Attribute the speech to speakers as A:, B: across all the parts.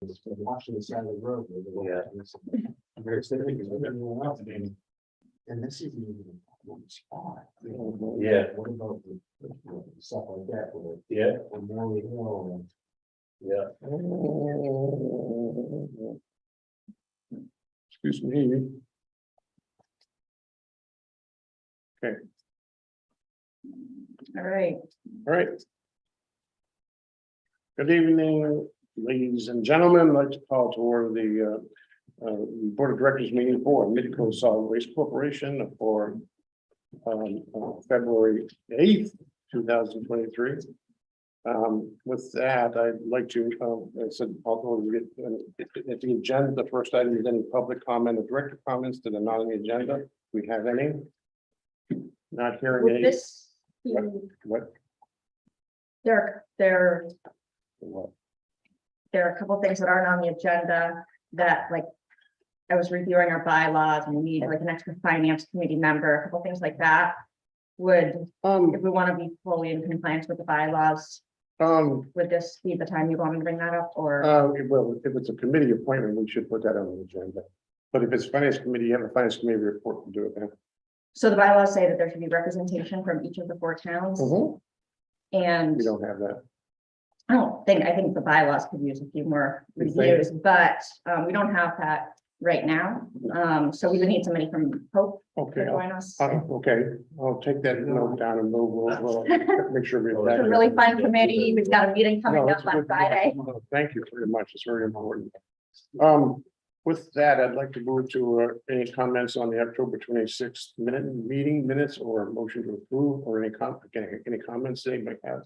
A: Watching the side of the road.
B: Yeah.
A: And this isn't even one spot.
B: Yeah.
A: What about the stuff like that, where
B: Yeah,
A: the more we know,
B: yeah.
C: Excuse me.
D: All right,
C: All right. Good evening, ladies and gentlemen. I'd like to call to order the Board of Directors meeting for Midco Solid Waste Corporation for February 8th, 2023. With that, I'd like to, I said, although we get at the agenda, the first item is any public comment or director comments that are not on the agenda. Do we have any? Not hearing
D: with
C: any.
D: this,
C: What?
D: there are a couple things that aren't on the agenda that, like, I was reviewing our bylaws and we need like an extra finance committee member, a couple things like that. Would, if we want to be fully in compliance with the bylaws, would this be the time you want me to bring that up, or?
C: Well, if it's a committee appointment, we should put that on the agenda. But if it's finance committee, you have a finance committee report to do it then.
D: So the bylaws say that there should be representation from each of the 4 towns, and
C: We don't have that.
D: I think the bylaws could use a few more
C: You think?
D: reviews, but we don't have that right now. So we would need somebody from Hope to
C: Okay,
D: join us.
C: okay, I'll take that note down and we'll make sure we.
D: It's a really fun committee. We've got a meeting coming
C: No,
D: up
C: that's
D: on
C: good.
D: Friday.
C: Thank you very much. It's very important. With that, I'd like to move to any comments on the October 26th meeting minutes or motion to approve or any comments they might have.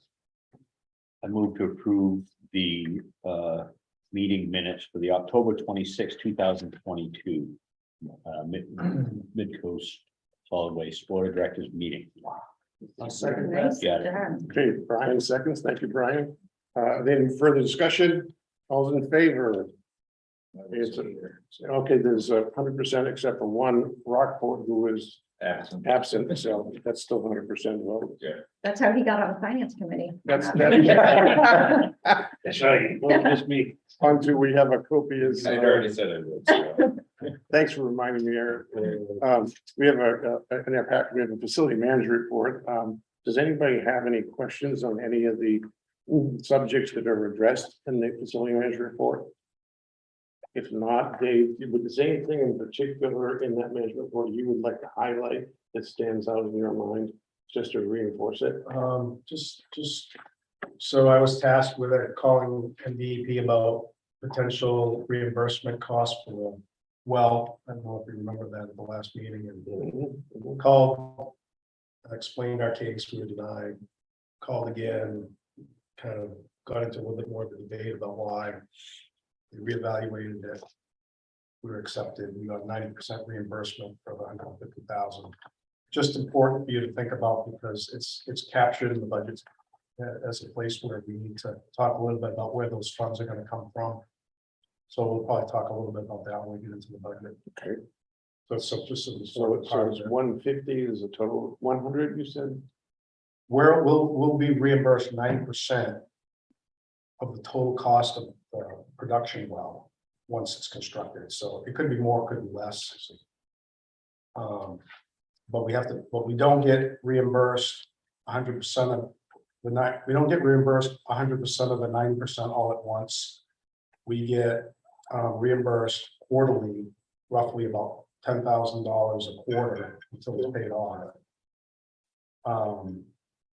B: I move to approve the meeting minutes for the October 26, 2022 Mid-Coast Solid Waste Board of Directors meeting.
A: I'll second
D: Nice
B: Got it.
D: job.
C: Okay, Brian seconds. Thank you, Brian. Then further discussion, all in favor? It's okay, there's 100% except for one Rockport who is absent, so that's still 100% vote.
D: That's how he got on the finance committee.
C: That's
B: That's right. Well, just me.
C: on to, we have a copious.
E: I already said I would. So.
C: Thanks for reminding me, Eric. We have in our pack, we have a facility manager report. Does anybody have any questions on any of the subjects that are addressed in the facility manager report? If not, Dave, would there be anything in particular in that management report you would like to highlight that stands out in your mind, just to reinforce it?
F: Just, so I was tasked with calling MDEP about potential reimbursement costs for the well. I don't know if you remember that at the last meeting, and called, explained our case, we were denied, called again, kind of got into a little bit more of a debate about why. We reevaluated it. We were accepted. We got 90% reimbursement for the 150,000. Just important for you to think about because it's captured in the budget as a place where we need to talk a little bit about where those funds are going to come from. So we'll probably talk a little bit about that when we get into the budget.
C: Okay.
F: So just
C: So it's 150 is a total of 100, you said?
F: where we'll be reimbursed 90% of the total cost of the production well once it's constructed. So it could be more, could be less. But we don't get reimbursed 100% of the night. We don't get reimbursed 100% of the 90% all at once. We get reimbursed quarterly, roughly about $10,000 a quarter until it's paid off.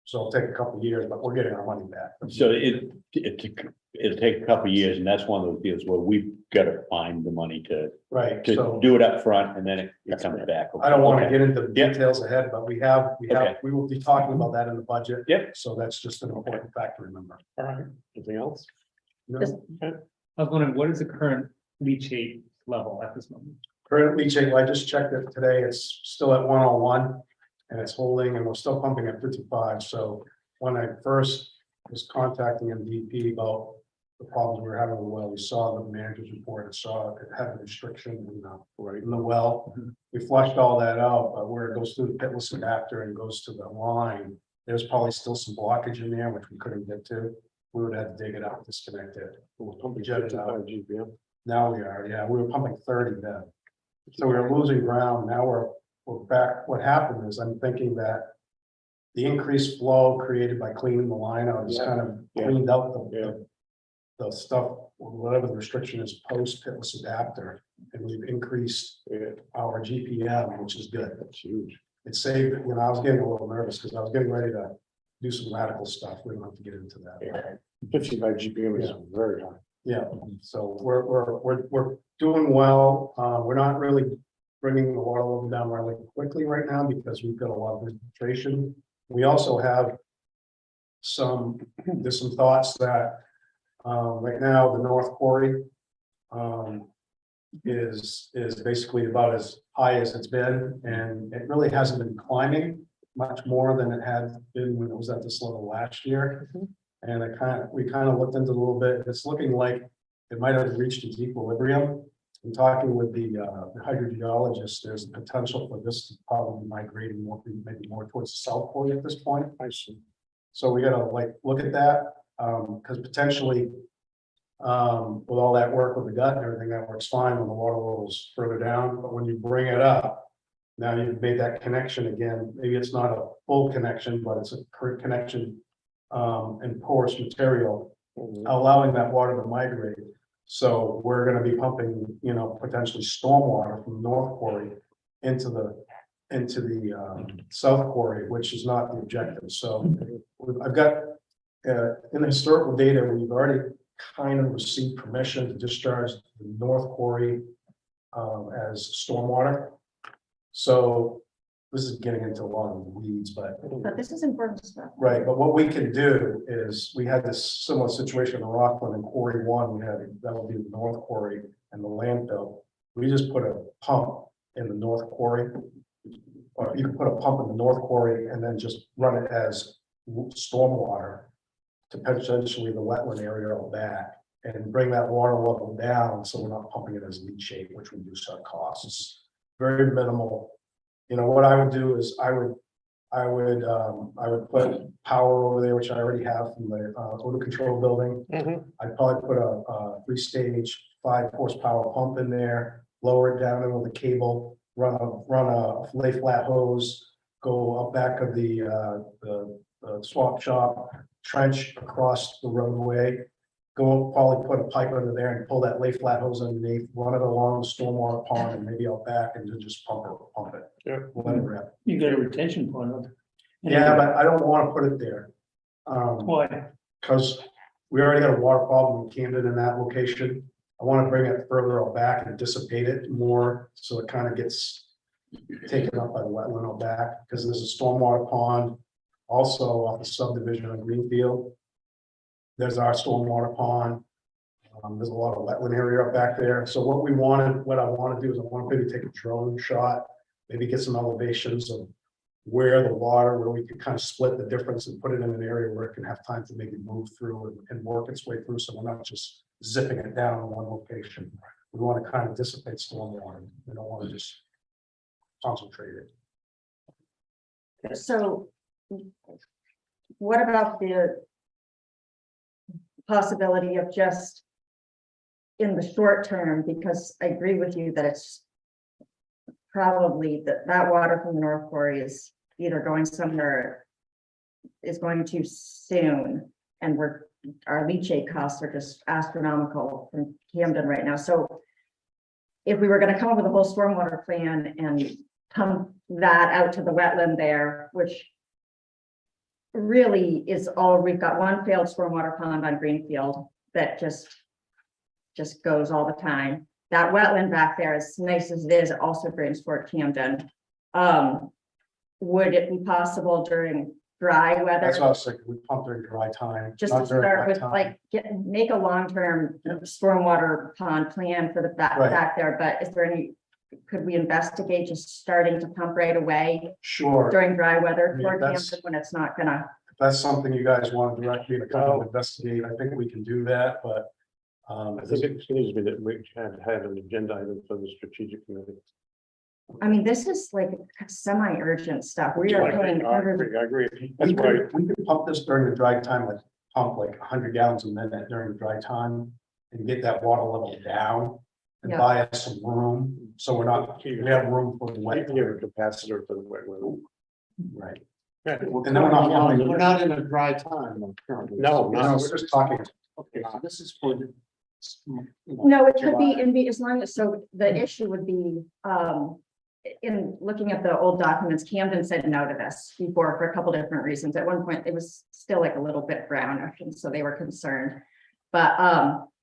F: So it'll take a couple of years, but we're getting our money back.
B: So it'll take a couple of years, and that's one of those deals where we've got to find the money to
F: Right, so
B: do it up front, and then it comes back.
F: I don't want to
B: Okay.
F: get into the
B: Yeah.
F: details ahead, but we will be talking about that in the budget.
B: Yep.
F: So that's just an important fact to remember.
C: All right, anything else? No?
D: Just-
C: Okay.
G: I was wondering, what is the current leachate level at this moment?
F: Current leachate, I just checked it today, it's still at 101 and it's holding, and we're still pumping at 55. So when I first was contacting MDP about the problems we were having with the well, we saw the manager's report, and saw it had a restriction in the well. We flushed all that out, but where it goes through the pitless adapter and goes to the line, there's probably still some blockage in there, which we couldn't get to. we would have to dig it out, disconnect it.
C: We're pumping
F: Jet it
C: 55
F: out.
C: GPM.
F: Now we are, yeah, we were pumping 30 then. So we were losing ground. Now we're back. What happened is I'm thinking that the increased flow created by cleaning the line out has
C: Yeah.
F: kind of
C: Yeah.
F: cleaned out
C: Yeah.
F: the stuff, whatever the restriction is post-pitless adapter. And we've increased
C: Yeah,
F: our GPM, which is good.
C: that's huge.
F: It saved, I was getting a little nervous because I was getting ready to do some radical stuff. We don't have to get into that.
C: Yeah. 55 GPM is
F: Yeah.
C: very high.
F: Yeah, so we're doing well. We're not really bringing the water level down really quickly right now because we've got a lot of infiltration. We also have there's some thoughts that right now the North Quarry is basically about as high as it's been, and it really hasn't been climbing much more than it had been when it was at this level last year. And we kind of looked into it a little bit. It's looking like it might have reached its equilibrium. In talking with the hydrogeologist, there's a potential for this to probably migrating more, maybe more towards the South Quarry at this point.
C: I see.
F: So we gotta look at that, because potentially, with all that work with the gut and everything, that works fine when the water level's further down, but when you bring it up, now you've made that connection again. Maybe it's not a full connection, but it's a current connection, and porous material, allowing that water to migrate. So we're gonna be pumping, potentially stormwater from the North Quarry into the South Quarry, which is not the objective. So I've got, in the historical data, we've already kind of received permission to discharge the North Quarry as stormwater. So this is getting into a lot of the weeds, but
D: But this is important stuff.
F: right, but what we can do is, we had this similar situation in Rockland and Quarry One, that would be the North Quarry and the landfill. We just put a pump in the North Quarry. Or you can put a pump in the North Quarry and then just run it as stormwater to potentially the wetland area out back, and bring that water level down, so we're not pumping it as leachate, which reduces our costs. Very minimal. What I would do is I would put power over there, which I already have from the odor control building. I'd probably put a 3-stage 5 horsepower pump in there, lower it down in with a cable, run a lay flat hose, go up back of the swap shop, trench across the roadway, probably put a pipe under there and pull that lay flat hose underneath, run it along the stormwater pond and maybe out back, and then just pump it.
C: Yeah.
F: Let it rip.
G: You got a retention pond up.
F: Yeah, but I don't want to put it there.
G: Why?
F: Because we already got a water problem in Camden in that location. I want to bring it further out back and dissipate it more, so it kind of gets taken up by the wetland out back, because there's a stormwater pond also off the subdivision of Greenfield. There's our stormwater pond. There's a lot of wetland area up back there. So what I want to do is I want to maybe take a drone shot, maybe get some elevations of where we can kind of split the difference and put it in an area where it can have time to maybe move through and work its way through. So we're not just zipping it down in one location. We want to kind of dissipate stormwater. We don't want to just concentrate it.
D: So what about the possibility of just in the short term, because I agree with you that it's probably that water from the North Quarry is either going somewhere, is going too soon, and our leachate costs are just astronomical from Camden right now. So if we were going to come up with a whole stormwater plan and pump that out to the wetland there, which really is all, we've got one failed stormwater pond on Greenfield that just goes all the time. That wetland back there, as nice as it is, it also drains toward Camden. Would it be possible during dry weather?
F: That's what I was thinking. We pump during dry time.
D: Just
F: not
D: to
F: during
D: start
F: wet
D: with,
F: time.
D: like, make a long-term stormwater pond plan for the back
F: Right.
D: there, but is there could we investigate just starting to pump right away
F: Sure.
D: during dry weather
F: Yeah,
D: toward
F: that's-
D: Camden when it's not gonna?
F: If that's something you guys want to direct me to kind of investigate, I think we can do that, but.
C: I think it needs to be that we have an agenda item for the strategic committee.
D: I mean, this is like semi-urgent stuff. We are paying
C: I
D: hundreds.
C: agree. That's
F: We
C: why,
F: could pump this during the dry time, like pump like 100 gallons a minute during dry time and get that water level down and
D: Yeah.
F: buy us some room, so we have room for the wet.
C: You have a capacitor for the wet weather.
F: Right.
C: Yeah.
F: And then we're not pumping.
A: We're not in a dry time though, currently.
C: No,
F: No, we're just talking.
A: Okay, so this is for the.
D: No, it could be
A: July.
D: in be as long as, so the issue would be, in looking at the old documents, Camden said no to this before for a couple different reasons. At one point, it was still like a little bit brownish, and so they were concerned. But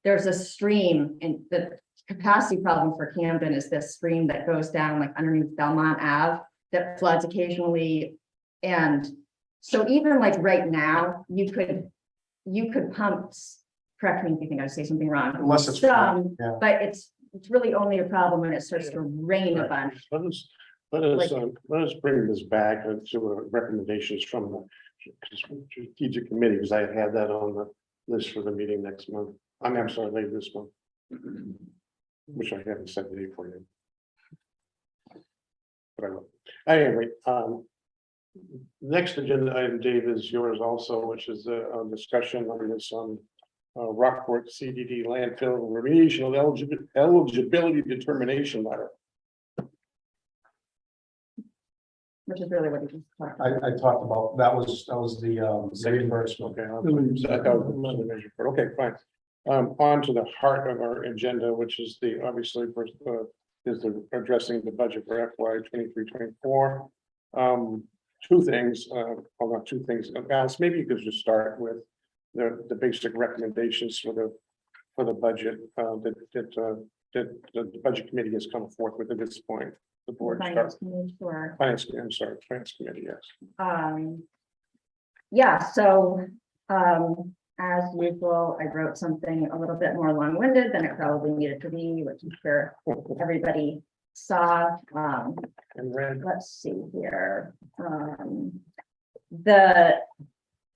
D: there's a stream, and the capacity problem for Camden is this stream that goes down like underneath Belmont Ave that floods occasionally. And so even like right now, you could pump, correct me if you think I say something wrong.
F: Unless it's.
D: Some,
F: Yeah.
D: but it's really only a problem when it starts to rain a bunch.
C: Let us bring this back to recommendations from the strategic committee, because I had that on the list for the meeting next month. I'm sorry, later this month. Which I haven't set the date for you. But I will. Anyway, next agenda item, Dave, is yours also, which is a discussion on this Rockport CDD landfill remediation eligibility determination letter.
D: Which is really what you just talked about.
F: I talked about, that was the reimbursement.
C: Okay, that was another measure for, okay, fine. On to the heart of our agenda, which is obviously, is the addressing the budget for FY 23-24. Two things, well, not two things, Alice, maybe you could just start with the basic recommendations for the budget, that the budget committee has come forth with at this point. The board.
D: Finance committee, sure.
C: Finance committee, yes.
D: Yeah, so, as usual, I wrote something a little bit more long-winded than it probably needed to be, which I'm sure everybody saw.
C: And red.
D: Let's see here.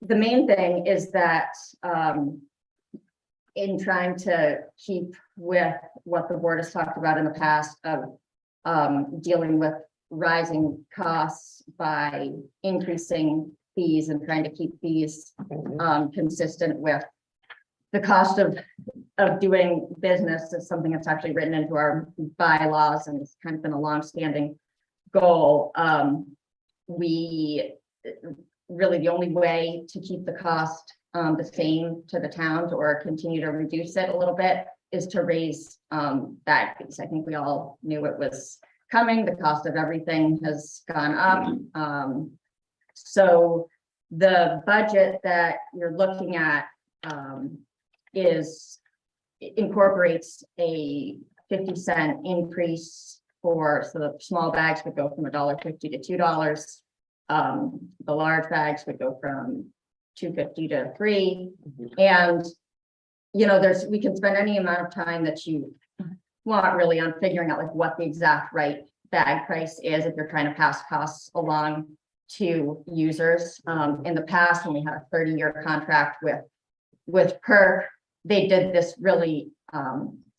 D: The main thing is that, in trying to keep with what the board has talked about in the past of dealing with rising costs by increasing fees and trying to keep fees consistent with the cost of doing business is something that's actually written into our bylaws, and it's kind of been a long-standing goal. We really, the only way to keep the cost the same to the towns or continue to reduce it a little bit is to raise bag fees. I think we all knew it was coming. The cost of everything has gone up. So the budget that you're looking at incorporates a 50-cent increase so the small bags would go from $1.50 to $2. The large bags would go from $2.50 to $3. And we can spend any amount of time that you want really on figuring out like what the exact right bag price is if you're trying to pass costs along to users. In the past, when we had a 30-year contract with PERC, they did this really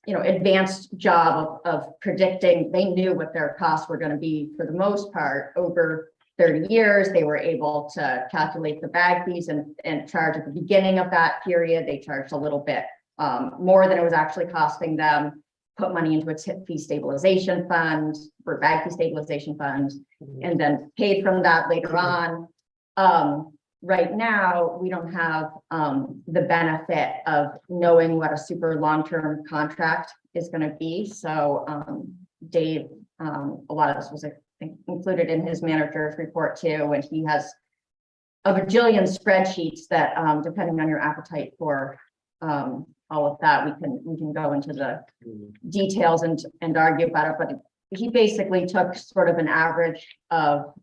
D: advanced job of predicting. They knew what their costs were going to be for the most part over 30 years. They were able to calculate the bag fees and charge at the beginning of that period. They charged a little bit more than it was actually costing them, put money into a tip fee stabilization fund for bag fee stabilization fund, and then paid from that later on. Right now, we don't have the benefit of knowing what a super long-term contract is going to be. So Dave, a lot of this was included in his manager's report too, and he has a bajillion spreadsheets that, depending on your appetite for all of that, we can go into the details and argue about it. But he basically took sort of an average of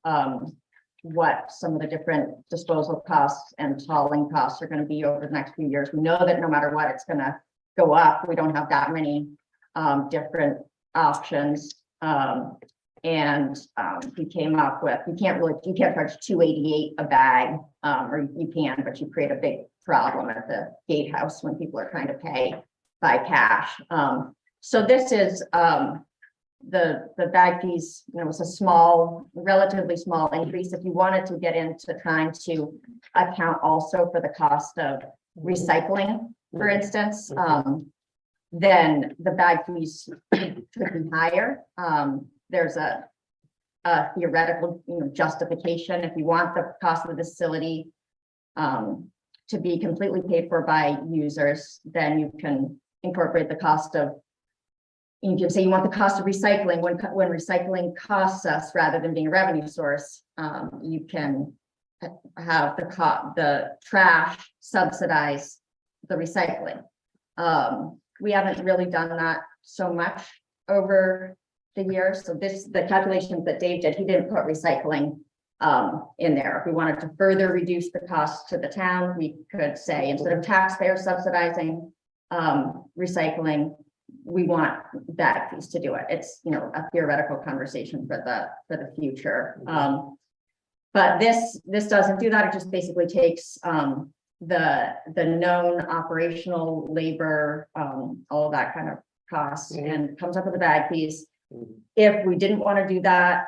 D: what some of the different disposal costs and hauling costs are going to be over the next few years. We know that no matter what, it's going to go up. We don't have that many different options. And he came up with, you can't charge $2.88 a bag, or you can, but you create a big problem at the gatehouse when people are trying to pay by cash. So this is the bag fees, was a relatively small increase. If you wanted to get into trying to account also for the cost of recycling, for instance, then the bag fees could be higher. There's a theoretical, justification. If you want the cost of the facility to be completely paid for by users, then you can incorporate the cost of, you can say you want the cost of recycling when recycling costs us rather than being a revenue source. You can have the trash subsidize the recycling. We haven't really done that so much over the years. So the calculations that Dave did, he didn't put recycling in there. If we wanted to further reduce the cost to the town, we could say instead of taxpayers subsidizing recycling, we want bag fees to do it. It's a theoretical conversation for the future. But this doesn't do that. It just basically takes the known operational labor, all of that kind of costs, and comes up with the bag fees. If we didn't want to do that,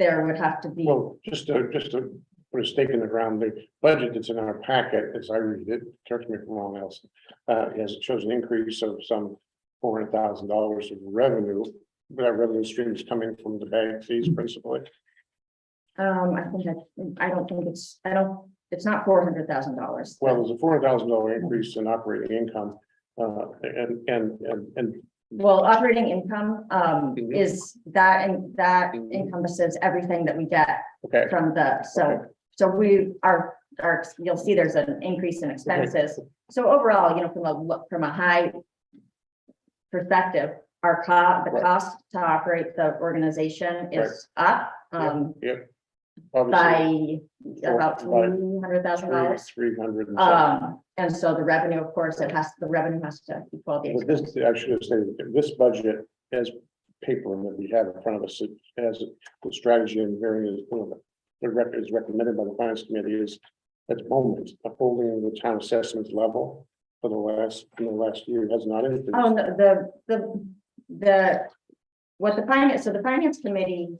D: there would have to be.
C: Well, just to put a stake in the ground, the budget that's in our packet, as I read it, correct me if I'm wrong, else, it shows an increase of some $400,000 of revenue. But that revenue stream is coming from the bag fees principally.
D: It's not $400,000.
C: Well, there's a $400,000 increase in operating income, and
D: Well, operating income is that, and that encompasses everything that we get
C: okay,
D: from so we are, you'll see there's an increase in expenses. So overall, from a high perspective, the cost to operate the organization is up
C: yep.
D: by about $300,000.
C: 300.
D: And so the revenue, of course, the revenue has to equal the
C: But
D: expense.
C: this, I should have stated, this budget as paper that we have in front of us, it has the strategy and various, the record is recommended by the finance committee is at the moment, upholding the town assessments level for the last year has not increased.
D: Oh, no, the finance committee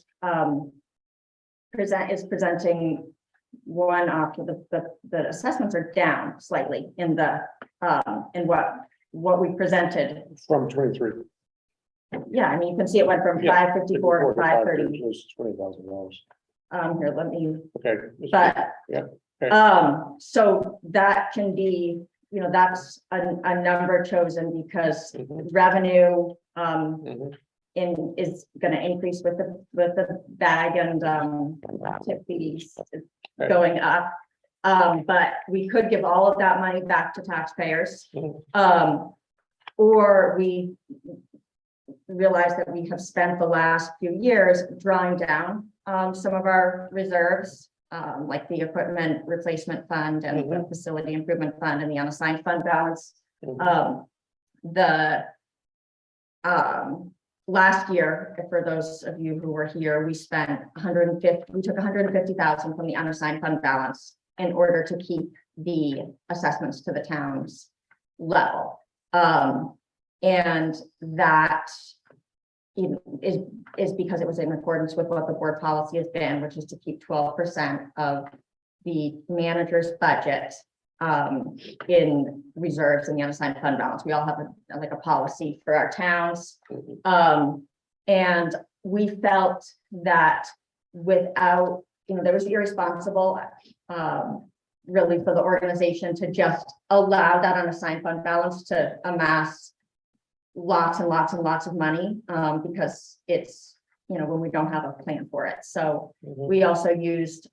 D: is presenting one after the assessments are down slightly in what we presented.
C: From 23.
D: Yeah, I mean, you can see it went from
C: Yeah,
D: 554 to 530.
C: $20,000.
D: Here, let me,
C: Okay.
D: but
C: Yeah, okay.
D: so that can be, that's a number chosen because revenue is going to increase with the bag and tip fees going up. But we could give all of that money back to taxpayers. Or we realize that we have spent the last few years drawing down some of our reserves, like the equipment replacement fund and the facility improvement fund and the unassigned fund balance. Last year, for those of you who were here, we spent we took 150,000 from the unassigned fund balance in order to keep the assessments to the town's level. And that is because it was in accordance with what the board policy has been, which is to keep 12% of the manager's budget in reserves in the unassigned fund balance. We all have a policy for our towns. And we felt that without, there was irresponsible really for the organization to just allow that unassigned fund balance to amass lots and lots and lots of money because it's, when we don't have a plan for it. So we also used,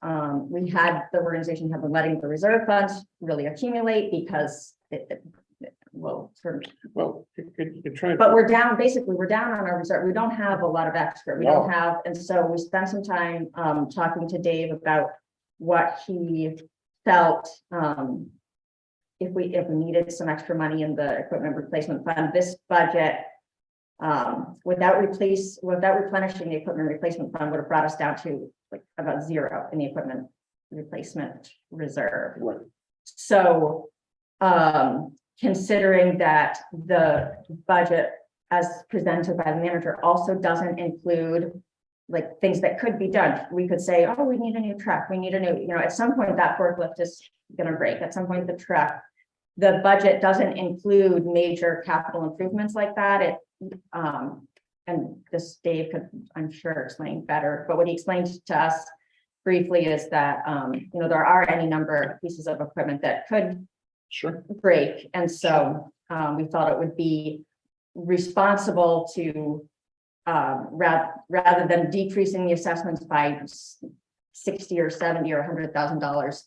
D: we had the organization have been letting the reserve funds really accumulate because but we're down, basically we're down on our reserve. We don't have a lot of extra. We don't have, and so we spent some time talking to Dave about what he felt if we needed some extra money in the equipment replacement fund. This budget, without replenishing the equipment replacement fund, would have brought us down to about zero in the equipment replacement reserve.
C: Right.
D: So considering that the budget as presented by the manager also doesn't include things that could be done. We could say, oh, we need a new truck. We need a new, at some point that forklift is going to break. At some point the truck, the budget doesn't include major capital improvements like that. And this Dave could, I'm sure, explain better, but what he explained to us briefly is that, there are any number of pieces of equipment that could
C: Sure.
D: break. And so, we thought it would be responsible to, rather than decreasing the assessments by 60 or 70 or $100,000,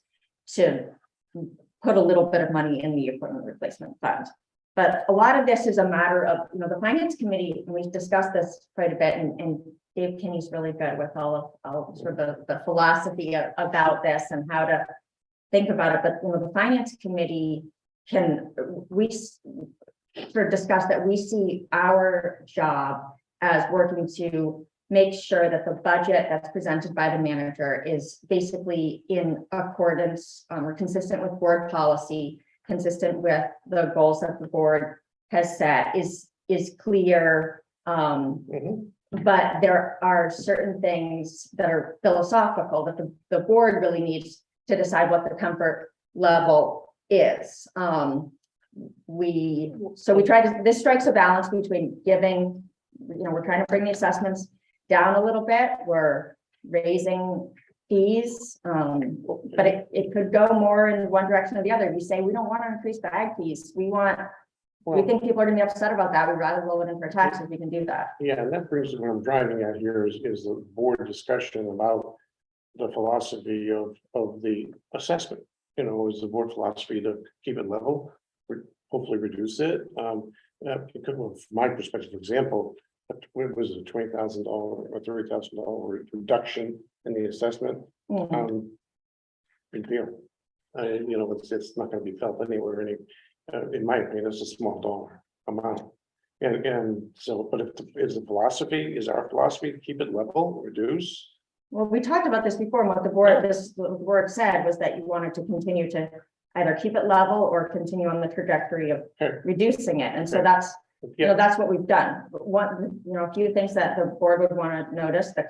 D: to put a little bit of money in the equipment replacement fund. But a lot of this is a matter of, the finance committee, and we've discussed this quite a bit, and Dave Kinney's really good with all sort of the philosophy about this and how to think about it. But, the finance committee we sort of discuss that we see our job as working to make sure that the budget that's presented by the manager is basically in accordance or consistent with board policy, consistent with the goals that the board has set, is clear. But there are certain things that are philosophical that the board really needs to decide what the comfort level is. This strikes a balance between giving, we're trying to bring the assessments down a little bit. We're raising fees, but it could go more in one direction or the other. We say we don't want to increase bag fees. We think people are going to be upset about that. We'd rather lower it in for taxes. We can do that.
C: Yeah, and that brings to what I'm driving at here is the board discussion about the philosophy of the assessment. Is the board philosophy to keep it level, hopefully reduce it? It could, from my perspective, for example, what was it, $20,000 or $30,000 reduction in the assessment? Big deal. It's not going to be felt anywhere. In my opinion, it's a small dollar amount. And so, but is our philosophy to keep it level, reduce?
D: Well, we talked about this before, and what the board said was that you wanted to continue to either keep it level or continue on the trajectory of reducing it. And so that's, that's what we've done. But a few things that the board would want to notice: the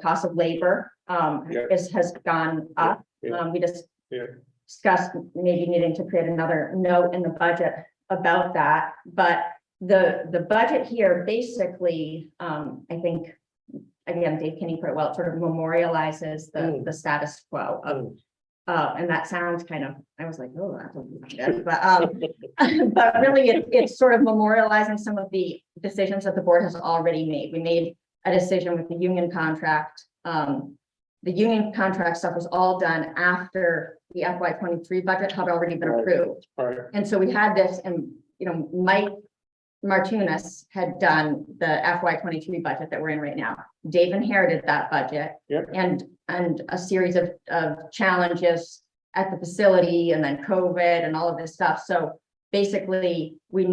D: cost of labor has gone up. We just discussed maybe needing to create another note in the budget about that. But the budget here basically, I think, again, Dave Kinney put it well, it sort of memorializes the status quo of, and that sounds kind of, I was like, oh, that's good. But really it's sort of memorializing some of the decisions that the board has already made. We made a decision with the union contract. The union contract stuff was all done after the FY23 budget had already been approved.
C: Right.
D: And so we had this, and Mike Martinez had done the FY23 budget that we're in right now. Dave inherited that budget and a series of challenges at the facility, and then COVID and all of this stuff. So basically we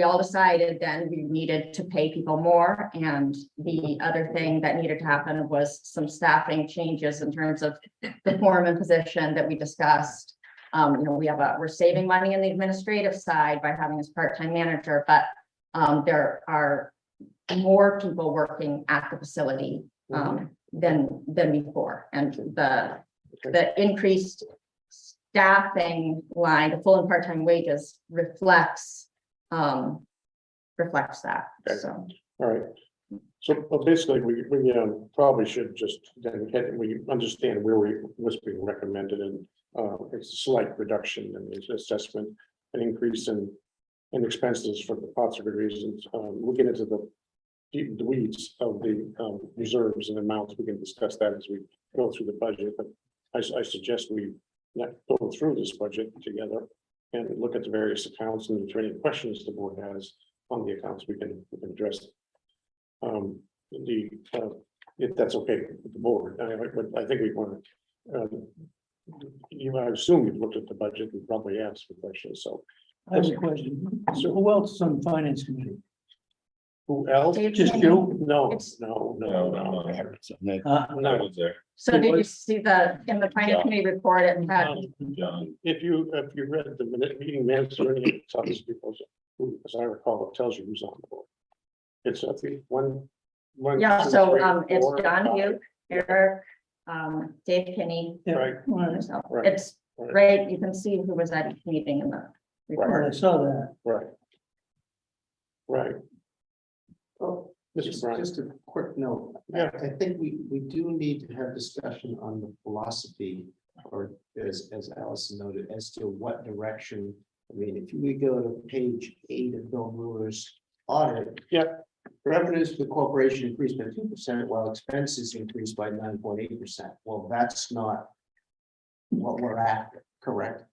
D: all decided then we needed to pay people more. And the other thing that needed to happen was some staffing changes in terms of the foreman position that we discussed. We're saving money in the administrative side by having this part-time manager, but there are more people working at the facility than before, and the increased staffing line, the full and part-time wages reflects that.
C: Okay.
D: So,
C: all right. So basically, we probably should just then we understand what's being recommended, and it's a slight reduction in the assessment, an increase in expenses for lots of good reasons. We'll get into the weeds of the reserves and amounts. We can discuss that as we go through the budget, but I suggest we go through this budget together and look at the various accounts, and if there are any questions the board has on the accounts, we can address. If that's okay with the board, I think we want to. I assume you've looked at the budget and probably asked for questions. So
A: I have a question. So who else is on the finance committee?
C: who else?
D: Dave
A: Just
D: Kinney.
A: you?
C: No,
D: It's-
C: no.
E: I was there.
D: So did you see in the finance committee report, it had,
E: John,
C: If you read the meeting minutes or any, it tells people, as I recall, it tells you who's on the board. It's I think one.
D: yeah,
C: two,
D: so
C: three,
D: it's
C: four,
D: John
C: five.
D: Hugh, Eric, Dave Kinney.
C: Right,
D: myself.
C: Right.
D: It's right, you can see who was at each meeting in the
C: Right.
H: I saw that.
C: Right. Right.
A: Oh,
C: Mr.
A: just,
C: Bryan.
A: just a quick note.
C: Yeah.
A: I think we do need to have discussion on the philosophy, or as Allison noted, as to what direction. I mean, if we go to page 8 of Bill Mueller's audit.
C: Yeah.
A: Revenues to the corporation increased by 2%, while expenses increased by 9.8%. Well, that's not what we're after, correct?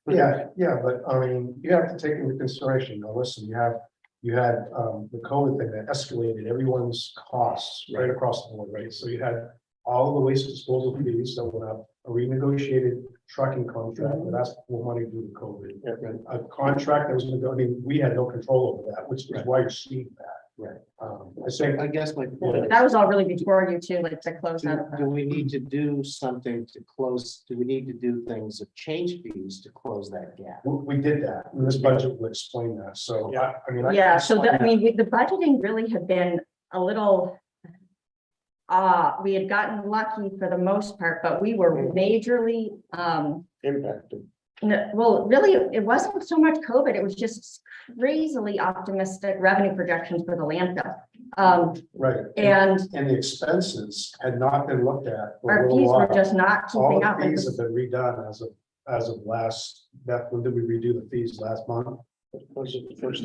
F: Yeah, but I mean, you have to take into consideration, now listen, you had the COVID thing that escalated everyone's costs right across the board, right? So you had all the waste disposal fees that went up, a renegotiated trucking contract, but that's more money due to COVID. A contract that was gonna go, I mean, we had no control over that, which is why you're seeing that.
A: Right.
F: I think,
A: I guess my
F: Yeah.
A: point.
D: That was all really before you too, like to close
A: Do,
D: out.
A: do we need to do something to close, do we need to do things of change fees to close that gap?
F: we did that, and this budget will explain that, so, I mean. I
D: Yeah,
F: can
D: so
F: explain
D: I mean, the budgeting really had been a little. We had gotten lucky for the most part, but we were majorly,
C: Impacted.
D: well, really, it wasn't so much COVID, it was just crazily optimistic revenue projections for the landfill.
F: Right,
D: And
F: and the expenses had not been looked at. for a
D: our
F: little
D: fees were
F: while.
D: just not
F: All
D: keeping
F: the
D: up. It
F: fees have
D: was-
F: been redone as of last, Beth, when did we redo the fees last month?
C: Was it the first?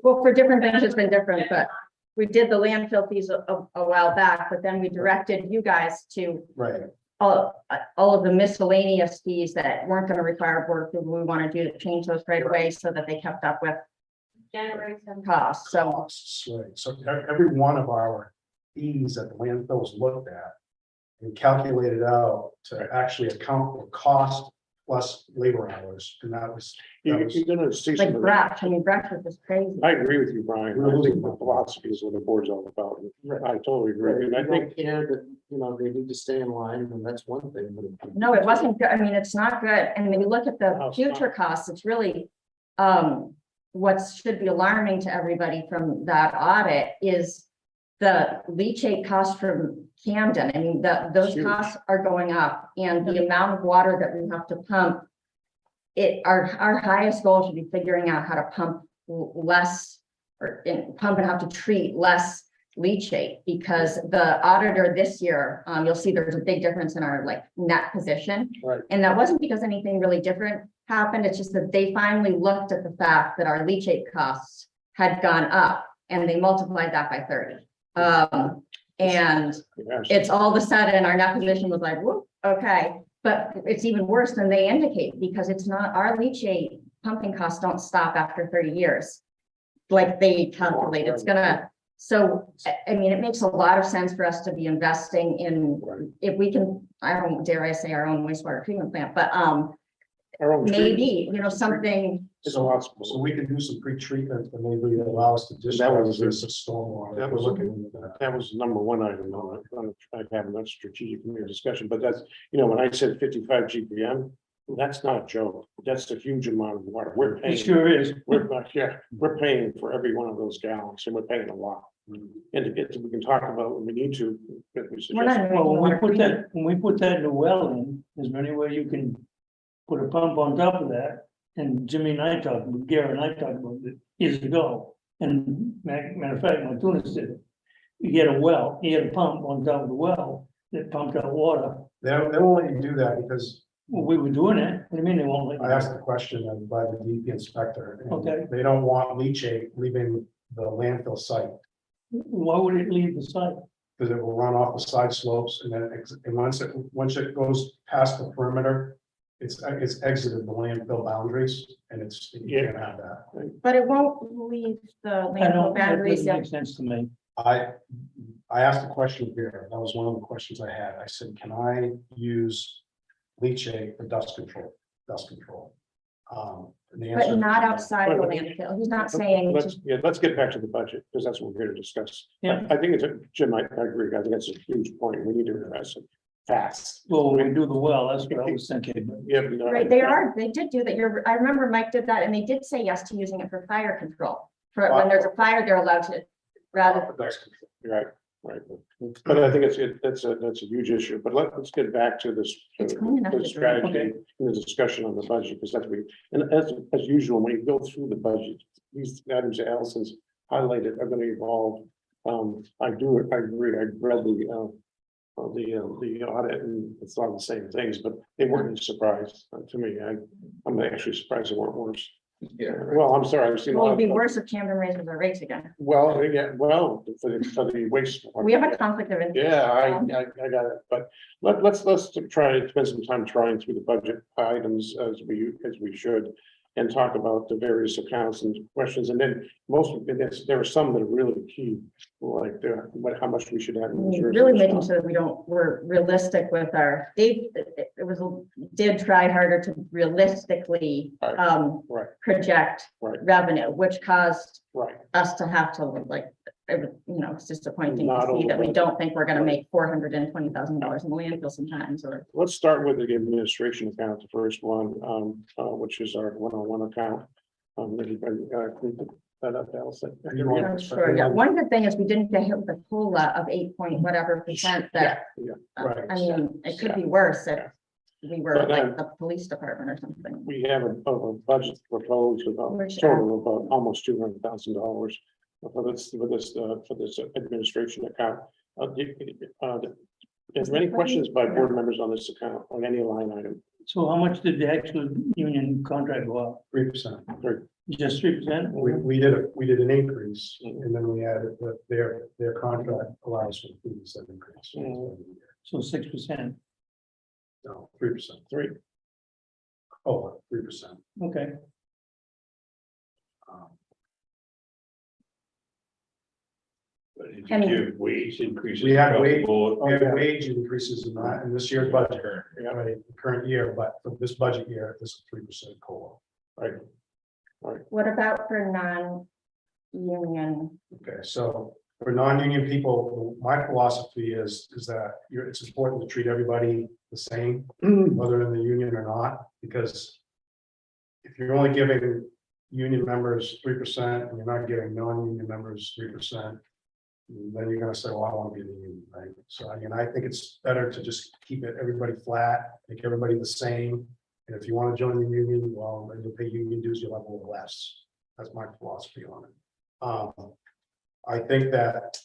D: Well, for different things, it's been different, but we did the landfill fees a while back, but then we directed you guys to
F: Right,
D: all of the miscellaneous fees that weren't gonna require board approval. We want to change those right away so that they kept up with generation costs. So
F: costs, right, so every one of our fees that the landfills looked at and calculated out to actually account for cost plus labor hours, and that was.
C: You're gonna see
D: like
C: some.
D: Brecht, I mean, Brecht was just crazy.
C: I agree with you, Brian. I think the philosophy is what the board's all about. I totally agree. And I
A: We
C: think,
A: don't care that, they need to stay in line, and that's one thing, but.
D: No, it wasn't good. I mean, it's not good. And when you look at the future costs, it's really, what should be alarming to everybody from that audit is the leachate cost from Camden. I mean, those
C: Huge.
D: costs are going up, and the amount of water that we have to pump. Our highest goal should be figuring out how to pump less pump and have to treat less leachate, because the auditor this year, you'll see there's a big difference in our like net position.
C: Right.
D: And that wasn't because anything really different happened. It's just that they finally looked at the fact that our leachate costs had gone up, and they multiplied that by 30. And it's all of a sudden our net position was like, whoop, okay, but it's even worse than they indicate, because it's not, our leachate pumping costs don't stop after 30 years. Like they calculate, it's gonna, so, I mean, it makes a lot of sense for us to be investing in, if we can, I don't dare I say our own wastewater treatment plant, but
C: our own
D: maybe, something.
C: It's a lot.
F: So we can do some pre-treatment and maybe allow us to discharge this as stormwater.
C: That
F: We're
C: was-
F: looking into that.
C: That was number one item on having that strategic discussion, but that's, when I said 55 GPM, that's not a joke. That's a huge amount of water. We're paying.
H: It sure is.
C: We're paying for every one of those gallons, and we're paying a lot. And we can talk about when we need to. but we
D: We're not
C: suggest-
D: even
H: Well,
D: making water treatment.
H: when we put that new well in, is there any way you can put a pump on top of that? And Jimmy and I talked, Gary and I talked about it years ago, and matter of fact, my tunis did it. You get a well, he had a pump on top of the well that pumped out water.
F: They won't let you do that because
H: Well, we were doing it. What do you mean they won't let you?
F: I asked the question by the DP inspector. and
H: Okay.
F: They don't want leachate leaving the landfill site
H: Why would it leave the site?
F: because it will run off the side slopes and then, and once it goes past the perimeter, it's exited the landfill boundaries and you can't have that.
D: But it won't leave the
H: I
D: landfill
H: don't, that
D: boundaries.
H: doesn't make sense to me.
F: I asked a question here. That was one of the questions I had. I said, can I use leachate for dust control? And the
D: But
F: answer-
D: not outside of the landfill. He's not saying,
C: Let's get back to the budget, because that's what we're here to discuss.
H: Yeah.
C: I think Jim, I agree. I think that's a huge point. We need to address it fast.
H: Well, when we do the well, that's what I was thinking.
C: Yeah.
D: right, they did do that. I remember Mike did that, and they did say yes to using it for fire control. For when there's a fire, they're allowed to, rather,
F: Dust control.
C: Right. Right, but I think that's a huge issue, but let's get back to this.
D: It's clean enough
C: The
D: to
C: strategy
H: drink.
C: and the discussion on the budget, because that's we, and as usual, when you go through the budget, these items that Allison's highlighted are gonna evolve. I agree, I read the audit, and it's all the same things, but they weren't a surprise to me. I'm actually surprised they weren't worse.
E: Yeah.
C: Well, I'm sorry, I've seen. a
D: Well,
C: lot
D: it'd be
C: of-
D: worse if Camden raises their rates again.
C: Well, yeah, well, for the waste.
D: We have a conflict of interest.
C: Yeah, I got it, but let's try to spend some time trying through the budget items as we should. And talk about the various accounts and questions, and then there are some that are really key, like how much we should have. in reserves.
D: Really making sure that we're realistic with our, Dave, did try harder to realistically,
C: Right.
D: project
C: Right.
D: revenue, which caused
C: Right,
D: us to have to it's disappointing
C: Not
D: to see that we
C: over-
D: don't think we're gonna make $420,000 in the landfill sometimes, or.
C: let's start with the administration account, the first one, which is our 101 account. Everybody, can you put that up, Allison?
D: I'm sure, yeah, one good thing is we didn't get hit with a COLA of 8 point whatever% that,
C: Yeah,
F: Right.
D: I mean, it could be worse if we were
C: But then-
D: like the police department or something.
C: we have a budget proposed about
D: Which,
C: total of about almost $200,000 for this administration account. Is there any questions by board members on this account, on any line item?
H: So how much did the actual union contract go up?
F: 3%.
H: Just 3%?
F: We did an increase, and then we added that their contract allows for 3% increase.
H: So 6%.
F: No, 3%.
C: Three.
F: Oh, 3%.
H: Okay.
E: But did
D: I
E: you
D: mean-
E: give wage increases?
F: We had
E: across the
F: wage-
E: board?
F: We have wage increases in that, in this year's budget, current year, but for this budget year, this is 3% COLA.
D: What about for non-union?
F: Okay, so for non-union people, my philosophy is that it's important to treat everybody the same, whether in the union or not, because if you're only giving union members 3% and you're not giving non-union members 3%, then you're gonna say, well, I want to be in the union, right? So I mean, I think it's better to just keep everybody flat, make everybody the same. And if you want to join the union, well, then you'll pay union dues, you'll have a little less. That's my philosophy on it. I think that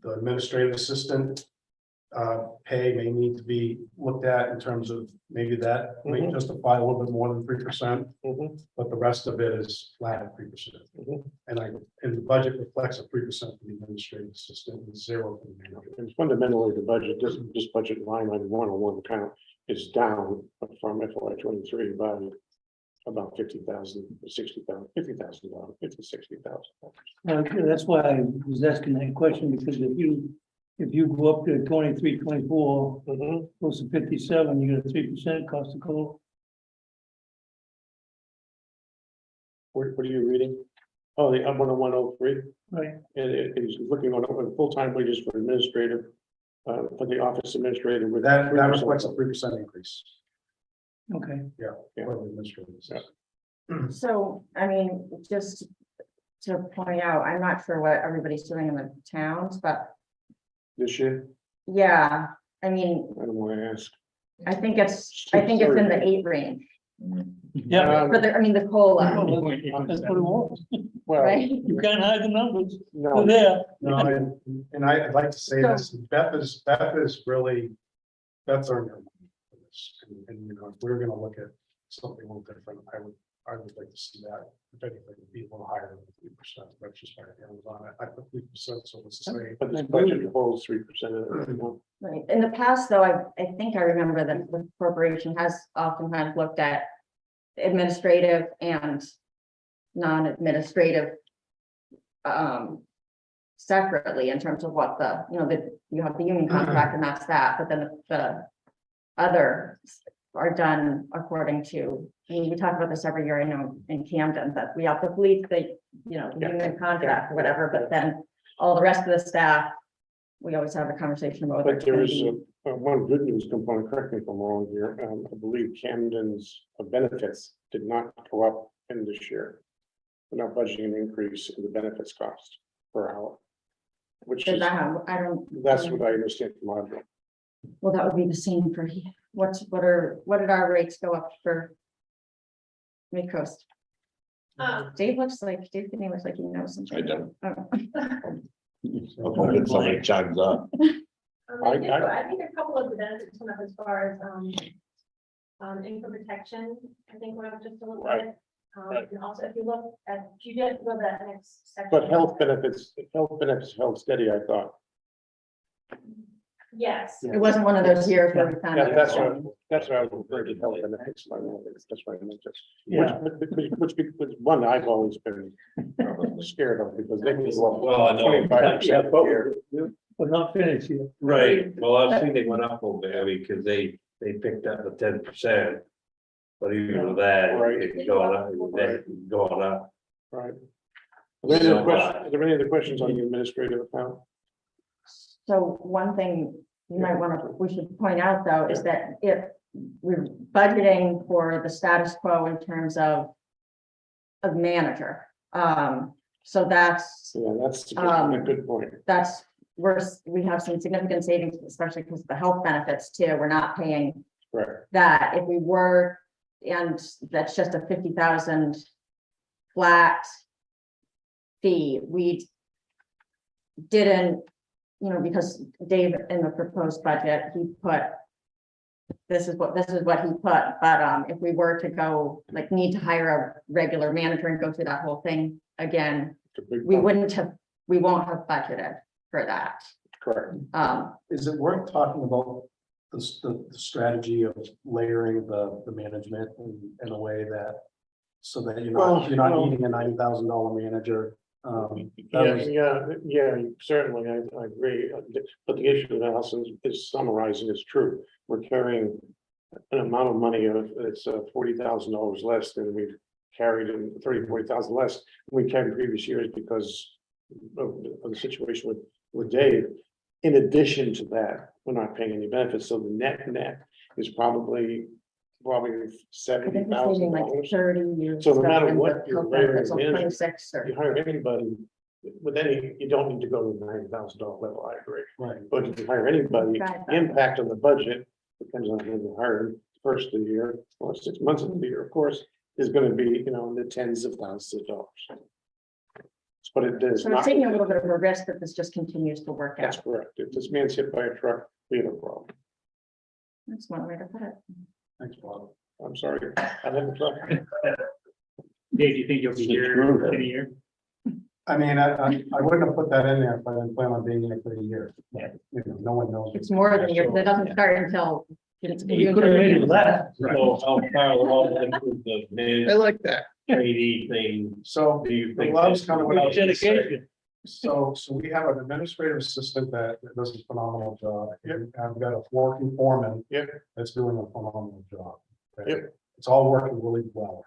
F: the administrative assistant pay may need to be looked at in terms of maybe that may justify a little bit more than 3%, but the rest of it is flat at 3%. And the budget reflects a 3% for the administrative assistant and 0 for the manager.
C: And fundamentally, the budget, this budget line item 101 account is down from FY 23 by about $50,000, $60,000, $50,000, $60,000.
H: That's why I was asking that question, because if you go up to 23, 24, close to 57, you get a 3% cost of COLA.
C: What are you reading? Oh, the 10103,
H: Right.
C: and it is looking on full-time wages for administrative, for the office administrator with
F: That
C: 3%.
F: reflects a 3% increase.
H: Okay.
F: Yeah. For the administrative assistant.
D: So, I mean, just to point out, I'm not sure what everybody's doing in the towns, but
C: This year,
D: yeah, I mean,
C: I don't want to ask.
D: I think it's in the 8 range.
H: Yeah.
D: But I mean, the COLA,
H: That's what it was.
C: Well,
D: right?
H: You can't hide the numbers. They're
C: no,
H: there.
F: No, and I'd like to say this, Beth is really, Beth's our. And you know, if we're gonna look at something a little different, I would like to see that, if anything, be a little higher than 3%, that's just my feelings on it. I put 3%, so it's the same.
C: but this budget holds 3% of it.
D: Right. In the past, though, I think I remember that the corporation has oftentimes looked at administrative and non-administrative separately in terms of what you have the union contract and that's that, but then the others are done according to, I mean, we talk about this every year, I know, in Camden, that we have the police, the union contract or whatever, but then all the rest of the staff, we always have a conversation about. whether
C: But
D: it's
C: there
D: gonna
C: is
D: be-
C: one good news component, correct me if I'm wrong here, I believe Camden's benefits did not go up in this year. We're not budgeting an increase in the benefits cost per hour. which
D: Is
C: is,
D: that how, I don't.
C: that's what I understand from our bill.
D: Well, that would be the same for, what did our rates go up for? Midcoast? Dave looks like he knows something.
E: I don't.
D: Oh.
B: Somebody chimes up.
C: I
I: think a couple of the benefits went up as far as, income protection, I think went up just a little
C: Right.
I: bit. And also if you look at, if you get to go to that next section.
C: But health benefits held steady, I thought.
I: Yes.
D: It wasn't one of those years where we found
C: Yeah,
D: out.
C: that's what I was referring to, health benefits. That's what I meant.
H: Yeah.
C: Which one I've always been scared of because they can go up.
E: Well, I know.
C: 25% a year.
H: We're not finished yet.
E: Right, well, I think they went up a little bit, I mean, because they picked up the 10%. But even with that,
C: Right.
E: it's going up, it's going up.
C: Right. Are there any other questions on the administrative account?
D: So one thing you might we should point out though, is that if we're budgeting for the status quo in terms of manager. So that's,
C: Yeah, that's a good point.
D: we have some significant savings, especially because of the health benefits too. We're not paying
C: Right.
D: that. If we were, and that's just a 50,000 flat fee, we didn't, because Dave in the proposed budget, he put, this is what he put, but if we were to go, need to hire a regular manager and go through that whole thing again,
C: It's a big
D: we
C: bump.
D: we won't have budgeted for that.
C: Correct.
F: Is it worth talking about the strategy of layering the management in a way that, so that you're not needing a $90,000 manager?
C: Certainly, I agree. But the issue that Allison is summarizing is true. We're carrying an amount of money of, it's $40,000 less than we've carried in 40,000 less than we carried in previous years because of the situation with Dave. In addition to that, we're not paying any benefits, so the net is probably
D: I think we're saving
C: $70,000.
D: 30 years.
C: So no matter what you're layering in,
D: 26 or.
C: you hire anybody, with any, you don't need to go to the $90,000 level, I agree.
F: Right.
C: But if you hire anybody,
D: Right.
C: the impact on the budget, depends on who you hire first of the year, or 6 months of the year, of course, is gonna be, in the tens of thousands of dollars. But it does
D: So we're
C: not.
D: taking a little bit of a risk that this just continues to work
C: That's
D: out.
C: correct. If this man's hit by a truck, we have a problem.
D: That's one way to put it.
F: Thanks, Bob.
C: I'm sorry, I have a truck.
G: Dave, do you think you'll be
B: It's
G: here
B: true.
G: in a year?
F: I mean, I wouldn't have put that in there if I didn't plan on being here for a year. No one knows.
D: It's more than a year, 'cause it doesn't start until.
H: You could have made it last.
E: So how far along with the
A: I like that.
E: trainee thing
F: So,
E: do you think?
F: well, that was kind of what I was gonna say.
H: Dedication.
F: So we have an administrative assistant that does a phenomenal job. And I've got a working foreman.
C: Yep.
F: That's doing a phenomenal job. Okay?
C: Yep.
F: It's all working really well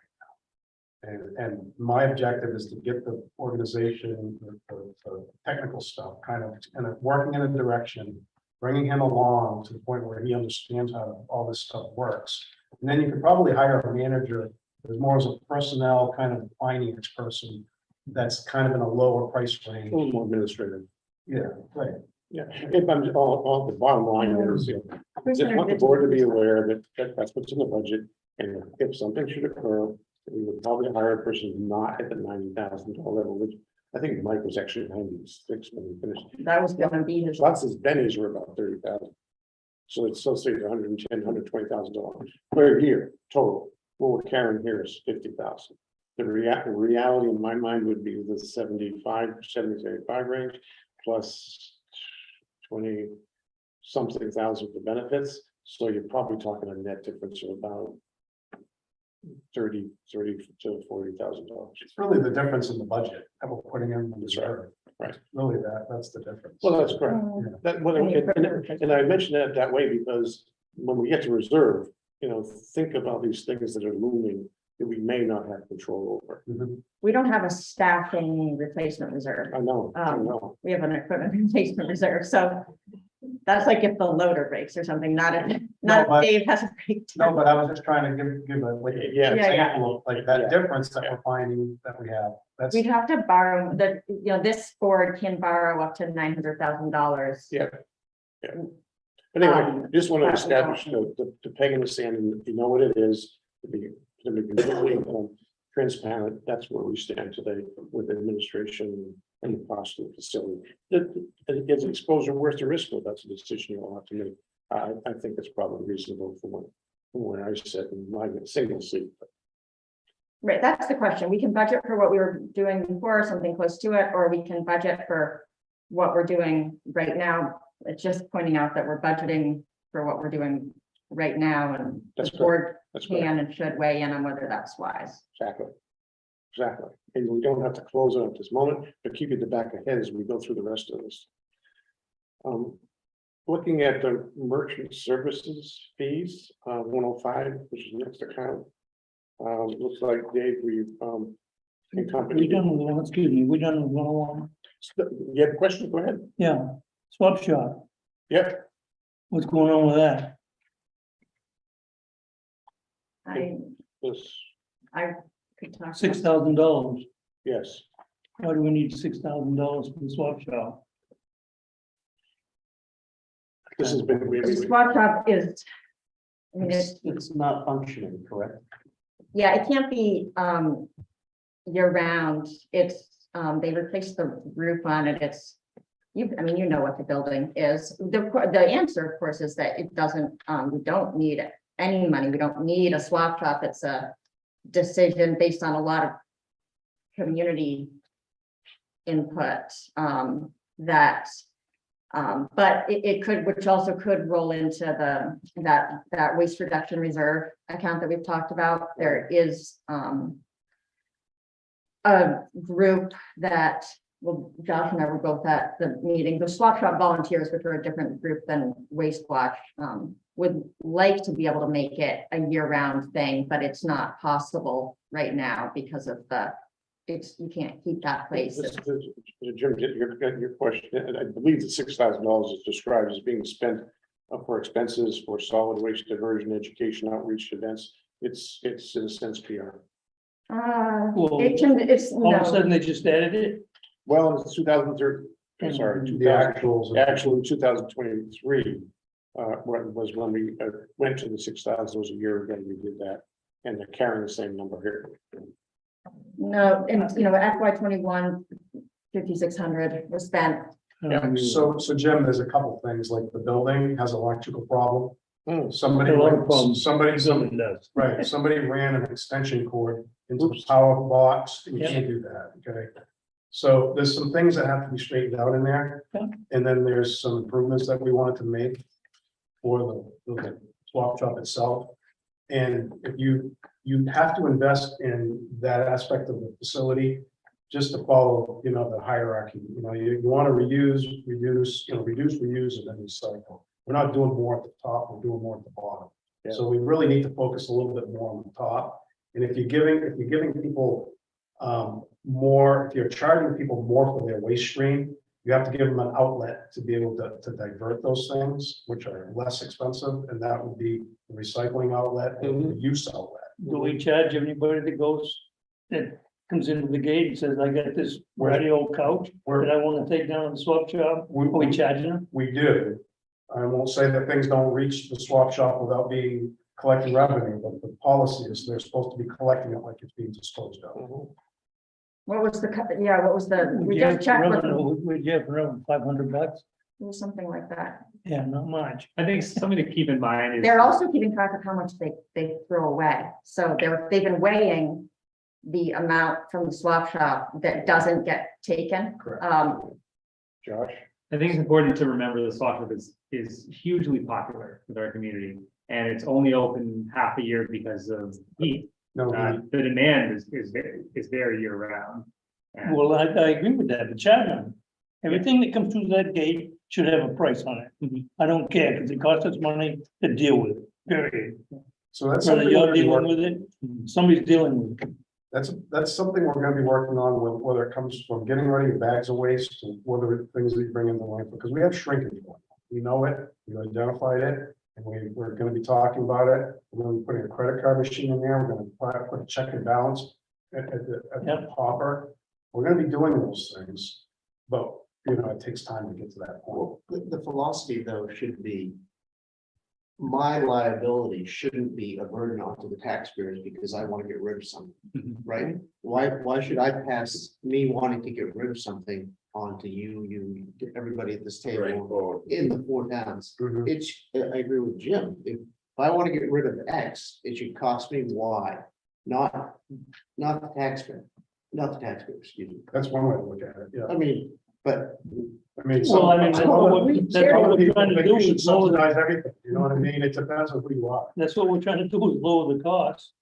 F: right now. And my objective is to get the organization, the technical stuff, kind of working in a direction, bringing him along to the point where he understands how all this stuff works. And then you could probably hire a manager, as more as a personnel kind of finance person, that's kind of in a lower price
C: A
F: range.
C: little more administrative.
F: Yeah, right.
C: Yeah, if I'm, all the bottom line is, just want the board to be aware that that's what's in the budget. And if something should occur, we would probably hire a person not at the $90,000 level, which I think Mike was actually 96 when he finished.
D: That was gonna be his.
C: Lots of bennies were about 30,000. So it's still say $110,000, $120,000 per year total. What we're carrying here is 50,000. The reality in my mind would be the 75 range plus 20 something thousand for benefits. So you're probably talking a net difference of about $30,000 to $40,000.
F: It's really the difference in the budget that we're putting in the reserve.
C: Right.
F: Really, that's the difference.
C: Well, that's correct. That, well, and I mention that way because when we get to reserve, think about these things that are looming that we may not have control over.
F: Mhm.
D: We don't have a staffing replacement reserve.
C: I know.
D: We have an equipment replacement reserve, so That's like if the loader breaks or something, not if,
F: No, but-
D: if Dave has a
F: No,
D: breakdown.
F: but I was just trying to give a, like, an
C: Yeah.
F: example of like that
C: Yeah.
F: difference that we're finding that we have. That's,
D: We'd have to borrow, this board can borrow up to $900,000.
C: Yeah. But anyway,
D: Um,
C: just want to
D: that-
C: establish, the peg in the sand, and you know what it is, to be completely transparent, that's where we stand today with administration and the cost of the facility. Is exposure worth the risk? Well, that's a decision you'll have to make. I think it's probably reasonable from when I sit in my single seat.
D: Right, that's the question. We can budget for what we were doing before, something close to it, or we can budget for what we're doing right now. It's just pointing out that we're budgeting for what we're doing right now, and
C: That's
D: the
C: correct.
D: board
C: That's correct.
D: can and should weigh in on whether that's wise.
C: Exactly. Exactly. And we don't have to close it at this moment, but keep it in the back of head as we go through the rest of this. Looking at the merchant services fees, 105, which is next account. Looks like Dave, we in company.
H: We done with one, excuse me, we done with one,
C: You have a question? Go ahead.
H: yeah, swap shop,
C: Yep.
H: what's going on with that?
D: I
C: Yes.
D: could talk.
H: $6,000,
C: Yes.
H: why do we need $6,000 for the swap shop?
C: This has been.
D: The swap shop is, I mean,
A: It's not functioning, correct?
D: yeah, it can't be year round. It's they replaced the roof on it. It's I mean, you know what the building is. The answer, of course, is that it doesn't, we don't need any money. We don't need a swap shop. It's a decision based on a lot of community input that but it could, which also could roll into that waste reduction reserve account that we've talked about. There is a group that, well, Josh and I were both at the meeting, the swap shop volunteers, which are a different group than Waste Watch, would like to be able to make it a year-round thing, but it's not possible right now because of you can't keep that place.
C: Jim, your question, and I believe the $6,000 is described as being spent for expenses for solid waste diversion, education, outreach events. It's in a sense PR.
D: It's,
H: All of a
D: no,
H: sudden, they just added it?
C: Well, it's 2003, I'm sorry,
F: the
C: 2000,
F: actuals.
C: actually 2023 was when we went to the 6,000, was a year ago we did that. And they're carrying the same number here.
D: no, and FY 21, 5,600 was spent.
F: So Jim, there's a couple things, like the building has an electrical problem. Somebody,
H: A lot of problems.
F: somebody,
H: Something does.
F: right, somebody ran an extension cord into the power box, you can't do that, okay? So there's some things that have to be straightened out in there.
H: Yeah.
F: And then there's some improvements that we wanted to make for the swap shop itself. And if you have to invest in that aspect of the facility just to follow, the hierarchy. You want to reuse, reduce, reuse, and then recycle. We're not doing more at the top, we're doing more at the bottom.
C: Yeah.
F: So we really need to focus a little bit more on the top. And if you're giving people more, if you're charging people more for their waste stream, you have to give them an outlet to be able to divert those things, which are less expensive, and that would be the recycling outlet and the use outlet.
H: Do we charge anybody that comes into the gate and says, I got this ratty old couch that I want to take down to the swap shop? Are we charging them?
F: We do. I won't say that things don't reach the swap shop without being collecting revenue, but the policy is they're supposed to be collecting it like it's being disposed of.
D: What was we
H: We
D: just checked with, it
H: We have around $500.
D: was something like that.
H: Yeah, not much.
G: I think something to keep in mind is.
D: They're also keeping track of how much they throw away. So they've been weighing the amount from the swap shop that doesn't get taken.
F: Correct.
C: Josh?
G: I think it's important to remember the swap shop is hugely popular with our community. And it's only open half a year because of heat.
F: No,
G: The demand is very year round. And
H: Well, I agree with that, but charge them. Everything that comes through that gate should have a price on it. I don't care, because it costs us money to deal with it, period.
F: so that's
H: Whether
F: something we're
H: you're
F: gonna be
H: dealing
F: working,
H: with it, somebody's dealing with it.
F: that's something we're gonna be working on, whether it comes from getting rid of bags of waste, or whether it's things that you bring in the landfill, because we have shrinkage going on. we know it, we identified it, and we're gonna be talking about it. We're gonna be putting a credit card machine in there, we're gonna put a check and balance at the hopper. We're gonna be doing those things, but, you know, it takes time to get to that point.
A: Well, the philosophy though should be. My liability shouldn't be a burden onto the taxpayers because I want to get rid of something, right? Why should I pass me wanting to get rid of something onto you, everybody at this
E: Right,
A: table
E: or
A: in the 4 towns?
F: Mhm.
A: It's, I agree with Jim. If I want to get rid of X, it should cost me Y, not the taxpayer, excuse me.
F: That's one way to look at it, yeah.
A: I mean, but
F: I mean,
H: Well, I mean,
F: some
H: that's what
F: other
H: we- that's what
F: other
H: we're
F: people
H: trying to
F: think
H: do
F: we should
H: is lower the-
F: subsidize everything, you know what I mean? It depends on who you are.
H: That's what we're trying to do is lower the cost.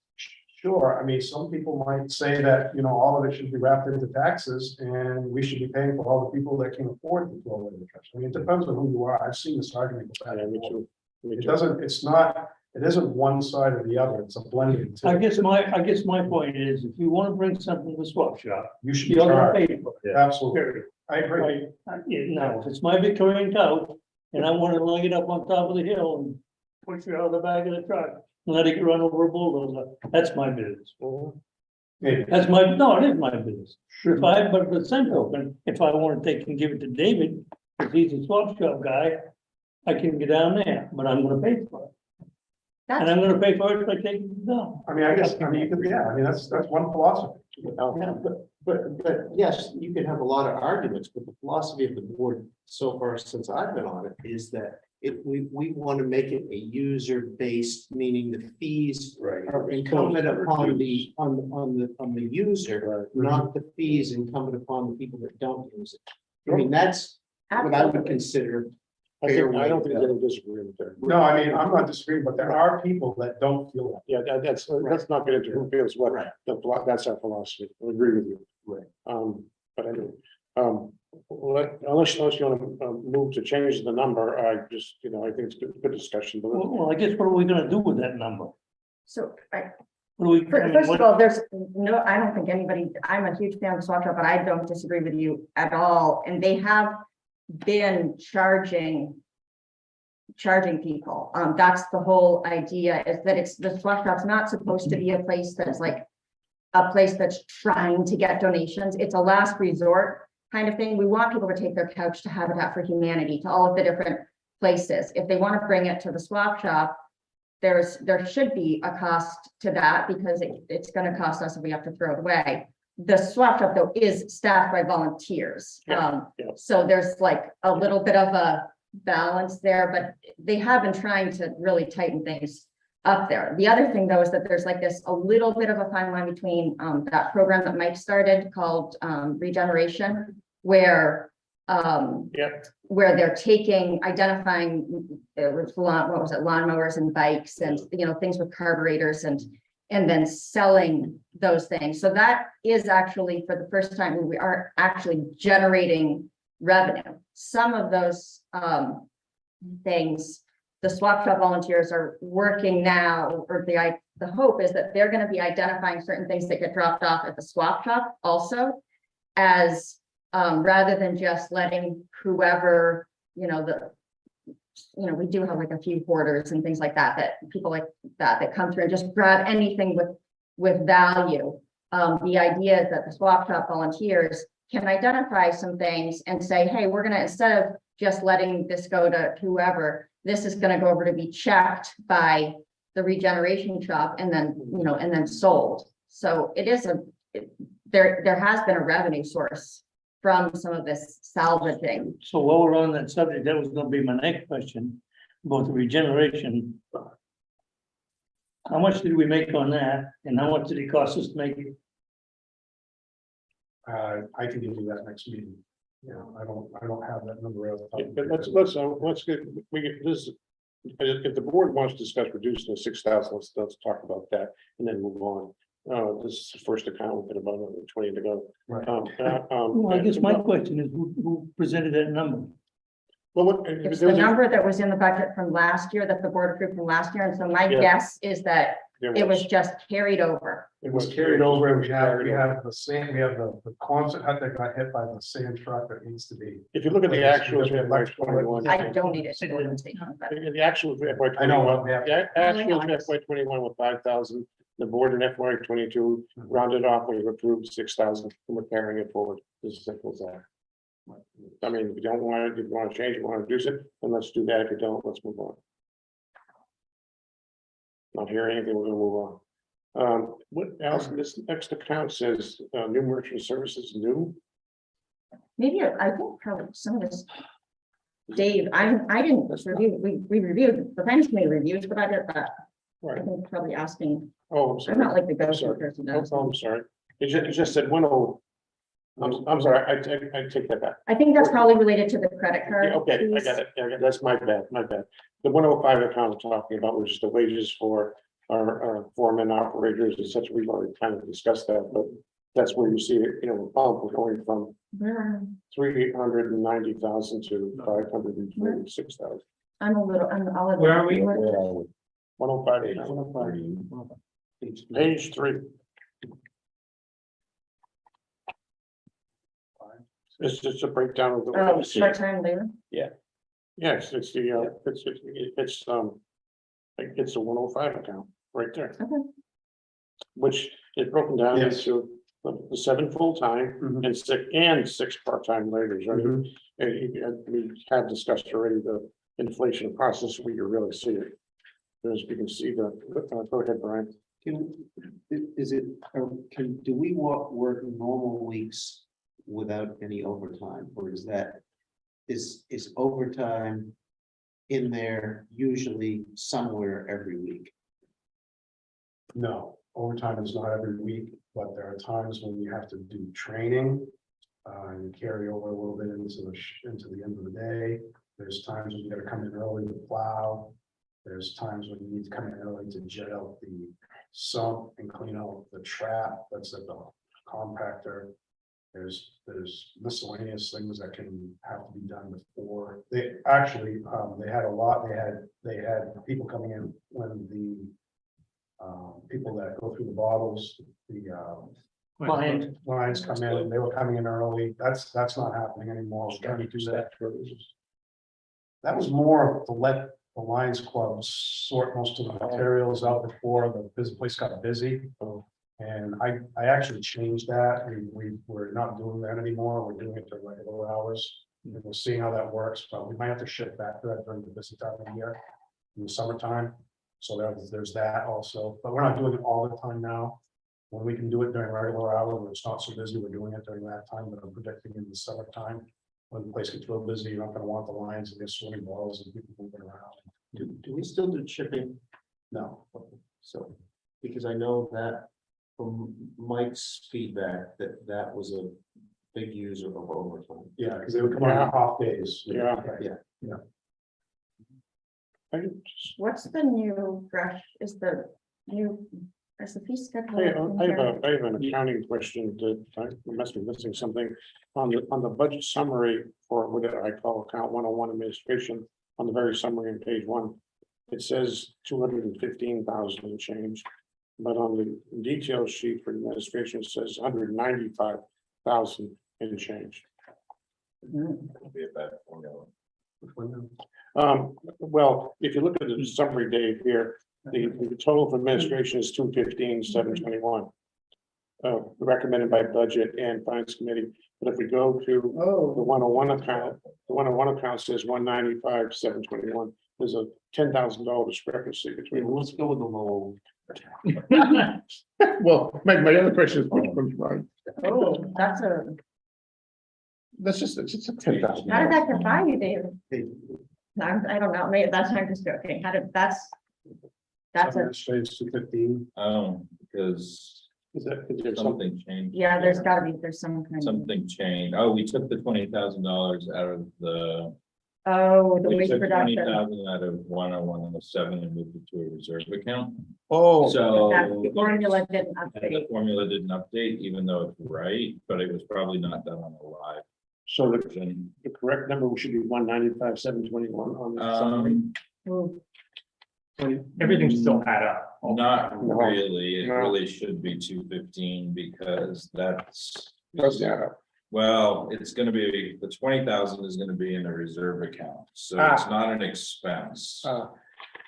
F: Sure, I mean, some people might say that, you know, all of it should be wrapped into taxes and we should be paying for all the people that can afford to throw away the trash. I mean, it depends on who you are. I've seen this argument. go back
C: Yeah,
F: and
C: me
F: forth.
C: too. Me
F: It
C: too.
F: doesn't, it isn't one side or the other, it's a blending.
H: I
F: too.
H: guess my point is, if you wanna bring something to the swap shop,
F: You should be
H: you're gonna
F: charged,
H: pay for it.
F: absolutely.
H: Period.
F: I agree.
H: Now, if it's my Victorian couch, and I wanna lug it up on top of the hill and push it out of the back of the truck, and let it get run over a bulldozer, that's my business.
F: Maybe.
H: That's my, no, it is my business. But the same token, if I wanna take and give it to David, if he's a swap shop guy, I can get down there, but I'm gonna pay for it. And
D: That's,
H: I'm gonna pay for it if I take it down.
F: I mean, I guess, I mean, you could, yeah, I mean, that's one philosophy.
A: Yeah, but yes, you can have a lot of arguments, but the philosophy of the board so far since I've been on it is that if we want to make it a user-based, meaning the fees
E: right.
A: are incumbent upon the user, not the fees incumbent upon the people that don't use it. I mean, that's what I would consider.
C: I don't think there's any disagreement there.
F: No, I mean, I'm not disagreeing, but there are people that don't feel that.
C: Yeah, let's not get into who feels what,
A: Right.
C: that's our philosophy. I agree with you.
A: Right.
C: But anyway, unless you want to move to change the number, I just, you know, I think it's good discussion, but
H: Well, I guess what are we gonna do with that number?
D: so,
H: What do we? I mean,
D: first
H: what-
D: of all, there's no, I don't think anybody, I'm a huge fan of swap shop, but I don't disagree with you at all, and they have been charging people. That's the whole idea, is that it's, the swap shop's not supposed to be a place that's like a place that's trying to get donations. It's a last resort kind of thing. We want people to take their couch to Habitat for Humanity, to all of the different places. If they want to bring it to the swap shop, there should be a cost to that, because it's going to cost us if we have to throw it away. The swap shop though is staffed by volunteers.
C: Yeah.
D: So there's like a little bit of a balance there, but they have been trying to really tighten things up there. The other thing though is that there's like this a little bit of a fine line between that program that Mike started called regeneration, where where they're identifying lawnmowers and bikes and, you know, things with carburetors and then selling those things. So that is actually, for the first time, we are actually generating revenue. Some of those things, the swap shop volunteers are working now, or the hope is that they're going to be identifying certain things that get dropped off at the swap shop also, as rather than just letting whoever, you know, we do have like a few hoarders and things like that people like that come through and just grab anything with value. The idea is that the swap shop volunteers can identify some things and say, hey, we're gonna, instead of just letting this go to whoever, this is gonna go over to be checked by the regeneration shop and then, you know, and then sold. So it is there has been a revenue source from some of this salvaging.
H: So while we're on that subject, that was gonna be my next question about the regeneration. How much did we make on that, and how much did it cost us to make it?
F: I can give you that next meeting. You know, I don't have that number out.
C: But let's get, if the board wants to discuss reducing the 6,000, let's talk about that and then move on. This is the first account, we've got about 20 to go.
F: Right.
H: Well, I guess my question is, who presented that number?
C: Well,
D: It's the number that was in the budget from last year, that the board approved from last year, and so my
C: Yeah.
D: guess is that It was just carried over.
F: It was carried over, and we have the same, we have the Quonset hut that got hit by the sand truck that needs to be.
C: If you look at the actuals, we have like 21.
D: I donated to the state.
C: The actuals, we have FY
F: I know
C: 21.
F: what we have.
C: The
D: I know.
C: actuals, we have FY 21 with 5,000. The board in FY 22 rounded off, we've approved 6,000, and we're carrying it forward. As simple as that. I mean, if you don't want it, if you want to change it, want to reduce it, then let's do that. If you don't, let's move on. Not hearing anything, we're gonna move on. What else, this next account says, new merchant services, new,
D: Maybe, I think probably some of this. Dave, I didn't review, we reviewed, the finance committee reviews, but I did that. I
C: right,
D: think probably asking,
C: oh, I'm
D: I'm
C: sorry.
D: not like the go-to
C: sorry.
D: person.
C: Oh, I'm sorry, it just said 10. I'm sorry, I take that back.
D: I think that's probably related to the credit card.
C: Yeah, okay, I
D: fees.
C: got it, that's my bad, my bad. The 105 account I'm talking about was just the wages for our foremen operators and such, we've already kind of discussed that, but that's where you see it, you know, bump, we're going from
D: Where
C: 390,000 to 546,000.
D: I'm a little, I'll.
G: Where are we?
C: 105 account, page 3. It's just a breakdown of the.
D: Oh, part-time labor.
C: Yes, it's the, it's a 105 account right there.
D: Okay.
C: Which is broken down
F: Yes.
C: into the 7 full-time
F: Mhm.
C: and 6 part-time laborers, right?
F: Mhm.
C: And we have discussed already the inflation process, where you really see it. As you can see the, go ahead, Brian.
A: Do we work normal weeks without any overtime, or is that, is overtime in there usually somewhere every week?
F: No, overtime is not every week, but there are times when you have to do training. And carry over a little bit into into the end of the day. There's times when you gotta come in early to plow. There's times when you need to come in early to jet out the sump and clean out the trap that's at the compactor. There's miscellaneous things that can have to be done before. They actually, they had a lot, they had people coming in when the people that go through the bottles, the lines come in, and they were coming in early. That's not happening anymore. We're trying to do that. That was more to let the Lions Club sort most of the materials out before the place got busy. And I actually changed that. We're not doing that anymore. We're doing it to regular hours. And we'll see how that works, but we might have to shift back to that during the busy time of the year, in the summertime. So there's that also, but we're not doing it all the time now. When we can do it during regular hours, when it's not so busy, we're doing it during that time, but I'm predicting in the summertime. When the place gets real busy, you're not gonna want the lines and get swimming balls and people moving around.
A: Do we still do chipping?
F: No,
A: So, because I know that from Mike's feedback, that was a big user of overtime.
F: yeah, because they would come on off days.
C: Yeah.
A: Yeah.
C: I just-
D: What's the new brush, is the fee schedule?
C: I have an accounting question that I must be missing something on the budget summary for what I call account 101 administration on the very summary on page 1. It says 215,000 and change, but on the detail sheet for administration, it says 195,000 and change. Well, if you look at the summary, Dave, here, the total for administration is 215,721. Recommended by budget and finance committee, but if we go to the 101 account, the 101 account says 195,721. There's a $10,000 discrepancy between.
A: Let's go with the low.
C: Well, my other question is,
D: Oh,
C: that's just, it's a 10,000.
D: how did that get by you, David? I don't know, maybe that's, I'm just joking, that's a,
F: Shades 215.
J: Because
C: Is there something?
J: something changed.
D: yeah, there's gotta be, there's some kind of,
J: Something changed. Oh, we took the $20,000 out of the.
D: oh, the
J: We
D: waste
J: took
D: production.
J: 20,000 out of 10107 and moved it to a reserve account.
C: Oh,
J: So.
D: That formula didn't
J: And the
D: update.
J: formula didn't update, even though it's right, but it was probably not done on a live
C: so
J: version.
C: the correct number should be 195,721 on the summary.
J: Um,
D: Ooh,
G: Everything should still add up.
J: Not
C: No.
J: really, it
C: No.
J: really should be 215 because that's.
C: Does add up.
J: Well, it's gonna be, the 20,000 is gonna be in a reserve account, so it's not an expense.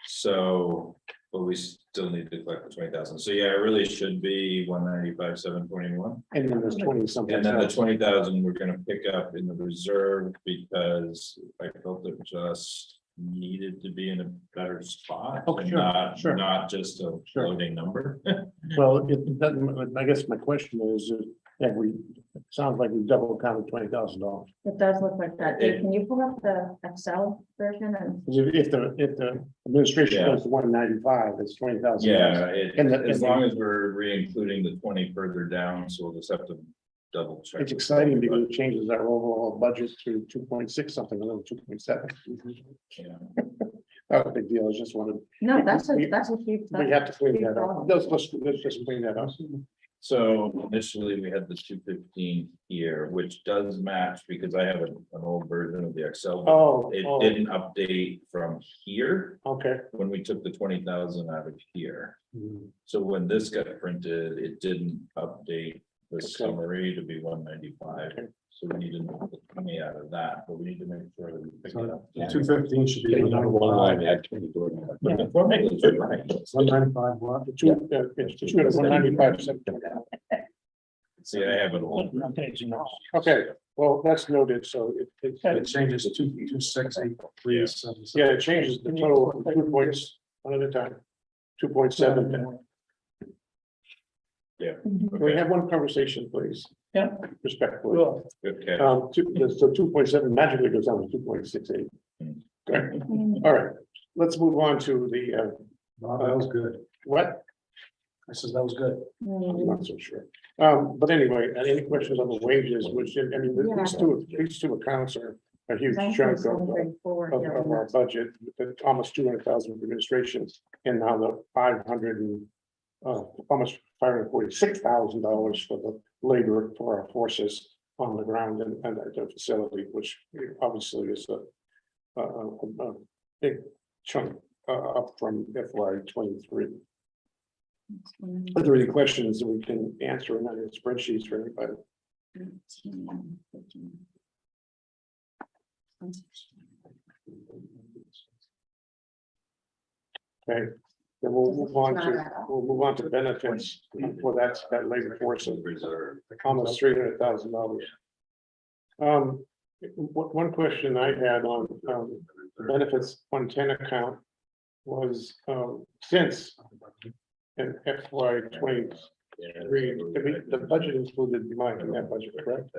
J: So, but we still need to collect the 20,000, so yeah, it really should be 195, 721.
C: And then there's 20 something.
J: And then the
C: else.
J: 20,000 we're gonna pick up in the reserve because I felt it just needed to be in a better spot.
C: Oh,
J: and
C: sure,
J: Not,
C: sure.
J: not just a
C: Sure.
J: floating number.
C: Well, it doesn't, I guess my question is, have we, it sounds like we double counted $20,000.
D: It does look like that. Dave, can you pull up the Excel version and?
C: If the administration
J: Yeah.
C: goes to 195, it's 20,000.
J: Yeah, as
C: And
J: long as we're re-including the 20 further down, so we'll just have to double check.
C: It's exciting because it changes our overall budget to 2.6 something, a little 2.7.
J: Yeah.
C: Not a big deal, I just wanted,
D: No, that's
C: We-
D: a huge.
C: we have to clean that up.
D: problem.
C: Let's just clean that up.
J: So initially we had the 215 here, which does match because I have an old version of the Excel.
C: Oh,
J: It
C: oh,
J: didn't update from here
C: okay.
J: when we took the 20,000 out of here. So when this got printed, it didn't update the
C: Okay.
J: summary to be 195.
C: Okay.
J: So we need to make the money out of that, but we need to make sure that we pick it up.
F: 215 should be.
B: Getting on one line,
F: 195.
B: add 20 to it.
J: But the formula is right.
F: 195, what?
C: It's 195.
J: See, I have it all.
C: Okay, well, that's noted, so
F: It changes to 2268377.
C: yeah, it changes the total 2 points, one at a time. 2.7.
J: Yeah.
C: Can we have one conversation, please?
H: Yeah.
C: Respectfully.
J: Okay.
C: So 2.7 magically goes down to 2.68. Okay, all right, let's move on to the,
F: No, that was good.
C: what?
F: I said that was good.
C: I'm not so sure. But anyway, any questions on the wages, which, I mean, these two accounts are a huge chunk of our budget, almost 200,000 for administration, and now the 500 and almost $546,000 for the labor for our forces on the ground and at the facility, which obviously is a big chunk up from FY23. Are there any questions that we can answer in any spreadsheets for anybody? Okay, then we'll move on to benefits for that labor force of
J: Reserve.
C: almost $300,000. One question I had on the benefits 110 account was since in FY23, the budget included Mike in that budget, correct?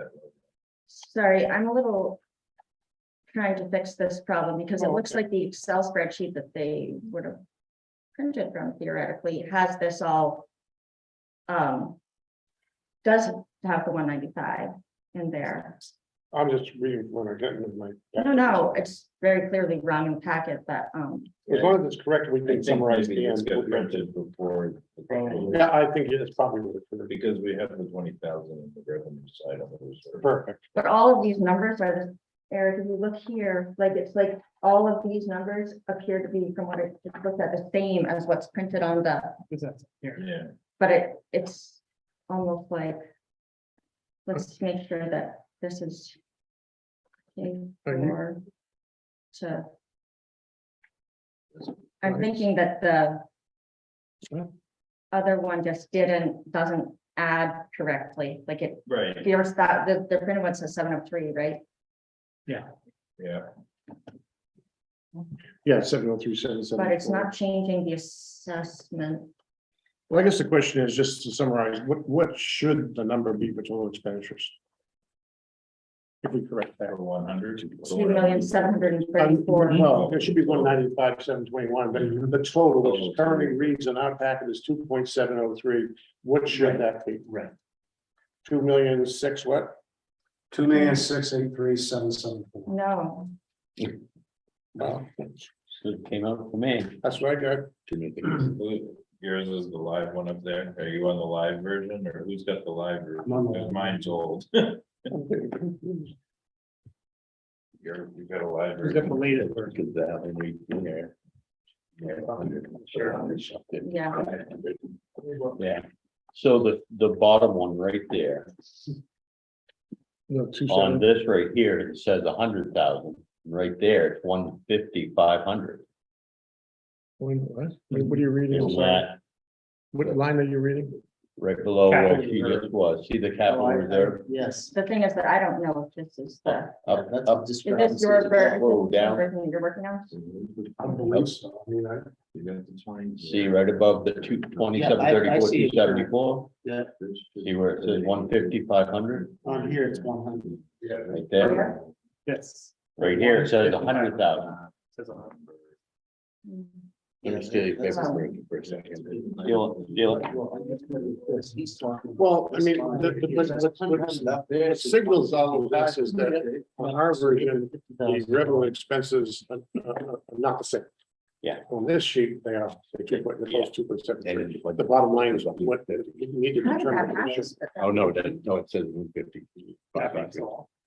D: Sorry, I'm a little trying to fix this problem because it looks like the Excel spreadsheet that they would have printed from theoretically has this all does have the 195 in there.
C: I'm just reading when I get into my.
D: No, it's very clearly wrong in the packet that
C: As long as it's correct, we
J: I
C: can
J: think
C: summarize
J: maybe
C: the
J: it's
C: end.
J: got printed before.
C: Yeah, I think it's probably really
J: Because we have the 20,000 in the revenue side of the reserve.
C: perfect.
D: but all of these numbers are the, Eric, if you look here, like it's like all of these numbers appear to be from what it looks at the same as what's printed on the,
G: Here.
J: Yeah,
D: but it's almost like, let's make sure that this is okay for to. I'm thinking that the other one just doesn't add correctly, like it,
J: right,
D: yours that, the printed one says 703, right?
J: yeah.
C: Yeah, 70377.
D: But it's not changing the assessment.
C: Well, I guess the question is, just to summarize, what should the number be for total expenditures? If we correct that.
J: For 100.
D: 2,734,000.
C: Well, there should be 195,721, but the total, which currently reads in our packet is 2.703. What should that be?
F: Right.
C: 2,000,006 what?
F: 2,683,774.
D: No,
C: Well,
B: It came out for me.
C: that's what I got.
J: Yours is the live one up there. Are you on the live version or who's got the live version?
F: I'm on the-
J: Because Mine's old.
C: I'm getting confused.
J: You've got a live
C: Who's
J: version.
C: got the latest
J: Look at that, and we, yeah.
D: Yeah,
B: Yeah, so the bottom one right there,
C: No,
B: on this right here, it says 100,000, right there, it's 150, 500.
C: What are you reading?
B: Isn't that
C: What line are you reading?
B: right below where
G: Capital
B: she
G: reserve.
B: just was, see the capital reserve?
A: Yes.
D: the thing is that I don't know if this is the,
B: Up,
A: That's
B: up,
A: a
D: is
A: discrepancy.
D: this your version,
B: Whoa, down.
D: you're working on?
C: I believe so. I mean,
J: You got the 20.
B: see right above the 227,
A: Yeah, I
B: 34,
A: see it.
B: 274,
A: Yeah,
B: see where it says 150, 500,
A: on here it's 100.
B: right there.
G: Yes.
B: Right here, it says 100,000.
G: Says 100.
B: Let me steal your paper for a second. Steal it.
A: He's talking.
C: well, I mean, the signals all of this is that on our version, the revenue expenses are not the same.
B: Yeah.
C: On this sheet, they are, they keep what,
B: Yeah.
C: those 2.7.
B: And it's
C: But the bottom line is what you need to
D: How did that
C: determine.
D: happen?
B: Oh, no, no, it says 150.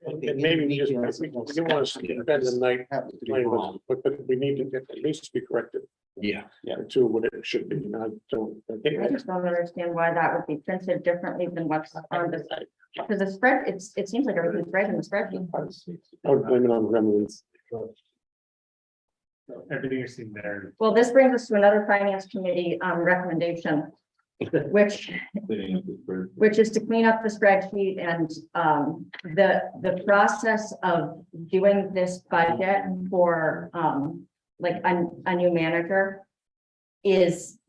C: And maybe we just, we don't want to spend the night playing with, but we need to at least be corrected
B: Yeah, yeah.
C: to what it should be. And I don't, I think
D: I just don't understand why that would be printed differently than what's on the site. Because the spread, it seems like everything's right in the spreadsheet.
C: I would blame it on remedies.
G: Everything you're seeing there.
D: Well, this brings us to another finance committee recommendation, which
J: Cleaning up the bridge.
D: which is to clean up the spreadsheet and the process of doing this budget for like a new manager is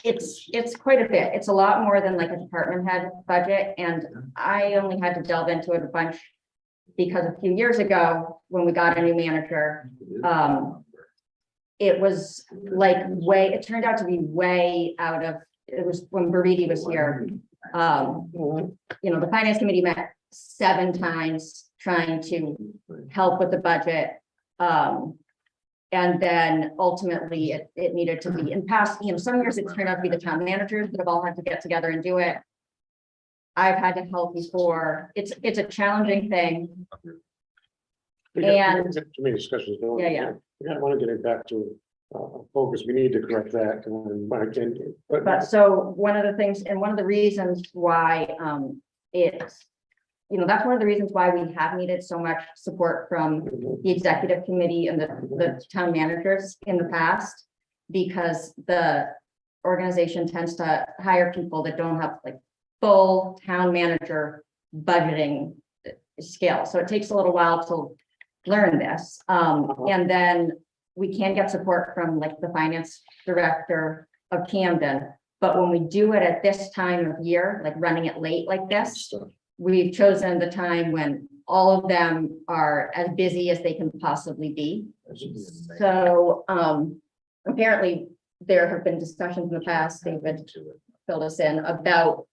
D: it's quite a bit. It's a lot more than like a department head budget, and I only had to delve into it a bunch because a few years ago, when we got a new manager, it was like it turned out to be way out of, it was when Baridi was here. You know, the finance committee met 7 times trying to help with the budget. And then ultimately it needed to be in past, you know, some years it turned out to be the town managers that have all had to get together and do it. I've had to help before. It's a challenging thing. And-
C: Too many discussions.
D: Yeah.
C: We gotta want to get it back to focus. We need to correct that.
D: But so one of the things, and one of the reasons why it's, you know, that's one of the reasons why we have needed so much support from the executive committee and the town managers in the past, because the organization tends to hire people that don't have like full town manager budgeting skill. So it takes a little while to learn this. And then we can get support from like the finance director of Camden. But when we do it at this time of year, like running it late like this, we've chosen the time when all of them are as busy as they can possibly be. So apparently there have been discussions in the past, David filled us in, about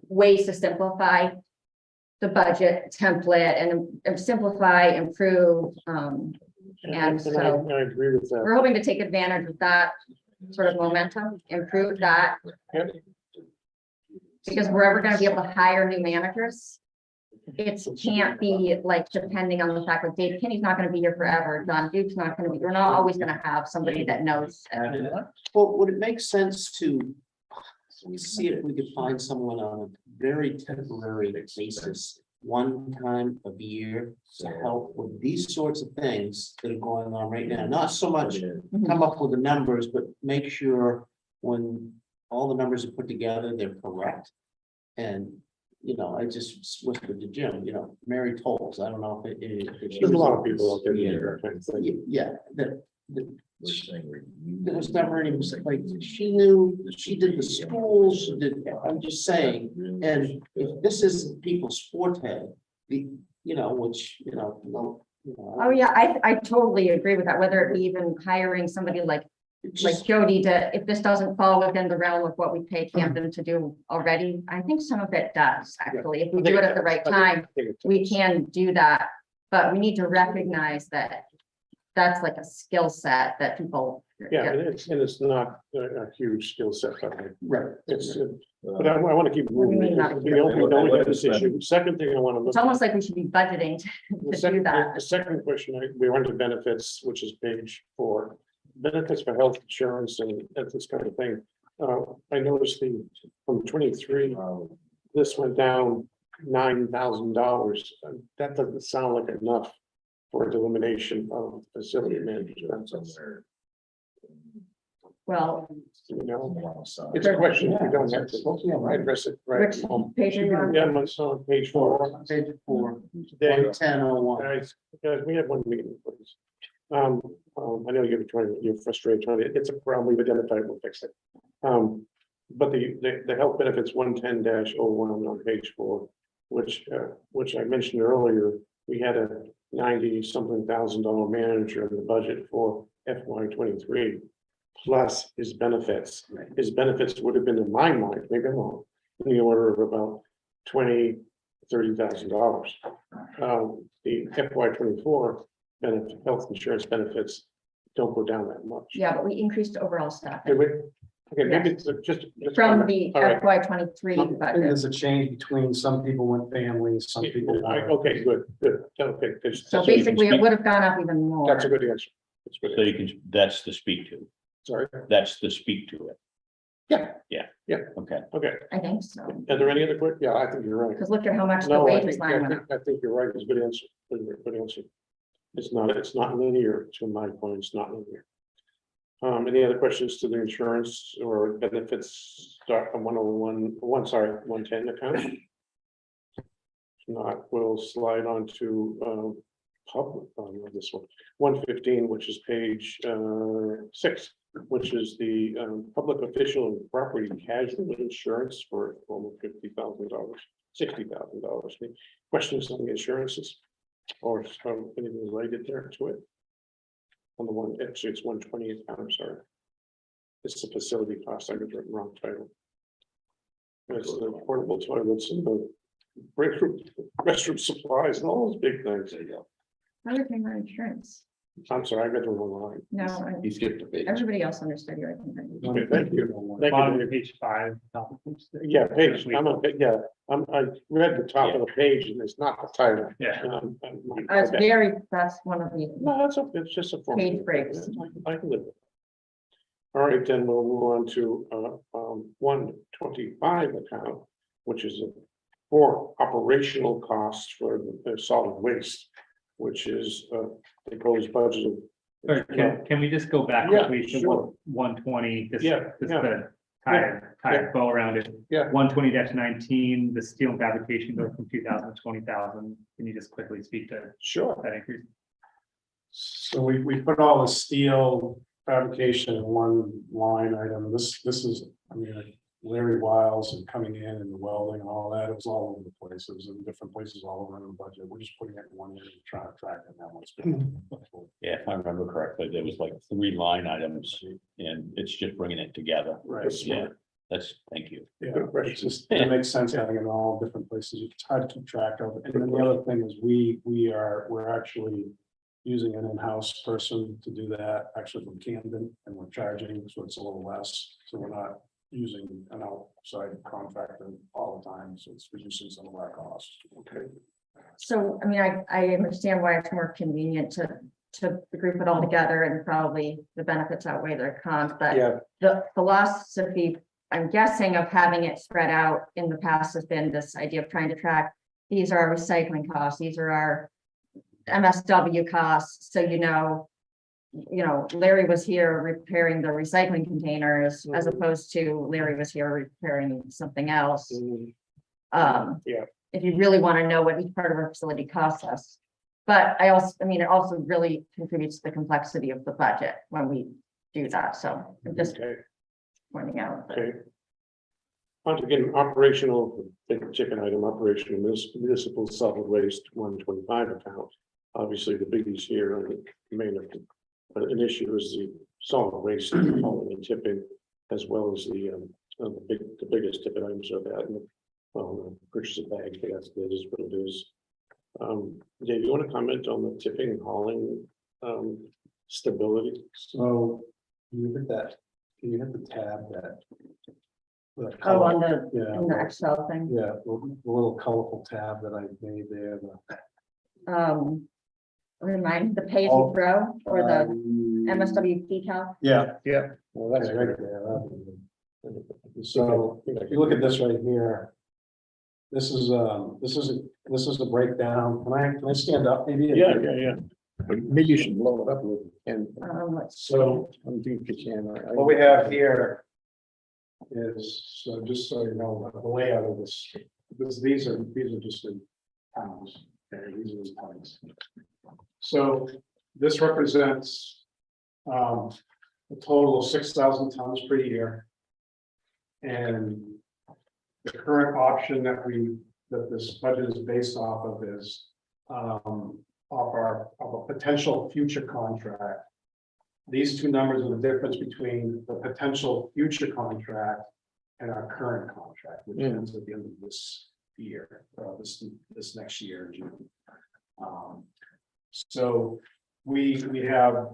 D: ways to simplify the budget template and simplify, improve. And so
C: I agree with that.
D: we're hoping to take advantage of that sort of momentum, improve that. Because we're ever gonna be able to hire new managers. It can't be like depending on the fact that Dave Kinney's not gonna be here forever, John Duke's not gonna be, we're not always gonna have somebody that knows.
A: Well, would it make sense to see if we could find someone on a very temporary basis, one time of year, to help with these sorts of things that are going on right now? Not so much come up with the numbers, but make sure when all the numbers are put together, they're correct. And, you know, I just whispered to Jim, you know, Mary Tolles, I don't know if
C: There's a lot of people out there.
A: Yeah, that
J: We're saying
A: there was never any, like, she knew, she did the schools, she did, I'm just saying. And if this isn't people's forte, you know, which, you know, no.
D: Oh, yeah, I totally agree with that, whether it be even hiring somebody like Jody to, if this doesn't fall within the realm of what we pay Camden to do already, I think some of it does, actually. If we do it at the right time, we can do that. But we need to recognize that that's like a skill set that people.
C: Yeah, and it's not a huge skill set.
A: Right.
C: But I want to keep moving. We don't get this issue. Second thing I want to look.
D: It's almost like we should be budgeting
C: The
D: to do
C: second,
D: that.
C: the second question, we went to benefits, which is page 4. benefits for health insurance and this kind of thing. I noticed from 23, this went down $9,000. That doesn't sound like enough for a delimitation of facility manager.
D: Well,
C: You know, it's a question, we don't have to address it right.
D: which page are you on?
C: Yeah, it's on page 4.
A: Page 4,
C: Dave,
A: 1001.
C: Guys, we have one meeting, please. I know you're frustrated trying to, it's a problem we've identified, we'll fix it. But the health benefits 110-01 on page 4, which I mentioned earlier, we had a $90-something thousand manager in the budget for FY23, plus his benefits. His benefits would have been, in my mind, maybe I'm wrong, in the order of about $20,000-30,000. The FY24 health insurance benefits don't go down that much.
D: Yeah, but we increased overall staff
C: Did we? Okay, maybe it's just.
D: from the
C: All right.
D: FY23
F: I think
D: budget.
F: there's a change between some people went families, some people.
C: Okay, good. Okay.
D: So basically, it would have gone up even more.
C: That's a good answer. That's a good
B: So
C: answer.
B: you can, that's the speak to,
C: Sorry.
B: that's the speak to it. Okay.
C: Okay.
D: I think so,
C: Are there any other quick? Yeah, I think you're right.
D: because look at how much the
C: No, I
D: wages
C: think,
D: line went up.
C: I think you're right. It's a good answer. Good answer. It's not linear to my point. It's not linear. Any other questions to the insurance or benefits start from 110 account? If not, we'll slide on to public on this one, 115, which is page 6, which is the public official and property casualty insurance for almost $50,000, $60,000. Any questions on the insurances or anything related there to it? On the one, actually, it's 120. I'm sorry. It's the facility cost. I got the wrong title. It's the portable toilets and the break room, restroom supplies and all those big things.
D: Other thing about insurance.
C: I'm sorry, I got the wrong line.
D: No,
A: You skipped a page.
D: everybody else understood you. I think.
C: Okay, thank you. Thank
G: Bottom
C: you.
G: of page 5. top of page 6.
C: Yeah, page, I read the top of the page and it's not the title.
G: Yeah.
D: That's very, that's one of the
C: No, that's okay. It's just a form.
D: page breaks.
C: I can live with it. All right, then we'll move on to 125 account, which is for operational costs for the solid waste, which is the proposed budget of.
G: Or can we just go back
C: Yeah,
G: quickly to
C: sure.
G: 120, just
C: Yeah,
G: to tie a bow around it.
C: Yeah.
G: 120-19, the steel and fabrication goes from 2,000 to 20,000. Can you just quickly speak to
C: Sure.
G: that increase?
F: So we put all the steel fabrication in one line item. This is, I mean, like Larry Wiles and coming in and the welding and all that, it was all over the place. It was in different places all over the budget. We're just putting it in one area and trying to track it that much.
B: Yeah, if I remember correctly, there was like 3 line items and it's just bringing it together.
F: Right.
B: Yeah, that's, thank you.
F: Yeah, it's just, it makes sense having it in all different places. It's hard to keep track of. And then the other thing is we're actually using an in-house person to do that, actually from Camden, and we're charging, so it's a little less. So we're not using an outside contractor all the time, so it's reducing some of our costs.
C: Okay.
D: So, I mean, I understand why it's more convenient to group it all together and probably the benefits outweigh their cons, but
C: Yeah,
D: the philosophy, I'm guessing, of having it spread out in the past has been this idea of trying to track, these are our recycling costs, these are our MSW costs, so you know, Larry was here repairing the recycling containers as opposed to Larry was here repairing something else.
C: Yeah.
D: If you really want to know what each part of our facility costs us. But it also really contributes to the complexity of the budget when we do that, so I'm just
C: okay,
D: pointing out.
C: okay. Once again, operational, big chicken item, operational municipal solid waste 125 account. Obviously, the biggies here are the main, but an issue is the solid waste hauling and tipping, as well as the biggest tipping items are that. And purchase a bag, that is what it is. Dave, you want to comment on the tipping and hauling stability?
F: So you hit that, can you hit the tab that?
D: Oh, on the,
F: Yeah.
D: in the Excel thing.
F: Yeah, the little colorful tab that I made there,
D: remind the pay as you throw or the MSWC cal?
F: Yeah,
C: Well, that's right there.
F: so if you look at this right here. This is the breakdown. Can I stand up maybe?
C: Yeah. Maybe you should blow it up a little. And
F: So
C: I don't think you can.
F: what we have here is, so just so you know, the layout of this, because these are just in towns. Okay, these are the towns. So this represents a total of 6,000 tons per year. And the current option that this budget is based off of is of a potential future contract. These two numbers are the difference between the potential future contract and our current contract, which ends at the end of this year, this next year, June. So we have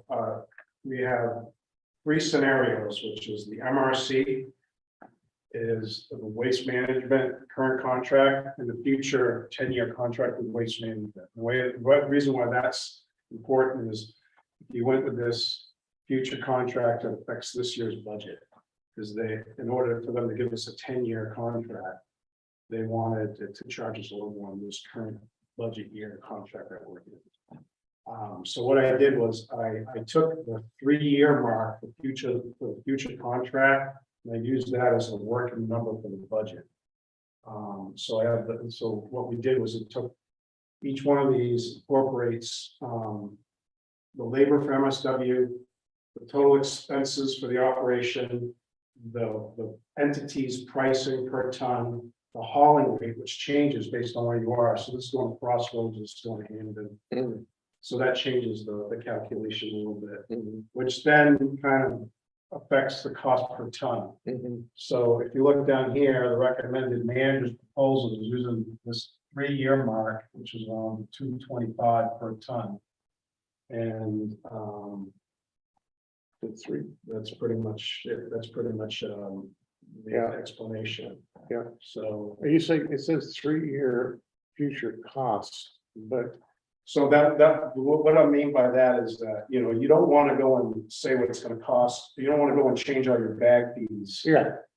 F: three scenarios, which is the MRC, is the waste management current contract and the future 10-year contract with waste management. The reason why that's important is if you went with this future contract, it affects this year's budget. Because in order for them to give us a 10-year contract, they wanted to charge us a little more on this current budget year contract that we're in. So what I did was I took the 3-year mark for the future contract, and I used that as a working number for the budget. So what we did was it took each one of these incorporates the labor for MSW, the total expenses for the operation, the entity's pricing per ton, the hauling rate, which changes based on where you are. So this is going to Crossroads, it's going to Hamden. So that changes the calculation a little bit, which then kind of affects the cost per ton. So if you look down here, the recommended manager's proposal is using this 3-year mark, which is around $225 per ton. And that's pretty much it. That's pretty much the explanation.
C: Yeah.
F: So
C: you say it says 3-year future costs, but
F: so what I mean by that is that, you don't want to go and say what it's going to cost. You don't want to go and change all your bag fees.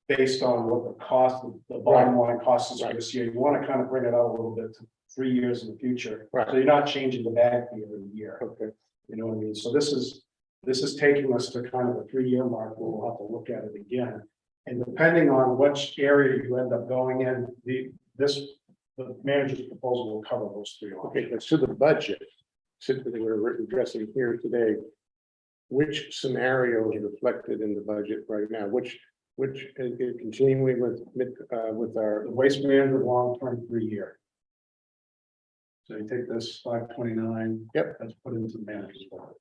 F: Based on what the cost, the bottom line cost is for this year. You want to kind of bring it out a little bit to 3 years in the future. So you're not changing the bag fee every year.
C: Okay.
F: You know what I mean? So this is taking us to kind of a 3-year mark where we'll have to look at it again. And depending on which area you end up going in, the manager's proposal will cover those 3 options.
C: Okay, but to the budget, since we're addressing here today, which scenario is reflected in the budget right now? Which continuing with our
F: waste management long-term 3-year. So you take this 529.
C: Yep.
F: That's put into the manager's budget.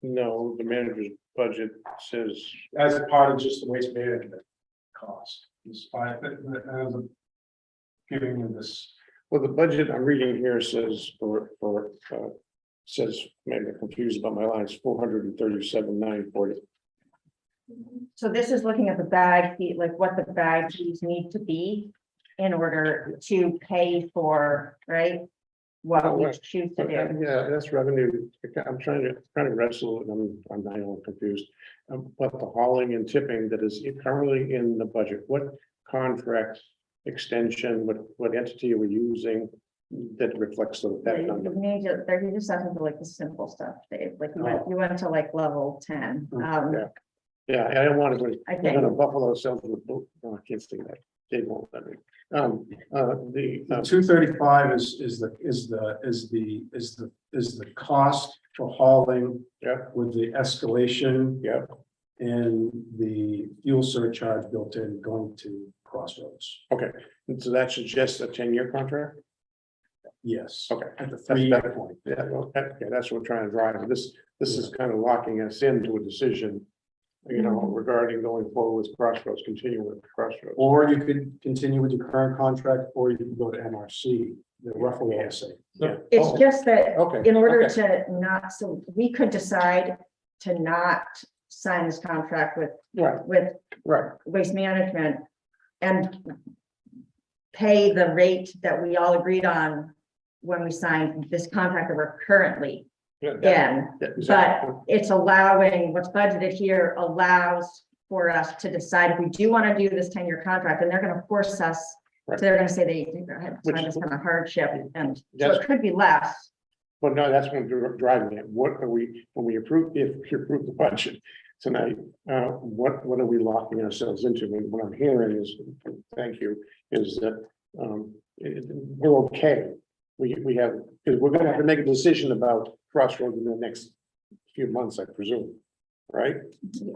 C: No, the manager's budget says
F: As a part of just the waste management cost. It's fine, as a giving you this.
C: well, the budget I'm reading here says says maybe I'm confused about my lines, 437,940.
D: So this is looking at the bag fee, like what the bag fees need to be in order to pay for, right? What we choose to do.
C: Yeah, that's revenue. I'm trying to wrestle, and I'm not all confused. But the hauling and tipping that is currently in the budget, what contract extension, what entity are we using that reflects that number?
D: They're just asking for like the simple stuff, Dave, like you went to like level 10.
C: Yeah, I don't want to,
D: I
C: I'm
D: think,
C: gonna buffalo ourselves with, no, I can't say that. Dave won't let me.
F: The 235 is the cost for hauling. With the escalation. And the fuel surcharge built in going to Crossroads.
C: Okay, and so that suggests a 10-year contract?
F: Yes.
C: Okay.
F: At the 3-year point.
C: Yeah, well, okay, that's what we're trying to drive. This is kind of locking us into a decision, regarding going forward with Crossroads, continuing with Crossroads.
F: Or you could continue with your current contract, or you can go to MRC, the roughly the same.
C: Yeah.
D: it's just that
C: Okay.
D: in order to not, so we could decide to not sign this contract with Waste Management and pay the rate that we all agreed on when we signed this contract that we're currently
C: Yeah,
D: in.
C: yeah,
D: But
C: exactly.
D: it's allowing, what's budgeted here allows for us to decide if we do want to do this 10-year contract, and they're gonna force us. So
C: Right.
D: they're gonna say they had
C: Which-
D: signed this kind of hardship, and so
C: That's-
D: it could be less.
C: But no, that's what I'm driving at. What are we, when we approve, if we approve the budget tonight, what are we locking ourselves into? And what I'm hearing is, thank you, is that, we're okay. We have, because we're gonna have to make a decision about Crossroads in the next few months, I presume, right?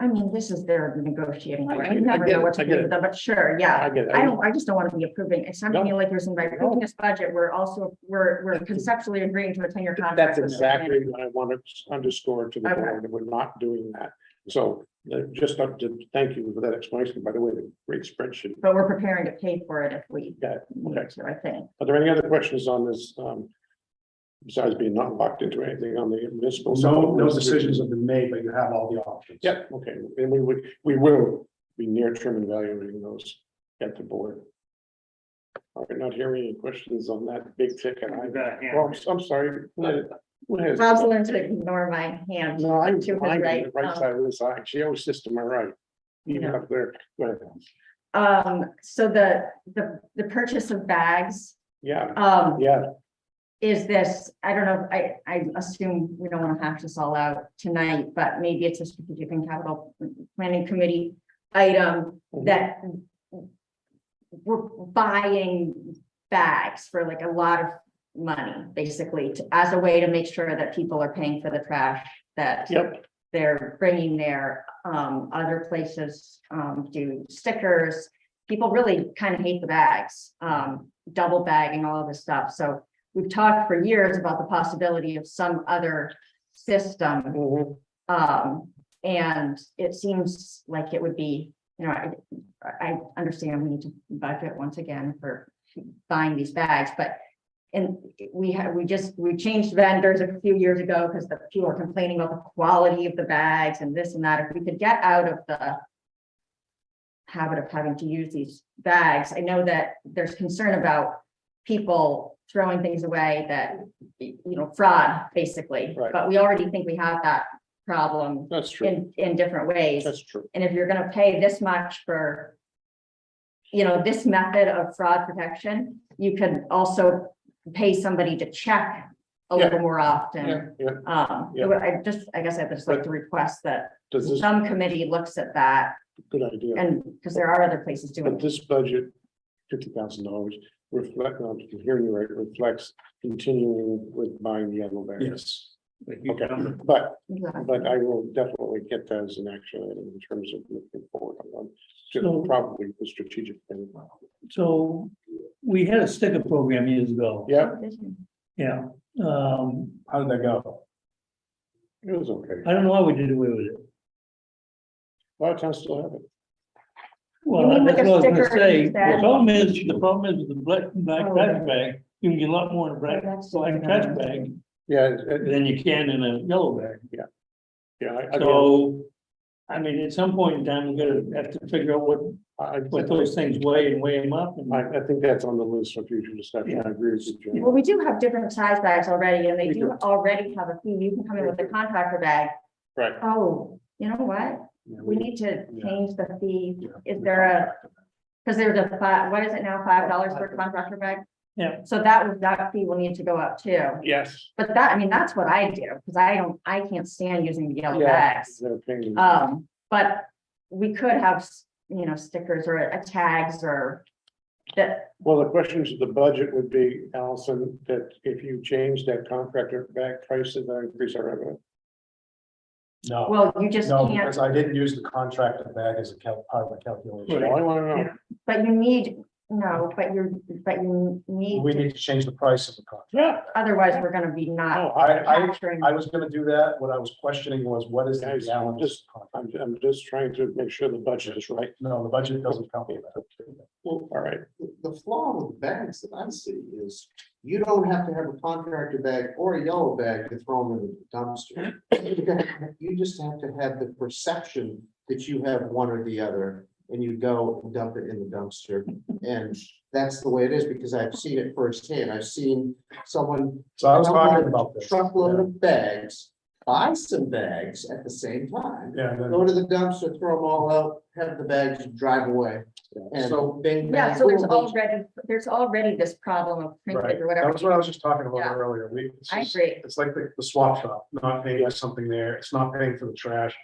D: I mean, this is their negotiating.
C: I
D: right?
C: get
D: You
C: it,
D: never
C: I get
D: know
C: it,
D: what to
C: I
D: do
C: get
D: with
C: it.
D: them, but sure, yeah.
C: I get it.
D: I just don't want to be approving, it's something
C: No.
D: like you're saying, by approving this budget, we're also, we're conceptually agreeing to a 10-year contract.
C: That's
D: with the
C: exactly what I want to underscore to the
D: Okay.
C: board, that we're not doing that. So, just to thank you for that explanation, by the way, the great spreadsheet.
D: But we're preparing to pay for it if we
C: Got it.
D: need
C: Okay.
D: to, I think.
C: Are there any other questions on this, besides being not locked into anything on the municipal? side?
F: No decisions have been made, but you have all the options.
C: Yep, okay, and we will be near term evaluating those at the board. All right, not hearing any questions on that big ticket.
G: You've got a hand
C: Well,
G: raised.
C: I'm sorry. Go ahead.
D: Bob's learned to ignore my hand.
C: No, I'm
D: to his
C: fine,
D: right.
C: the right side of this eye, she always sits to my right. Even
D: Yeah.
C: up there, go ahead.
D: So the purchase of bags,
C: Yeah,
D: yeah. Is this, I don't know, I assume we don't want to hash this all out tonight, but maybe it's a strategic and capital planning committee item that we're buying bags for like a lot of money, basically, as a way to make sure that people are paying for the trash that
C: yep,
D: they're bringing there. Other places, do stickers. People really kind of hate the bags, double bagging, all of this stuff. So we've talked for years about the possibility of some other system.
C: mhm,
D: And it seems like it would be, you know, I understand we need to budget once again for buying these bags, but and we changed vendors a few years ago because the people are complaining about the quality of the bags and this and that. If we could get out of the habit of having to use these bags, I know that there's concern about people throwing things away that, you know, fraud, basically.
C: Right.
D: But we already think we have that problem
C: that's true,
D: in different ways.
C: that's true.
D: And if you're gonna pay this much for, you know, this method of fraud protection, you could also pay somebody to check a little more often.
C: Yeah, yeah.
D: I guess I'd just like to request that
C: Does this,
D: some committee looks at that,
C: good idea,
D: and, because there are other places doing
C: but
D: it.
C: this budget, $50,000 reflect, I'm hearing you right, reflects continuing with buying the yellow bags.
F: Yes.
C: Okay, but
D: Exactly.
C: I will definitely get that as an action item in terms of looking forward on to
H: So-
C: probably the strategic thing.
H: So we had a sticker program years ago.
C: Yeah,
H: Yeah.
F: How did that go?
C: it was okay.
H: I don't know why we did away with it.
C: A lot of towns still have it.
H: Well,
D: mean like
H: that's
D: a
H: what I was gonna
D: sticker
H: say.
D: instead?
H: The problem is with the black
D: Oh,
H: trash
D: okay.
H: bag, you can get a lot more in a black
D: That's-
H: trash bag
C: Yeah,
H: than you can in a yellow bag.
C: yeah. Again,
H: So, I mean, at some point in time, we're gonna have to figure out what those things weigh and weigh them up. And
C: I think that's on the list for future discussion. I agree with you, Jim.
D: Well, we do have different size bags already, and they
C: We
D: do
C: do.
D: already have a fee. You can come in with a contractor bag.
C: Right.
D: Oh, you know what?
C: Yeah,
D: We need to
C: Yeah.
D: change the fee.
C: Yeah.
D: Is there a, because there's a what is it now, $5 for a contractor bag?
H: Yeah.
D: So that fee will need to go up too.
C: Yes.
D: But that, I mean, that's what I do, because I can't stand using the yellow
C: Yeah.
D: bags.
C: Their opinion.
D: But we could have, you know, stickers or tags or that,
C: Well, the question to the budget would be, Allison, that if you change that contractor bag prices, that increase our revenue.
F: No,
D: well, you just
F: no,
D: can't,
F: because I didn't use the contractor bag as a part of the calculation.
C: All I want to know.
D: but you need, no, but you need.
F: We need to change the price of the contract.
C: Yeah.
D: Otherwise, we're gonna be
C: No,
D: not
F: I
D: capturing.
F: was gonna do that. What I was questioning was what is the
C: Guys,
F: gallons?
C: I'm just trying to make sure the budget is right.
F: No, the budget doesn't count for that.
C: All right.
A: The flaw with bags that I see is you don't have to have a contractor bag or a yellow bag to throw them in the dumpster. You just have to have the perception that you have one or the other. and you go and dump it in the dumpster. And that's the way it is, because I've seen it firsthand. I've seen someone
F: So I was talking about this.
A: truckload of bags, buy some bags at the same time,
F: Yeah, and then-
A: go to the dumpster, throw them all out, have the bags, drive away. And
F: So-
A: bing,
D: Yeah,
A: bang,
D: so there's
A: boom,
D: there's already this problem of
F: Right,
D: shrinkage or
F: that
D: whatever.
F: was what I was just talking about
D: Yeah.
F: earlier.
D: I agree.
F: It's like the swap shop, not paying for something there, it's not paying for the trash.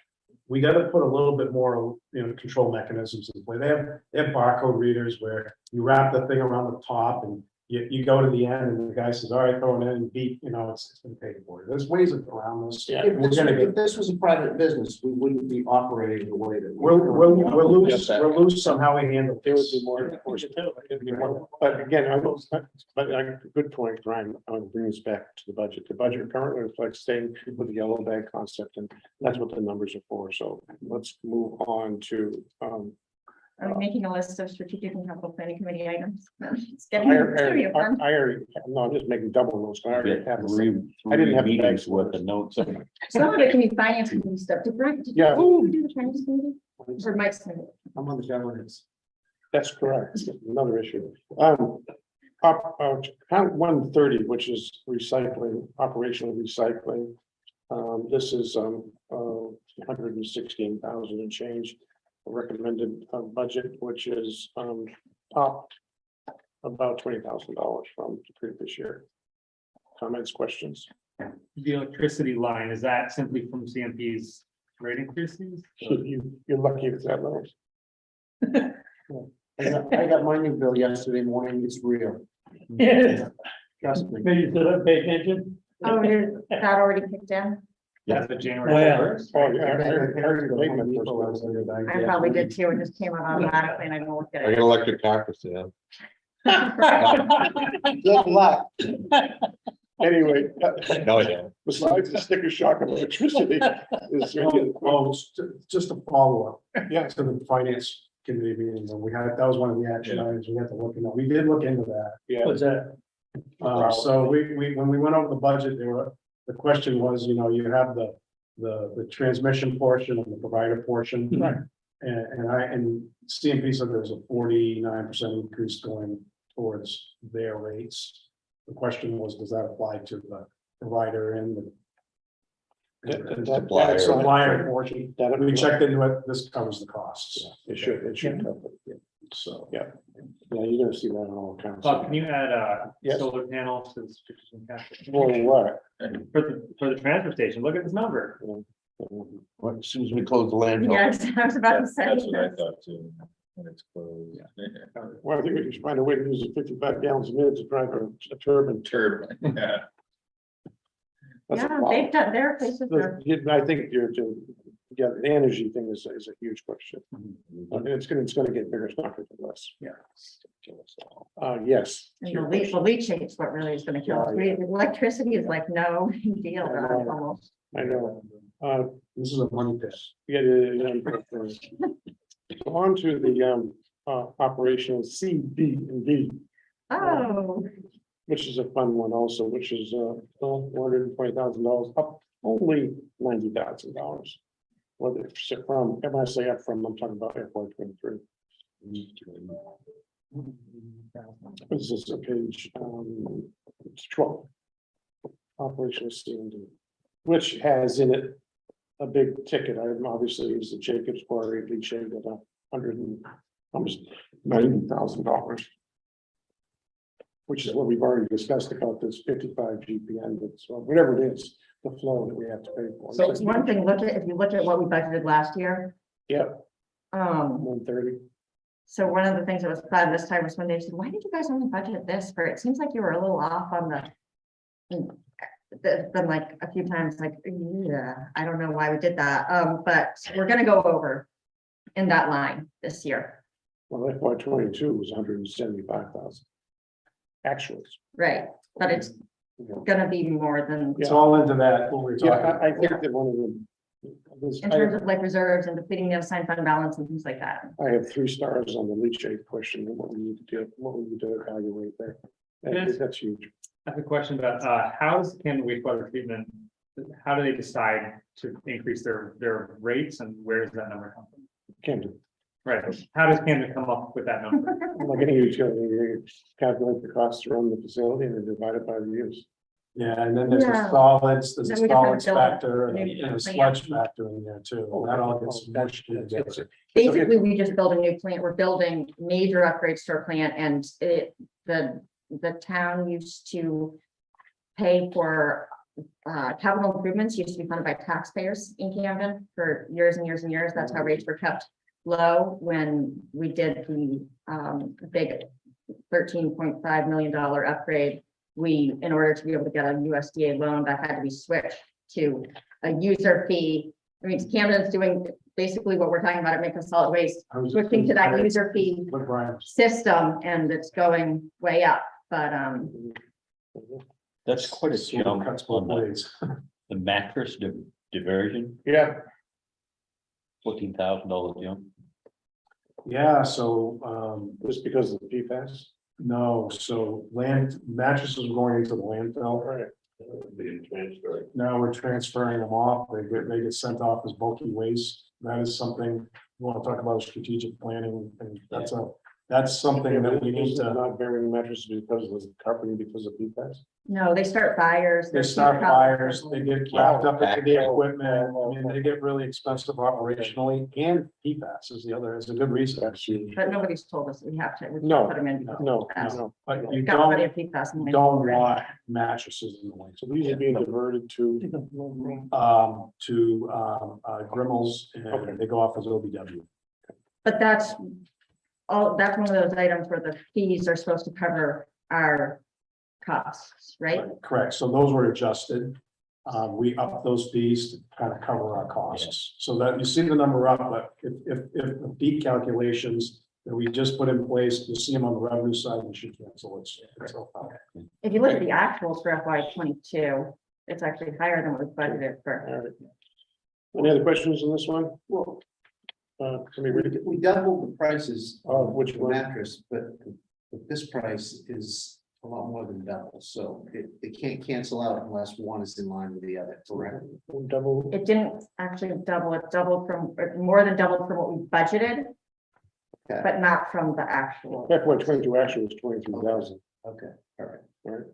F: We gotta put a little bit more, control mechanisms in play. They have barcode readers where you wrap the thing around the top and you go to the end and the guy says, all right, throw it in and beat, it's been paid for. There's ways around this.
C: Yeah.
A: If
F: We're
A: this,
F: gonna
A: if
F: get,
A: this was a private business, we wouldn't be operating the way that.
F: we'll lose somehow we handle.
C: There would be more. But again, good point, Brian. I want to bring us back to the budget. The budget currently reflects staying with the yellow bag concept, and that's what the numbers are for. So let's move on to,
D: Are we making a list of strategic and capital planning committee items? It's
C: I
D: getting
C: already,
D: to fun.
C: no, I'm just making double notes. I
B: We
C: already
B: get
C: have.
B: three
C: I didn't have the
B: meetings
C: bags.
B: worth of notes.
D: Some of it can be finance committee stuff. Did Brian, did
C: Yeah.
D: you do the finance committee? Or Mike's committee?
A: I'm on the governance.
C: That's correct. Another issue. Account 130, which is recycling, operational recycling. This is 116,000 and change. Recommended budget, which is up about $20,000 from the previous year. Comments, questions?
G: The electricity line, is that simply from CMP's rate increases?
C: You're lucky if it's that low.
A: I got my new bill yesterday morning. It's real.
H: Yeah,
A: Trust me.
H: maybe you should pay attention.
D: Oh, did that already kicked in?
G: That's the
H: Oh,
G: January
H: yeah.
G: first.
C: Oh, yeah.
D: I probably did too. It just came out automatically and I don't look at
E: I got
D: it.
E: electric car for sale.
A: Good luck.
C: Anyway,
E: No, I don't.
C: besides the sticker shock of electricity, is there any-
F: Just a follow-up.
C: Yeah.
F: To the finance committee meeting, and that was one of the action items we had to look into. We did look into that.
C: Yeah.
H: What's that?
F: So when we went over the budget, the question was, you have the transmission portion and the provider portion.
C: Right.
F: And CMP said there was a 49% increase going towards their rates. The question was, does that apply to the provider and the supplier portion?
C: That
F: We checked into it, this covers the costs.
C: It should cover it.
F: So.
C: Yeah, you're gonna see that on all accounts.
G: Can you add
C: Yes.
G: solar panels to the strategic and capital?
C: Well, what?
G: For the transfer station, look at this number.
E: What, as soon as we close the landfill.
D: Yes, I was about to say.
J: That's what I thought too. When it's closed.
C: Well, I think we should find a way to use the 55 gallons a minute to drive a turbine.
J: Turbine, yeah.
C: That's a
D: Yeah,
C: problem.
D: they've done, there are places where,
C: I think the energy thing is a huge question. And it's gonna get bigger, it's not gonna get less.
G: Yeah.
C: Yes.
D: and the leaching is what really is gonna kill us. Electricity is like no deal. Almost.
C: I know.
F: This is a money pit.
C: So on to the operational C, B, and D,
D: Oh,
C: which is a fun one also, which is $120,000, up only $90,000. Whether it's from, when I say up from, I'm talking about FY23. This is a page 12. Operational C and D, which has in it a big ticket item, obviously, is the Jacobs Quarry leach aid at almost $90,000. Which is what we've already discussed about this 55 GPM, but so whatever it is, the flow that we have to pay for.
D: so it's one thing, if you look at what we budgeted last year.
C: Yeah,
D: Um,
C: 130.
D: so one of the things that was fun this time was when they said, why did you guys only budget this for? It seems like you were a little off on there's been like a few times like, yeah, I don't know why we did that. But we're gonna go over in that line this year.
C: Well, FY22 was 175,000. Actuals.
D: Right, but it's gonna be more than,
F: It's all into that, what we're talking.
C: Yeah, I think that one of them.
D: in terms of like reserves and depleting the unassigned fund balance and things like that.
C: I have 3 stars on the leach aid question, and what we need to do, what we need to evaluate there.
G: Yes.
C: That's huge.
G: I have a question about, how's Canada wastewater treatment, how do they decide to increase their rates and where does that number come from?
C: Can do.
G: Right, how does Camden come up with that number?
C: Like any utility, you calculate the cost to run the facility and then divide it by the use.
F: Yeah, and then there's the
D: Yeah.
F: solids, there's a
D: Then we have to
F: solids
D: build
F: factor and
D: new
F: a
D: plant.
F: sludge factor in there too. That all gets
C: That's-
F: mushed together.
D: Basically, we just build a new plant. We're building major upgrades to our plant and the town used to pay for capital improvements used to be funded by taxpayers in Camden for years and years and years. That's how rates were kept low when we did the big $13.5 million upgrade. We, in order to be able to get a USDA loan, that had to be switched to a user fee. I mean, Camden's doing basically what we're talking about at Make Solid Waste,
F: I was
D: switching to that
F: gonna
D: user fee
F: What Brian,
D: system, and it's going way up, but
B: That's quite a
F: sword
B: jump
F: cuts both
B: on the,
F: ways.
B: the mattress diversion,
C: Yeah,
B: $14,000 jump.
F: Yeah, so,
C: just because of the PFAS.
F: no, so mattresses were going into the landfill.
C: Right.
E: Being transferred.
F: Now we're transferring them off. They get sent off as bulky waste. That is something we want to talk about strategic planning, and that's something that we need to.
C: Not burying mattresses because of the carpeting, because of PFAS.
D: no, they start fires.
F: They
D: there's
F: start
D: huge problems.
F: fires, they get wrapped up into the equipment, I mean, they get really expensive operationally, and PFAS is a good reason.
D: But nobody's told us we have to. we
C: No,
D: put them in.
C: No,
D: PFAS.
C: no.
F: But you
D: Got plenty
F: don't,
D: of PFAS in the
F: don't
D: already.
F: want mattresses in the winter.
C: So these are being diverted to,
F: Grimmels,
C: Okay.
F: and they go off as OBW.
D: But that's one of those items where the fees are supposed to cover our costs, right?
F: Correct, so those were adjusted. We upped those fees to kind of cover our costs, so that you see the number up, but if the fee calculations that we just put in place, you see them on the revenue side, you should cancel it.
D: If you look at the actuals for FY 22, it's actually higher than what we budgeted for.
C: all right. Any other questions on this one?
A: Well,
C: Can we read it?
A: we doubled the prices
C: Of which
A: the
C: one?
A: mattress, but this price is a lot more than double, so it can't cancel out unless one is in line with the other, correct?
C: Double,
D: It didn't actually double, it doubled from, or more than doubled from what we budgeted,
A: Okay.
D: but not from the actual,
C: FY 22 actually was 23,000,
A: Okay, all right.
C: right?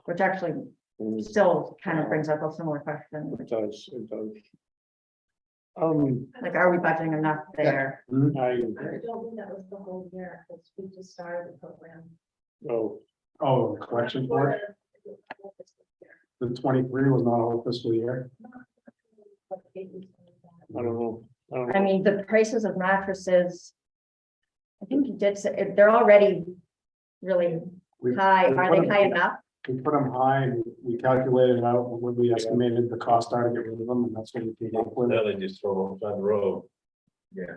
D: which actually
C: And
D: still kind of brings up a similar question.
C: It does, it does.
D: Like, are we budgeting enough there?
C: I,
I: I don't think that was the whole year, because we just started the program.
F: Oh, the collection for it, the 23 was not a whole fiscal year.
C: I don't know.
D: I mean, the prices of mattresses, I think you did say, they're already really
F: We-
D: high.
F: we
D: Are
F: put
D: they
F: them-
D: high enough?
F: We put them high, and we calculated out what we estimated the cost are to get rid of them, and that's what we came up with.
E: Now they just throw them on the road. Yeah.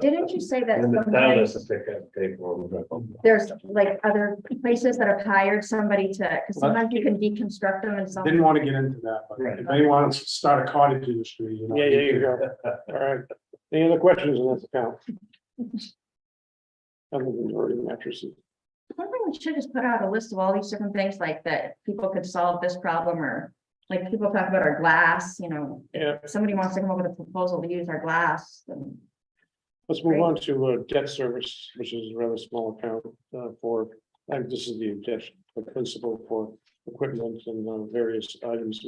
D: Didn't you say that
E: And the town has
D: sometimes
E: to pick up, pay for them.
D: there's like other places that have hired somebody to, because sometimes you can deconstruct them and some.
F: Didn't want to get into that, but
E: Right.
F: if anyone wants to start a cottage industry, you know.
C: Yeah, you go. All right. Any other questions on this account? Other than diverting mattresses.
D: I think we should just put out a list of all these different things like that people could solve this problem, or like people talk about our glass,
C: Yeah,
D: if somebody wants to come up with a proposal to use our glass, then.
C: let's move on to debt service, which is a rather small account for, and this is the debt, the principal for equipment and various items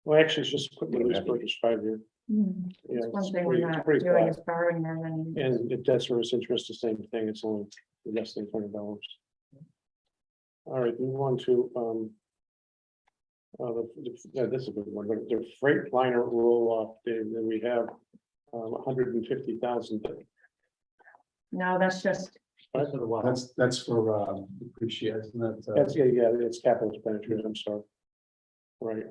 C: well, actually, it's just equipment lease purchase 5-year. Yeah,
D: It's one
C: it's
D: thing we're
C: pretty-
D: not
C: pretty
D: doing
C: flat.
D: is borrowing more than.
C: And the debt service interest, the same thing, it's only less than $20. All right, move on to, this is a good one, but the freight liner roll off, then we have 150,000.
D: No, that's just,
F: That's for depreciation, that.
C: That's, yeah, it's capital expenditures, I'm sorry. Right.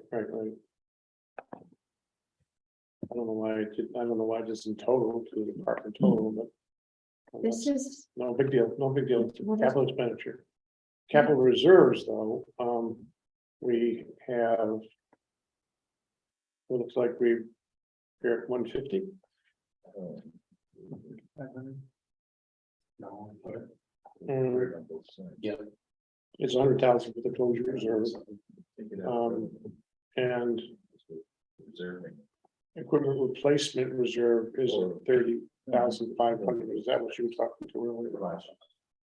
C: I don't know why this in total to the department total, but.
D: this is,
C: No big deal,
D: What is-
C: capital expenditure. Capital reserves, though, we have. It looks like we're at 150.
F: No,
A: Yeah.
C: It's 100,000 for the closure reserve, and
J: Reserving.
C: equipment replacement reserve is 30. $1,500, is that what you were talking to earlier?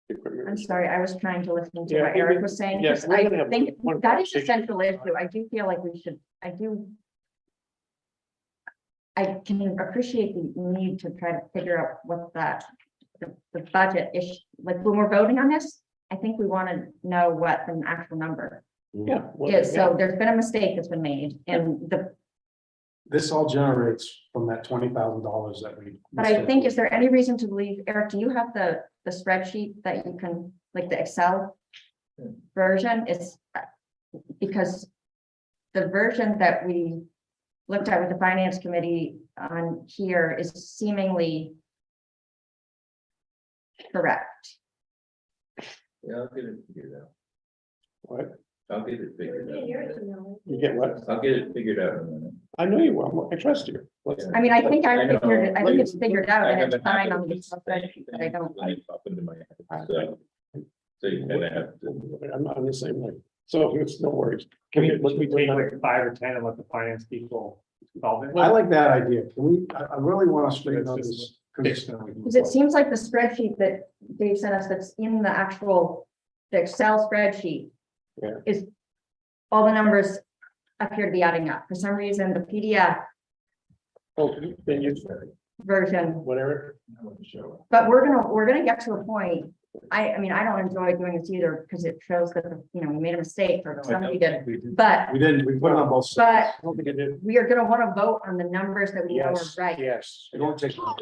C: Equipment.
D: I'm sorry, I was trying to listen to
C: Yeah,
D: what Eric was saying,
C: yes,
D: because
C: we're
D: I
C: gonna have
D: think
C: one
D: that is a
C: conversation.
D: central issue. I do feel like we should, I can appreciate the need to try to figure out what the budget is, like, when we're voting on this, I think we want to know what the actual number
C: Yeah. well,
D: is. So there's been a mistake that's been made, and
F: This all generates from that $20,000 that we.
D: but I think, is there any reason to believe, Eric, do you have the spreadsheet that you can, like the Excel version is, because the version that we looked at with the finance committee on here is seemingly correct.
J: Yeah, I'll get it figured out.
C: What?
J: I'll get it figured
I: Yeah,
J: out.
I: you're, you know.
C: You get what?
J: I'll get it figured out in a minute.
C: I know you will, I trust you.
D: I mean, I think
J: I know.
D: I think it's figured out and it's
J: haven't
D: fine
J: had
D: on the
J: it
D: spreadsheet, but I don't.
J: Up into my head, so you kind of have to.
C: I'm the same way, so it's no worries.
G: Can we take like 5 or 10 and let the finance people solve it?
F: I like that idea. Can we, I really want to straighten out this.
D: Because it seems like the spreadsheet that Dave sent us that's in the actual, the Excel spreadsheet.
C: Yeah.
D: Is, all the numbers appear to be adding up. For some reason, the PDF
C: Oh, then you,
D: version,
C: whatever.
D: but we're gonna get to a point. I mean, I don't enjoy doing this either because it shows that, we made a mistake or somebody did, but
F: We didn't, we put it on both sides.
C: I don't think I did.
D: we are gonna want to vote on the numbers that we know are
C: Yes,
D: right.
C: yes.
F: It won't take long.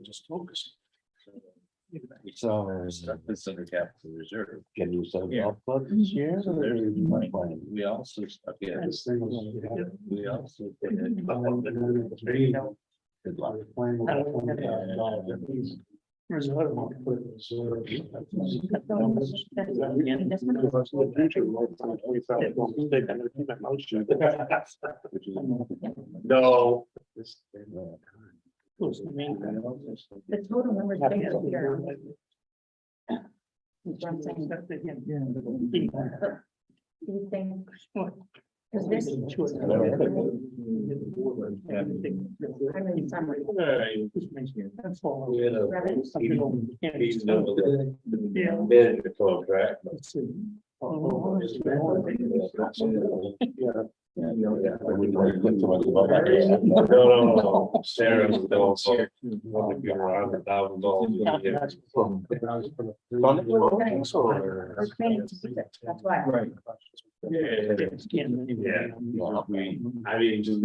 F: Just focus.
B: So.
J: It's under capital reserve.
B: Can you sell
J: Yeah.
B: golf clubs this year?
J: So there's money. We also, yeah,
F: This thing was-
J: we also.
B: Good luck.
C: No.
D: The total numbers are here. That's what I'm saying. Do you think? Because this. I'm in summary.
E: We had a
H: Yeah.
E: bid contract. No. Sarah was also
D: We're training to keep it. That's why.
E: Right. Yeah. I mean, just.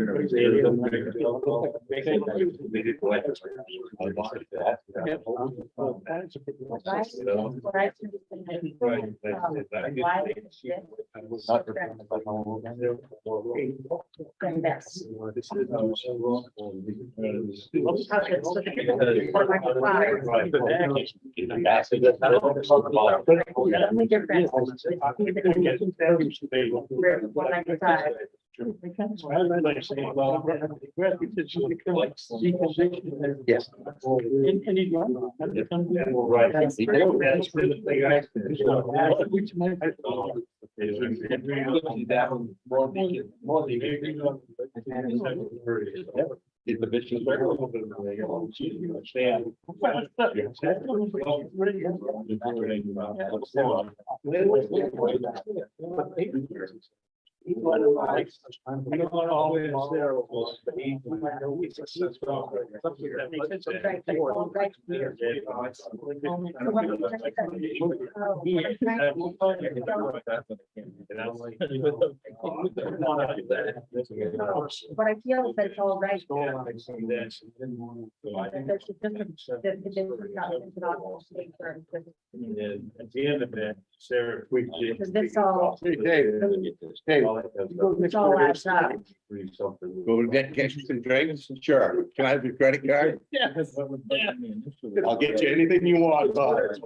B: Yes. Is the business
D: But I feel that it's all right. There's a difference, that the difference got into the state firm,
E: At the end of it, Sarah tweaked it.
D: because this all,
C: Hey, Dave. Hey.
D: it's all adds up.
J: Go get some drinks? Sure. Can I have your credit card?
C: Yes.
J: I'll get you anything you want, bud.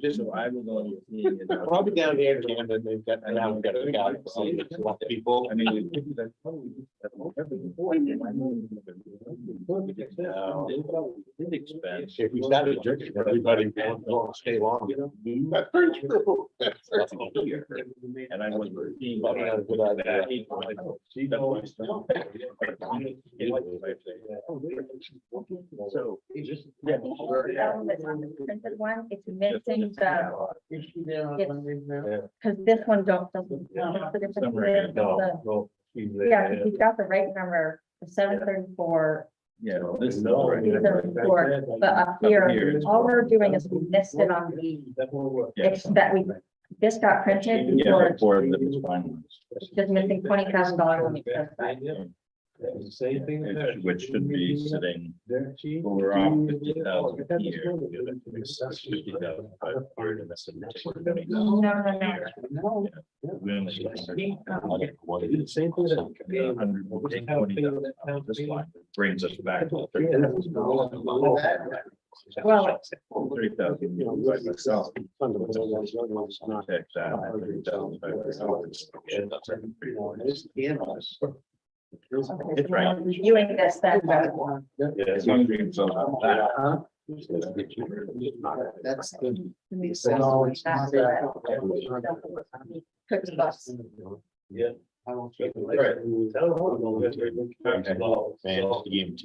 J: Just so I was on your team.
B: Probably down there, and then they've got, now we've got a guy, people,
J: I mean.
B: Expense. If we started drinking, everybody won't stay long.
C: That's very true.
J: And I was.
B: Probably not a good idea.
J: So.
D: I think the element on the printed one, it's missing the, because this one doesn't. what's the difference? Yeah, because you've got the right number, the 734.
J: Yeah, this is.
D: 234, but up here, all we're doing is we missed it on the, it's that we, this got printed
J: Yeah,
D: before,
J: before the final.
D: it's just missing $20,000 on the expense side.
E: Same thing.
J: Which should be sitting over on 50,000 here.
D: No.
J: We only get
B: Same thing.
J: this line brings us back to
D: Well,
J: 3,000.
D: okay, so when reviewing this, then.
J: As long as we can sell that.
A: That's the.
D: Cookie bus.
J: Yeah.
A: I don't.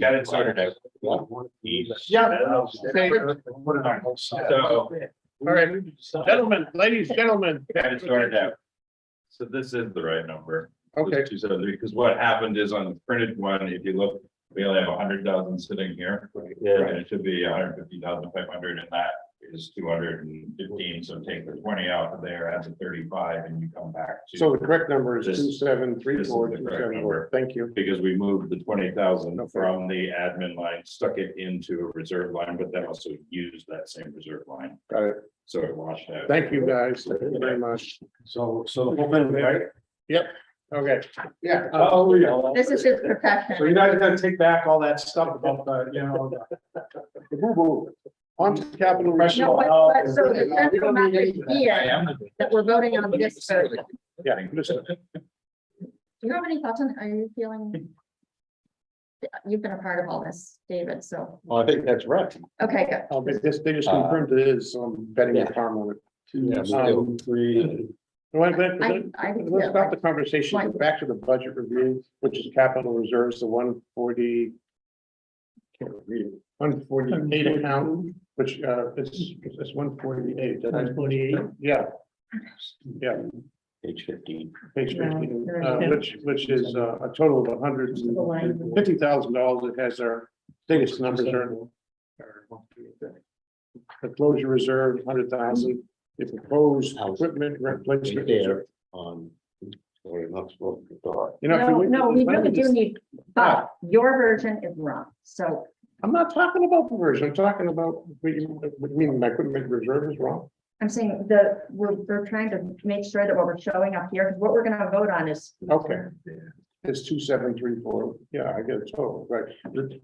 J: Got it sorted out.
C: Yeah.
J: So,
C: All right, gentlemen, ladies, gentlemen.
J: got it sorted out. So this is the right number.
C: Okay,
J: 273, because what happened is on the printed one, if you look, we only have 100,000 sitting here.
E: Yeah.
J: And it should be 150,500, and that is 215, so take the 20 out of there, add the 35, and you come back to.
C: so the correct number is
J: This-
C: 2734.
J: this is the correct number.
C: Thank you.
J: Because we moved the 20,000 from the admin line, stuck it into a reserve line, but then also used that same reserve line,
C: Got it.
J: so it washed out.
C: Thank you, guys. Thank you very much.
F: So the whole thing, right?
C: Yep, okay.
F: Yeah.
D: This is just protection.
F: So you're not gonna take back all that stuff about the, you know,
C: The boo-boo. On to capital.
D: No, but so the
C: We
D: central
C: don't need
D: message
C: anything.
J: I
D: here,
J: am.
D: that we're voting on this version.
C: Yeah, listen.
D: Do you have any thoughts on, are you feeling? You've been a part of all this, David, so,
B: Well, I think that's right.
D: okay, good.
C: They just confirmed it is, betting the farm on it.
B: Yeah, still three.
C: Let's stop the conversation, go back to the budget review, which is capital reserves, the 140. Can't read it, 148 account, which it's 148. 148. Yeah. Yeah,
B: Page 15.
C: page
D: Yeah,
C: 15,
D: there
C: which is a total of $150,000. It has our biggest numbers are. The closure reserve, 100,000. The proposed equipment replacement.
B: There on. We're not supposed to talk.
C: You know, if you-
D: No, we
C: let me
D: really do
C: just-
D: need, but your version is wrong, so.
C: I'm not talking about the version, I'm talking about, what you mean, my equipment reserve is wrong?
D: I'm saying we're trying to make sure that what we're showing up here, because what we're gonna vote on is.
C: Okay. It's 2734, yeah, I get it total, right.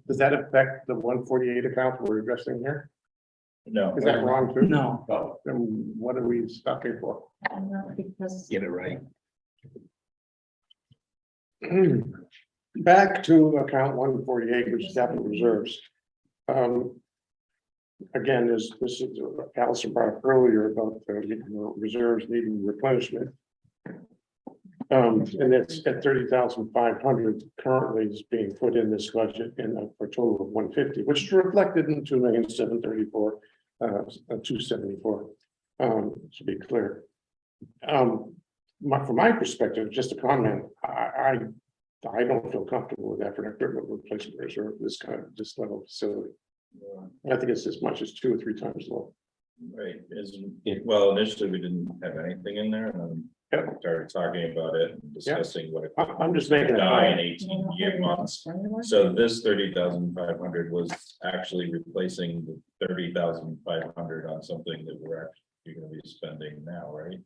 C: Does that affect the 148 account we're addressing here?
J: No.
C: Is that wrong too?
H: No.
C: Oh, then what are we stopping for?
D: Because
B: Get it right.
C: Back to account 148, which is capital reserves. Again, this is Allison brought up earlier about the reserves needing replenishment. And it's at 30,500 currently is being put in this budget and for a total of 150, which is reflected in 2,734,274. To be clear. From my perspective, just a comment, I don't feel comfortable with that for an equipment replacement reserve, this level of facility. I think it's as much as 2 or 3 times low.
J: Right, well, initially we didn't have anything in there, and then
C: Yep.
J: started talking about it and discussing what.
C: I'm just making a
J: Die in
C: point.
J: 18 months. So this 30,500 was actually replacing the 30,500 on something that you're gonna be spending now, right?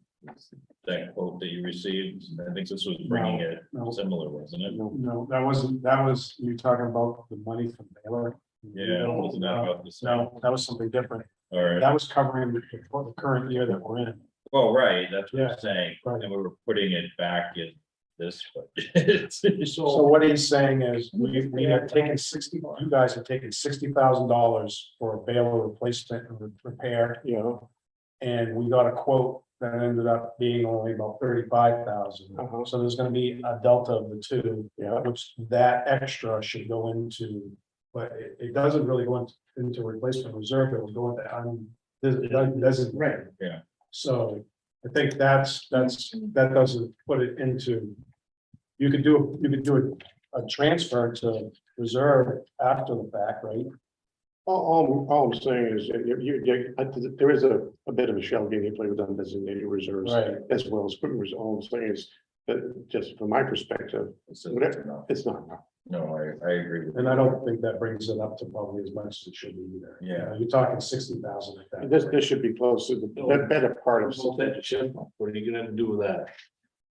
J: That quote that you received, I think this was bringing it
F: No.
J: similar, wasn't it?
F: No, that was, you talking about the money from Baylor?
J: Yeah, wasn't that about the same?
F: No, that was something different.
J: Or,
F: That was covering the current year that we're in.
J: well, right, that's what
F: Yeah,
J: I'm saying,
F: right.
J: and we were putting it back in this budget.
F: So what he's saying is, we have taken 60, you guys have taken $60,000 for a baler replacement and repair.
C: You know,
F: And we got a quote that ended up being only about 35,000.
C: Uh-huh.
F: So there's gonna be a delta of the two,
C: yeah,
F: which that extra should go into. But it doesn't really go into replacement reserve, it will go into, it doesn't.
A: Right.
J: Yeah.
F: So I think that doesn't put it into. You could do a transfer to reserve after the fact, right?
C: all I'm saying is, there is a bit of a shell game you play with undesignated reserves.
F: Right.
C: As well as equipment reserves. All I'm saying is, that just from my perspective, it's not enough.
J: No, I agree with
F: And
J: you.
F: I don't think that brings it up to probably as much as it should be either.
J: Yeah.
F: You know, you're talking 60,000 at that.
C: This,
F: point.
C: this should be close to the better part of
E: So that ship, what are you gonna do with that?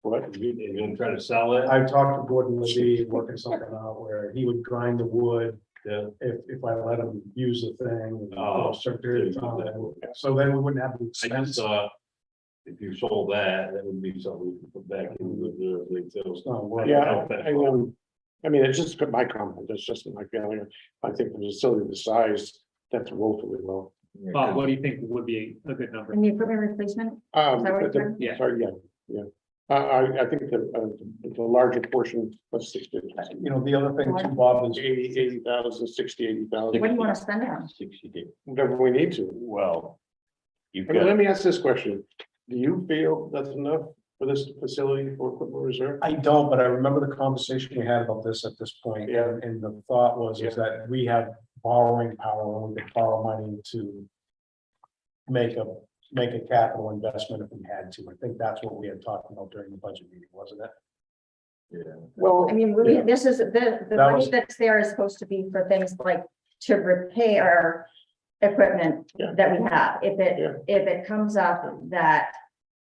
C: what.
E: You're gonna try to sell it?
F: I talked to Gordon Levy, working something out where he would grind the wood
E: Yeah.
F: if I let him use the thing. and,
E: Oh.
F: a certain period of time. So then we wouldn't have the
E: I just
F: expense.
E: thought, if you sold that, that would be something we could put back in the big sales.
F: not worth it.
C: Yeah, I mean, it's just my comment, it's just my feeling. I think the facility the size, that's woefully low.
J: Yeah,
G: Bob,
J: 'cause-
G: what do you think would be a good number?
D: And the equipment replacement, Is that what you're saying?
G: Yeah.
C: Sorry, yeah. I think the larger portion, let's see.
F: You know, the other thing too, Bob, is
C: 80,000, 60, 80,000,
D: what do you want to spend it on?
B: 60 days.
C: whatever we need to.
B: Well. You've
C: I mean, let
B: got,
C: me ask this question. Do you feel that's enough for this facility for equipment reserve?
F: I don't, but I remember the conversation we had about this at this point.
C: Yeah.
F: And the thought was is that we have borrowing power, and we could borrow money to make a capital investment if we had to. I think that's what we had talked about during the budget meeting, wasn't it?
J: Yeah.
C: Well,
D: I mean, this is, the money
F: was-
D: that's there is supposed to be for things like to repair equipment
C: Yeah.
D: that we have. If
C: Yeah.
D: it comes up that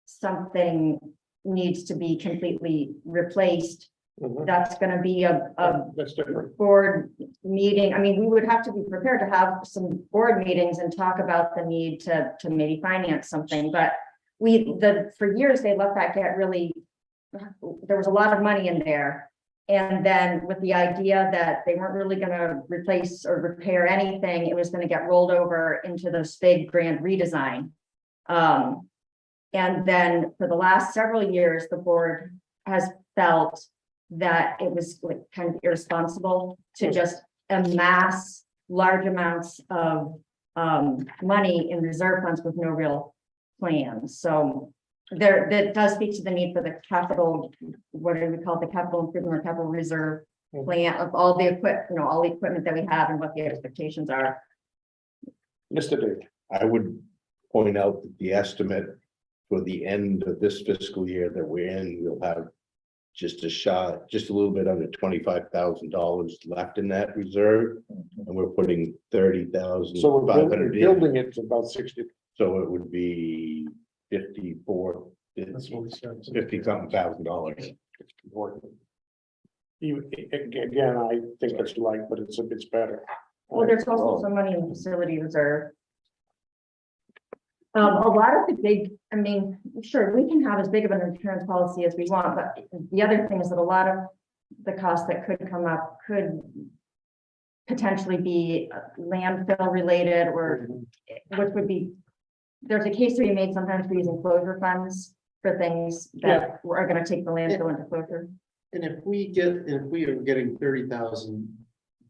D: something needs to be completely replaced,
C: mhm,
D: that's gonna be a
C: that's different.
D: board meeting. I mean, we would have to be prepared to have some board meetings and talk about the need to maybe finance something, but for years, they let that get really, there was a lot of money in there. And then with the idea that they weren't really gonna replace or repair anything, it was gonna get rolled over into this big grand redesign. And then for the last several years, the board has felt that it was like kind of irresponsible to just amass large amounts of money in reserve funds with no real plans. So that does speak to the need for the capital, what do we call it, the capital improvement or capital reserve plan of all the all the equipment that we have and what the expectations are.
C: Mr. Dave,
K: I would point out that the estimate for the end of this fiscal year that we're in, we'll have just a little bit under $25,000 left in that reserve. And we're putting 30,500
C: so we're
K: in.
C: building it to about 60.
K: So it would be 54,
F: That's what we said.
K: 50 something $1,000.
C: Important. Again, I think it's light, but it's better.
D: Well, there's also some money in the facility reserve. A lot of the big, I mean, sure, we can have as big of an insurance policy as we want, but the other thing is that a lot of the costs that could come up could potentially be landfill related or which would be, there's a case to be made sometimes for using closure funds for things that are gonna take the landfill into closure.
A: And if we are getting 30,000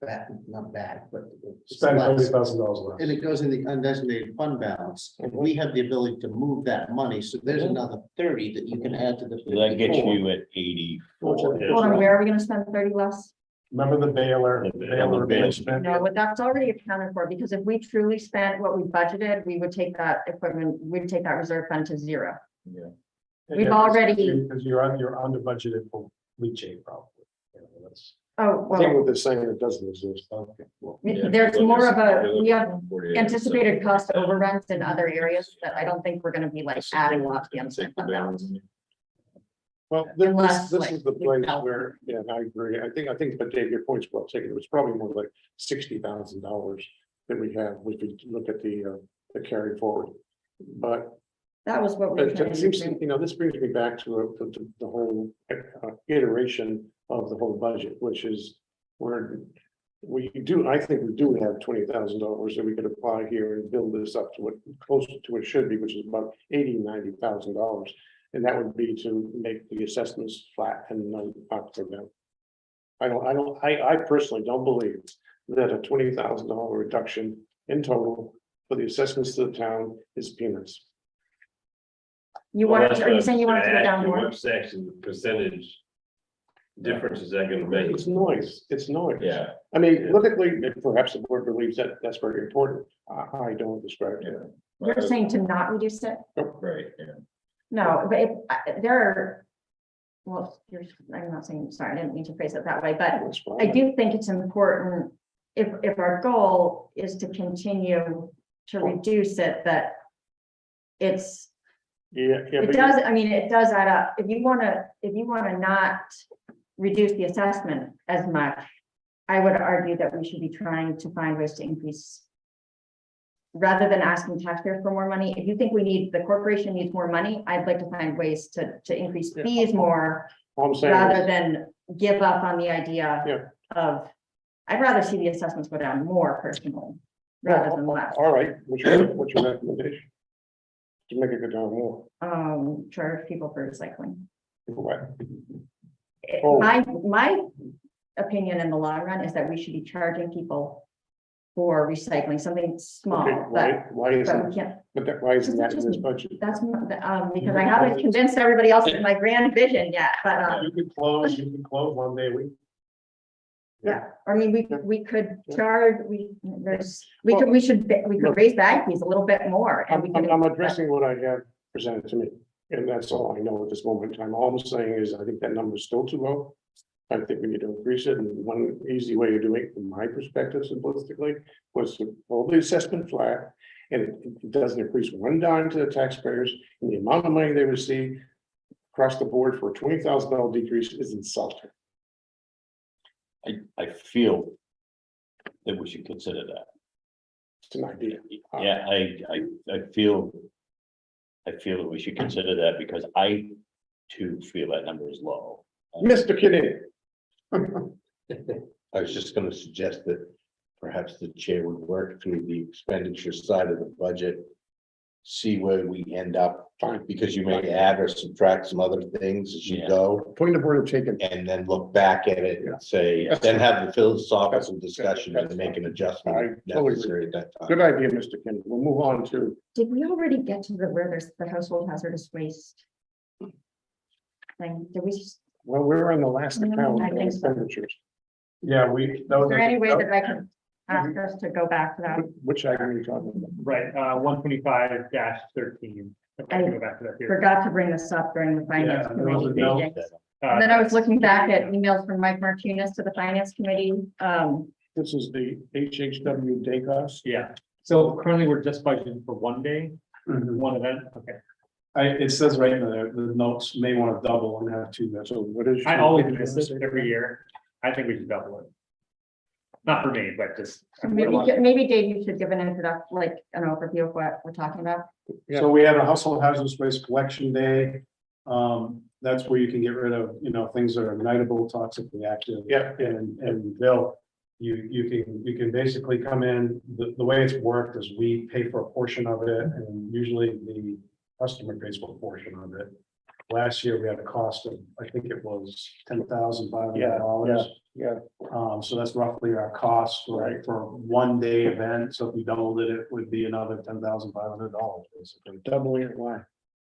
A: back, not back, but it's
F: Spend
A: less,
F: $30,000
A: and
F: less.
A: it goes in the undesignated fund balance, and we have the ability to move that money, so there's another 30 that you can add to the.
B: So that gets
A: 54.
B: you at 84.
D: Hold on, where are we gonna spend 30 less?
F: Remember the baler,
B: The
F: baler
B: baler.
F: replacement?
D: No, but that's already accounted for, because if we truly spent what we budgeted, we would take that equipment, we'd take that reserve fund to zero.
J: Yeah.
D: We've already-
F: Because you're under budgeted for leachate probably. You know, that's-
D: Oh,
C: I think
D: well,
C: what they're saying, it doesn't exist. Okay, well,
J: Yeah,
D: there's
J: well,
D: more of
J: there's-
D: a, we have
J: 48,
D: anticipated
J: so-
D: cost overruns in other areas that I don't think we're gonna be like adding lots of the
J: Take
D: unspent
J: the
D: fund balance.
J: balance.
C: Well,
D: Unless,
C: this
D: like,
C: is the
D: we
C: place
D: felt-
C: where, yeah, I agree. I think, but Dave, your point's well taken. It was probably more like $60,000 that we have. We could look at the to carry forward. But
D: That was what we were
C: it
D: trying to
C: seems,
D: do.
C: this brings me back to the whole iteration of the whole budget, which is where I think we do have $20,000 that we could apply here and build this up to what close to what it should be, which is about $90,000. And that would be to make the assessments flat and not for them. I personally don't believe that a $20,000 reduction in total for the assessments to the town is peanuts.
D: You
E: Well,
D: want,
E: that's
D: are
E: what
D: you
E: I'm
D: saying you want it to go
E: gonna
D: down
E: ask you,
D: more?
E: What section, percentage difference is that gonna make?
C: It's noise, it's noise.
E: Yeah,
C: I mean, politically, perhaps the board believes that that's very important. I don't describe it.
D: You're saying to not reduce it?
E: right, yeah.
D: No, but if, there are, well, I'm not saying, sorry, I didn't mean to phrase it that way, but
C: That's fine.
D: I do think it's important, if our goal is to continue to reduce it, that it's,
C: Yeah,
D: it
C: but
D: does, I mean, it does add up. If you wanna not reduce the assessment as much, I would argue that we should be trying to find ways to increase. Rather than asking taxpayers for more money, if you think the corporation needs more money, I'd like to find ways to increase
C: Yeah.
D: fees more.
C: all I'm saying
D: Rather
C: is,
D: than give up on the idea
C: Yeah.
D: of, I'd rather see the assessments go down more personally, rather than less.
C: all right, what's your recommendation? To make it go down more.
D: Charge people for recycling.
C: What? Oh.
D: My opinion in the long run is that we should be charging people for recycling, something small,
C: Okay, why
D: but we
C: isn't,
D: can't,
C: why isn't that in this budget?
D: that's, because I haven't convinced everybody else of my grand vision yet, but,
F: You could close 1 day a week.
D: yeah, I mean, we could charge, we should raise bag fees a little bit more. And we could.
C: I'm addressing what I have presented to me, and that's all I know at this moment in time. All I'm saying is, I think that number is still too low. I think we need to increase it, and one easy way of doing it, from my perspective simplistically, was to hold the assessment flat. And it doesn't increase one dime to the taxpayers, and the amount of money they receive across the board for a $20,000 decrease is insulting.
B: I feel that we should consider that.
C: It's an idea.
B: Yeah, I feel that we should consider that because I too feel that number is low.
C: Mr. Kinney.
K: I was just gonna suggest that perhaps the chair would work through the expenditure side of the budget. See where we end up, because you may add or subtract some other things as you
B: Yeah.
K: go.
C: Point of order taken.
K: And then look back at it and say, then have the philosophical discussion and make an
C: I
K: adjustment
C: totally
K: necessary at that time.
C: Good idea, Mr. Kinney. We'll move on to,
D: Did we already get to where there's the household hazardous waste thing? Did we, is
C: well, we're on the last account
D: I
C: of
D: think so.
C: expenditures.
F: Yeah,
D: there any way that I can ask us to go back to that?
C: Which item are you talking about?
G: Right, 125-13.
D: I
G: Go back to that here.
D: Forgot to bring this up during the finance
F: Yeah, there was
D: committee
F: a note
D: meeting. And then I was looking back at emails from Mike Martinez to the finance committee.
C: This is the HHW day cost.
G: Yeah, so currently we're just budgeting for 1 day,
F: Mhm.
G: one event, okay.
F: It says right in there, the notes may want to double and have two.
C: So what is?
G: I always miss this every year. I think we should double it. Not for me, but just.
D: Maybe Dave, you should give an introduction, like an overview of what we're talking about.
F: So we have a household hazardous waste collection day. That's where you can get rid of, things that are ignitable, toxically active.
C: Yeah.
F: And you can basically come in, the way it's worked is we pay for a portion of it and usually the customer pays for a portion of it. Last year, we had a cost of, I think it was $10,500.
C: Yeah.
F: So that's roughly our cost for 1 day event. So if we doubled it, it would be another $10,500 basically.
C: Doubling it, why?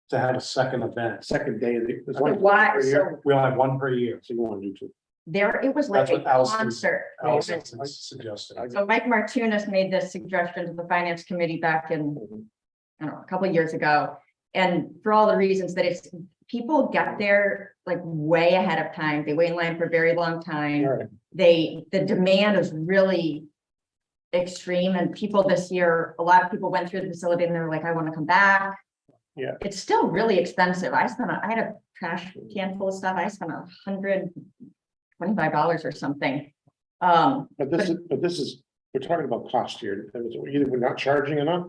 F: To have a second event.
C: Second day.
D: Why, so
F: We only have one per year.
C: So you want to do two.
D: there, it was like
F: That's
D: a
F: what Allison-
D: concert.
F: Allison suggested.
D: So Mike Martinez made this suggestion to the finance committee back in, I don't know, a couple of years ago. And for all the reasons that people get there like way ahead of time. They wait in line for a very long time.
C: All right.
D: The demand is really extreme, and people this year, a lot of people went through the facility and they were like, I want to come back.
C: Yeah.
D: It's still really expensive. I had a trash can full of stuff. I spent $125 or something.
C: But this is, we're talking about cost here. Either we're not charging enough,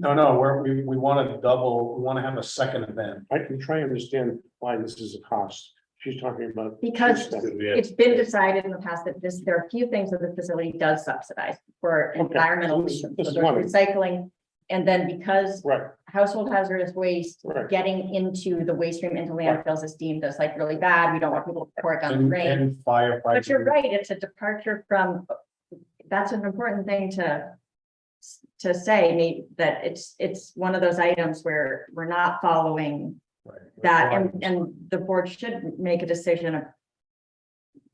F: No, we want to double, we want to have a second event.
C: I can try and understand why this is a cost. She's talking about.
D: Because
E: We have-
D: it's been decided in the past that there are a few things that the facility does subsidize for
C: Okay,
D: environmental
C: this-
D: reasons.
C: this
D: So
C: is
D: there's
C: one of them.
D: recycling. And then because
C: Right,
D: household hazardous waste
C: right.
D: getting into the waste stream into landfills is deemed as like really bad. We don't want people to pour it down the drain.
F: And firefighting.
D: But you're right, it's a departure from, that's an important thing to say, Nate, that it's one of those items where we're not following
F: Right.
D: that, and the board should make a decision of,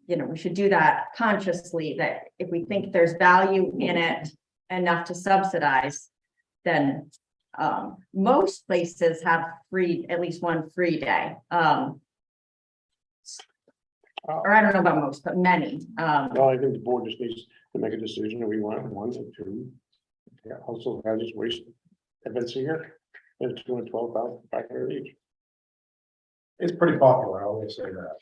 D: you know, we should do that consciously, that if we think there's value in it enough to subsidize, then most places have at least one free day. Or I don't know about most, but many.
C: Well, I think the board just needs to make a decision, and we want one or two. Yeah, also hazardous waste events a year, and $212,500 each.
F: It's pretty popular, I always say that.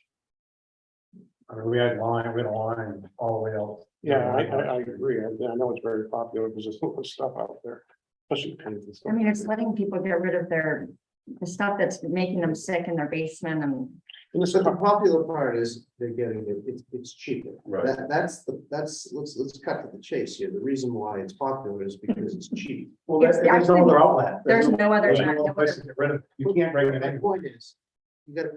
F: I mean, we had a line all the way out.
C: Yeah, I agree. I know it's very popular because there's a lot of stuff out there, especially pens and stuff.
D: I mean, it's letting people get rid of the stuff that's making them sick in their basement and.
A: So the popular part is they're getting it's cheaper.
E: Right.
A: Let's cut to the chase here. The reason why it's popular is because it's cheap.
F: Well,
D: It's
F: there's no other outlet.
D: There's no other.
F: There's no other place to get rid of it. You can't bring it
A: My
F: in.
A: point is, you gotta,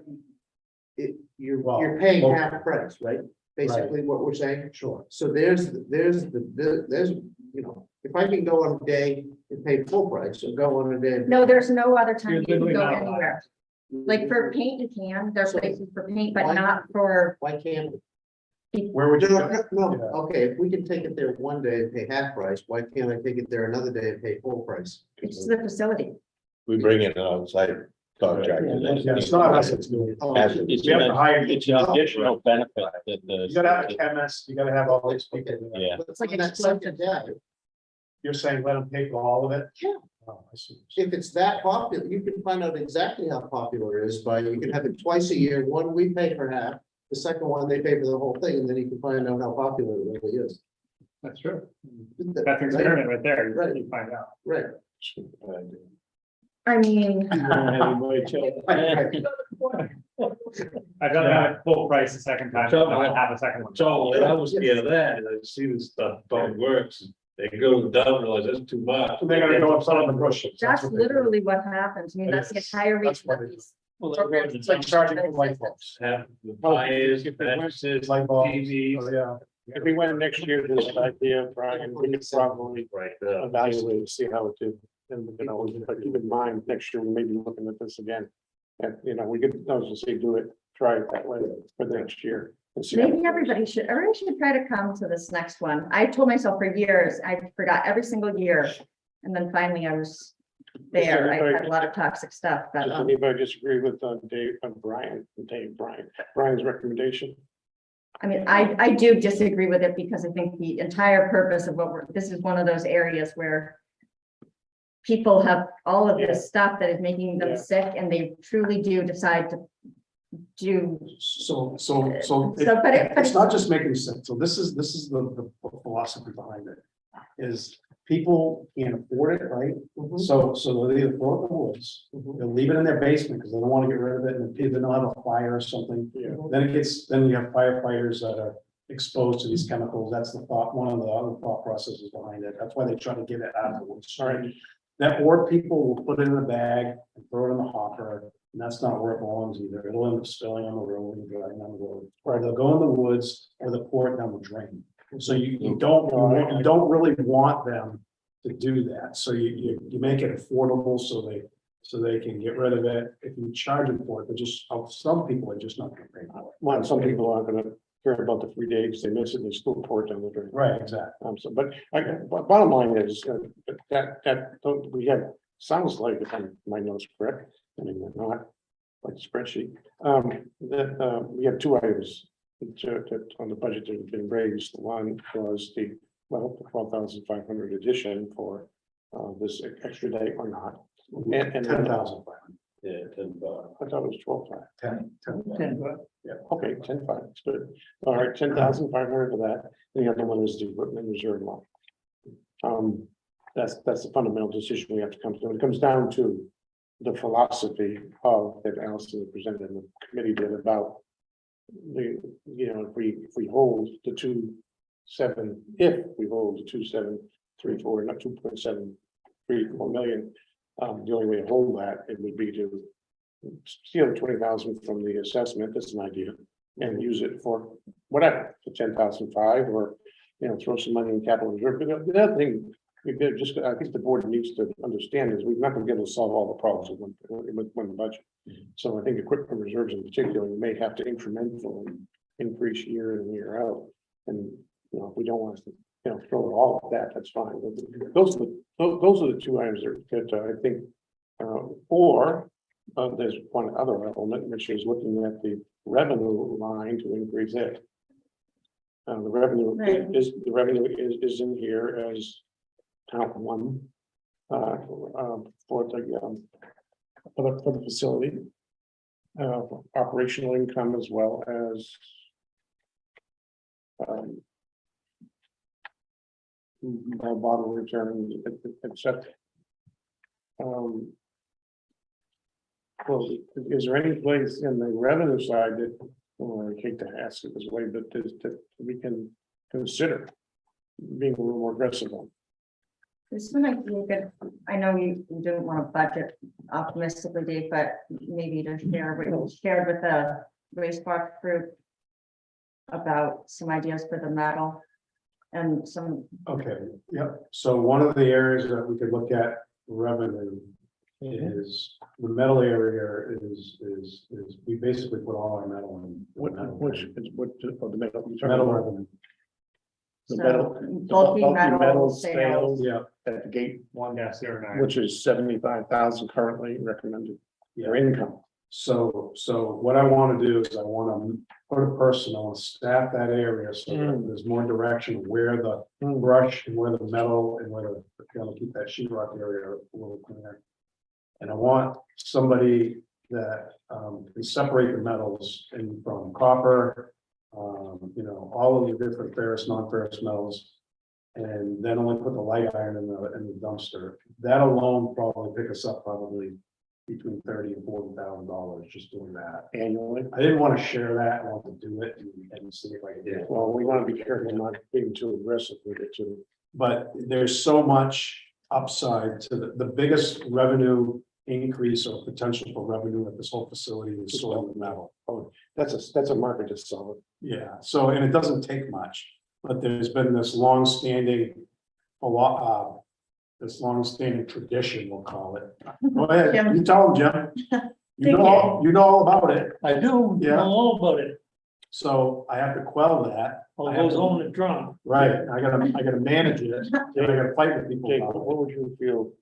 A: you're
F: Well,
A: paying
F: well-
A: half price, right? Basically what we're saying.
F: Sure.
A: So there's, you know, if I can go on a day and pay full price, or go on a day.
D: No, there's no other time
G: You're
D: you can
G: literally
D: go
G: not allowed.
D: anywhere. Like for paint, you can, there's
A: So-
D: places for paint, but
A: Why-
D: not for.
A: Why can't we?
F: Where would you?
A: No,
F: Yeah.
A: okay, if we can take it there one day and pay half price, why can't I take it there another day and pay full price?
D: It's the facility.
K: We bring in an outside contractor.
F: Yeah, it's not us, it's you.
K: As-
B: It's
F: We have to hire.
B: it's an additional benefit that
F: You gotta have a chemist, you gotta have all these people.
B: Yeah.
A: But
D: like
A: on that second day,
F: You're saying let them pay for all of it?
A: Yeah.
F: Oh, I see.
A: if it's that popular, you can find out exactly how popular it is by, you can have it twice a year. One, we pay for half. The second one, they pay for the whole thing, and then you can find out how popular it really is.
G: That's true.
A: Right,
G: That's an experiment right there.
A: Right.
G: You find out.
A: right.
D: I mean,
G: I'd rather have it full price the second time, than not have a second one.
E: So I was scared of that, and I see this stuff don't works, they go down, realize that's too much.
F: They're gonna go upside on the bushes.
D: that's
F: what they do.
D: literally what happens. I mean, that's the entire
F: That's
D: reason
F: what
D: of
F: it
D: these.
F: is. It's like charging for light bulbs.
E: Have the fires, mattresses,
F: Light bulbs,
E: TVs.
F: oh, yeah.
C: If we went next year, this idea, Brian, we could probably
E: Right,
C: evaluate and see how it did. And, you know, but keep in mind, next year, we may be looking at this again. And, you know, we could, I was gonna say, do it, try it that way for the next year. And see how-
D: Maybe everybody should try to come to this next one. I told myself for years, I forgot every single year. And then finally I was there. I had a lot of toxic stuff, but
C: Does anybody disagree with Brian's recommendation?
D: I mean, I do disagree with it because I think the entire purpose of this is one of those areas where people have all of this stuff that is making them
C: Yeah.
D: sick and they truly do decide to do.
F: So
D: But
F: it's not just making sense. So this is the philosophy behind it. Is people can't afford it, right? So they either throw it in the woods, they'll leave it in their basement because they don't want to get rid of it, and if they don't have a fire or something.
C: Yeah.
F: Then you have firefighters that are exposed to these chemicals. That's the thought, one of the other thought processes behind it. That's why they try to get it out of the woods.
C: All right.
F: That, or people will put it in a bag and throw it in the hopper, and that's not where it belongs either. It'll end up spilling on the road and driving down the road. Or they'll go in the woods or they'll pour it down the drain. So you don't really want them to do that. So you make it affordable so they can get rid of it. If you charge them for it, some people are just not gonna pay for it.
C: Well, some people aren't gonna care about the 3 days, they miss it, they still pour it down the drain.
F: Right, exactly.
C: But bottom line is we have, sounds like, if my notes correct, I mean, they're not like a spreadsheet, that we have two items on the budget that have been raised. One was the 12,500 addition for this extra day or not. And
F: 10,000.
E: Yeah, 10 bucks.
C: I thought it was 12,500.
H: 10, but
C: Yeah, okay, 10,500, that's good. All right, 10,500 for that. And the other one is the equipment reserve line. That's the fundamental decision we have to come to. It comes down to the philosophy of that Allison presented in the committee did about the, if we hold the 2.7, if we hold the 2.734, not 2.734 million, the only way to hold that, it would be to steal 20,000 from the assessment, that's an idea, and use it for whatever, for 10,005, or, throw some money in capital reserve. But the other thing, I think the board needs to understand is we're not gonna be able to solve all the problems with one budget. So I think equipment reserves in particular, we may have to incrementally increase year in, year out. And, if we don't want to, throw it all at that, that's fine. But those are the two items that I think, there's one other element, which is looking at the revenue line to increase it. The revenue
D: Right.
C: is in here as count one, for the facility. Operational income as well as bottle returns, etc. Well, is there any place in the revenue side that, I hate to ask it this way, but that we can consider being a little more aggressive on?
D: This might be a good, I know you didn't want to budget optimistically, Dave, but maybe to share what you shared with the wastewater group about some ideas for the metal and some,
F: Okay, yep. So one of the areas that we could look at revenue is the metal area is we basically put all our metal in.
C: What the metal?
F: Metal revenue.
C: The
D: So,
C: metal,
D: bulky metal
C: metal
D: sales.
C: sales, at the gate,
G: 1-09.
C: which is 75,000 currently recommended, your income.
F: So what I want to do is I want to put a person on staff that area so that there's more direction where the brush and where the metal and where the, keep that sheetrock area a little cleaner. And I want somebody that can separate the metals in from copper, all of the different ferrous, non-ferrous metals. And then only put the light iron in the dumpster. That alone probably pick us up probably between $30,000 and $40,000 just doing that
C: Annually.
F: I didn't want to share that. I want to do it and see if I can do it.
C: Well, we want to be careful not being too aggressive with it too.
F: But there's so much upside to the biggest revenue increase or potential for revenue at this whole facility is soil and metal.
C: Oh, that's a market that's solid.
F: Yeah, so, and it doesn't take much, but there's been this long-standing this long-standing tradition, we'll call it. Go ahead,
D: Jim.
F: you tell them, Jim. You
D: Thank
F: know all about it.
H: I do
F: Yeah.
H: know all about it.
F: So I have to quell that.
H: All
F: I have
H: goes
F: to-
H: home in the trunk.
F: Right, I gotta manage it, and I gotta fight with people
C: Jake,
F: about it.
C: what would you feel?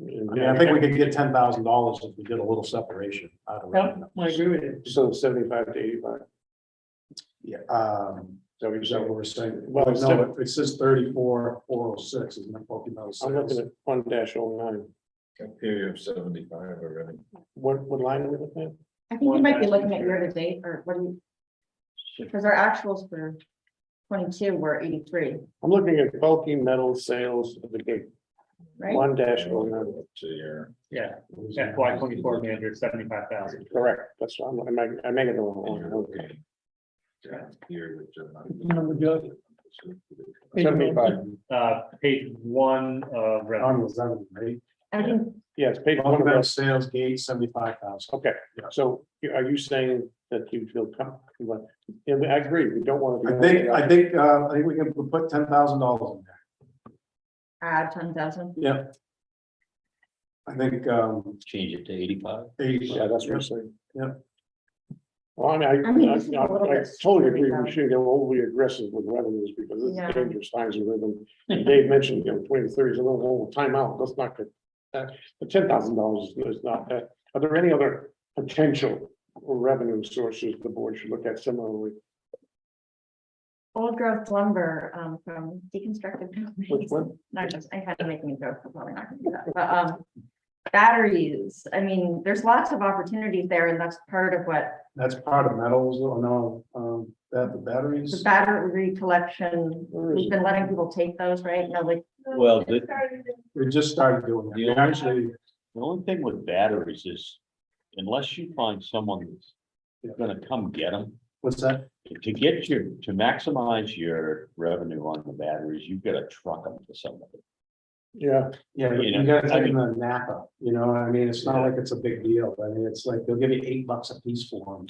F: I mean, I think we could get $10,000 if we did a little separation out of
H: Yep,
F: revenue.
H: I agree with you.
C: So 75 to 85.
F: Yeah,
C: So
F: is that what we're saying?
C: Well, it's
F: No, it says 34,406, isn't it? Bulky metal
C: I'm looking
F: sales.
C: at 1-09.
J: Up here you have 75 already.
C: What line are we looking at?
D: I think you might be looking at year to date, or what do you? Because our actuals for 22 were 83,
C: I'm looking at bulky metal sales of the gate.
D: right?
C: 1-09.
J: To your,
G: Yeah, FY 24 manager, 75,000.
C: Correct. That's what I make it the wrong one.
J: okay. Yeah, here, which I'm not-
H: Number judge.
C: 75.
G: Page 1 of
F: On
G: revenue.
F: the 7, right?
D: I think
C: Yes, page
F: Bulky
C: one of
F: metal
C: those.
F: sales gate 75,000.
C: Okay,
F: Yeah.
C: so are you saying that you feel comfortable? Yeah, I agree. We don't want to.
F: I think we can put $10,000 in there.
D: add 10,000.
F: Yeah. I think,
B: Change it to 85.
F: 80.
C: Yeah, that's what I'm saying.
F: Yeah.
C: Well, I
D: I mean, this is a little
C: I
D: bit
C: totally agree.
D: scary,
C: We shouldn't get overly aggressive with revenues because it's
D: Yeah.
C: dangerous times we live in. And Dave mentioned, 20 to 30 is a little time out. Let's not get that. But $10,000 is not that. Are there any other potential revenue sources the board should look at similarly?
D: Old growth lumber from deconstructed buildings.
C: Which one?
D: Not just, I had to make me joke, I'm probably not gonna do that, but batteries, I mean, there's lots of opportunities there, and that's part of what
F: That's part of metals, or no, that the
D: the
F: batteries.
D: battery collection, we've been letting people take those, right? No, like,
B: Well,
I: It started in
F: We just started doing
B: The
F: it.
B: only-
F: Actually,
B: The only thing with batteries is unless you find someone that's gonna come get them,
F: what's that?
B: to maximize your revenue on the batteries, you've got to truck them to somebody.
C: Yeah,
F: Yeah, but
B: You
F: you
B: know,
F: gotta
B: I
F: take them to Napa, you know, what I mean, it's not
B: Yeah.
F: like it's a big deal. I mean, it's like, they'll give you $8 a piece for them.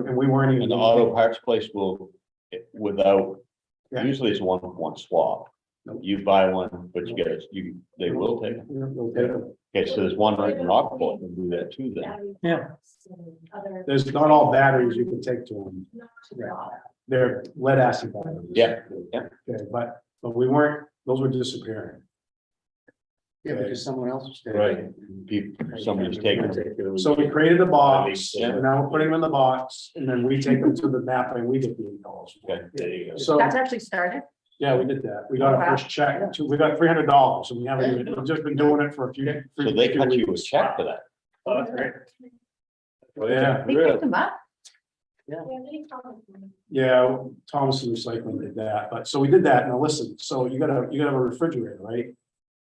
F: And we weren't even.
B: And the auto parts place will, without,
F: Yeah.
B: usually it's one swap.
F: Nope.
B: You buy one, but they will take them.
F: Yeah, they'll take them.
B: Okay, so there's one right in Rockport, and do that too then.
H: Yeah.
F: There's not all batteries you can take to them. They're lead acid batteries.
B: Yeah, yeah.
F: Okay, but we weren't, those were disappearing.
A: Yeah, because someone else was there.
B: Right. Somebody's taking it.
F: So we created a box,
B: Yeah.
F: and now we're putting them in the box, and then we take them to the Napa and we get the $8.
B: Okay, there you go.
F: So,
D: That's actually started.
F: yeah, we did that. We got our first check, we got $300, and we haven't, even- we've just been doing it for a few.
B: So they cut you a
F: weeks.
B: check for that.
C: oh, that's great.
F: Yeah,
D: They picked them up.
F: yeah, Thomas Recycling did that, but so we did that. Now listen, so you gotta have a refrigerator, right?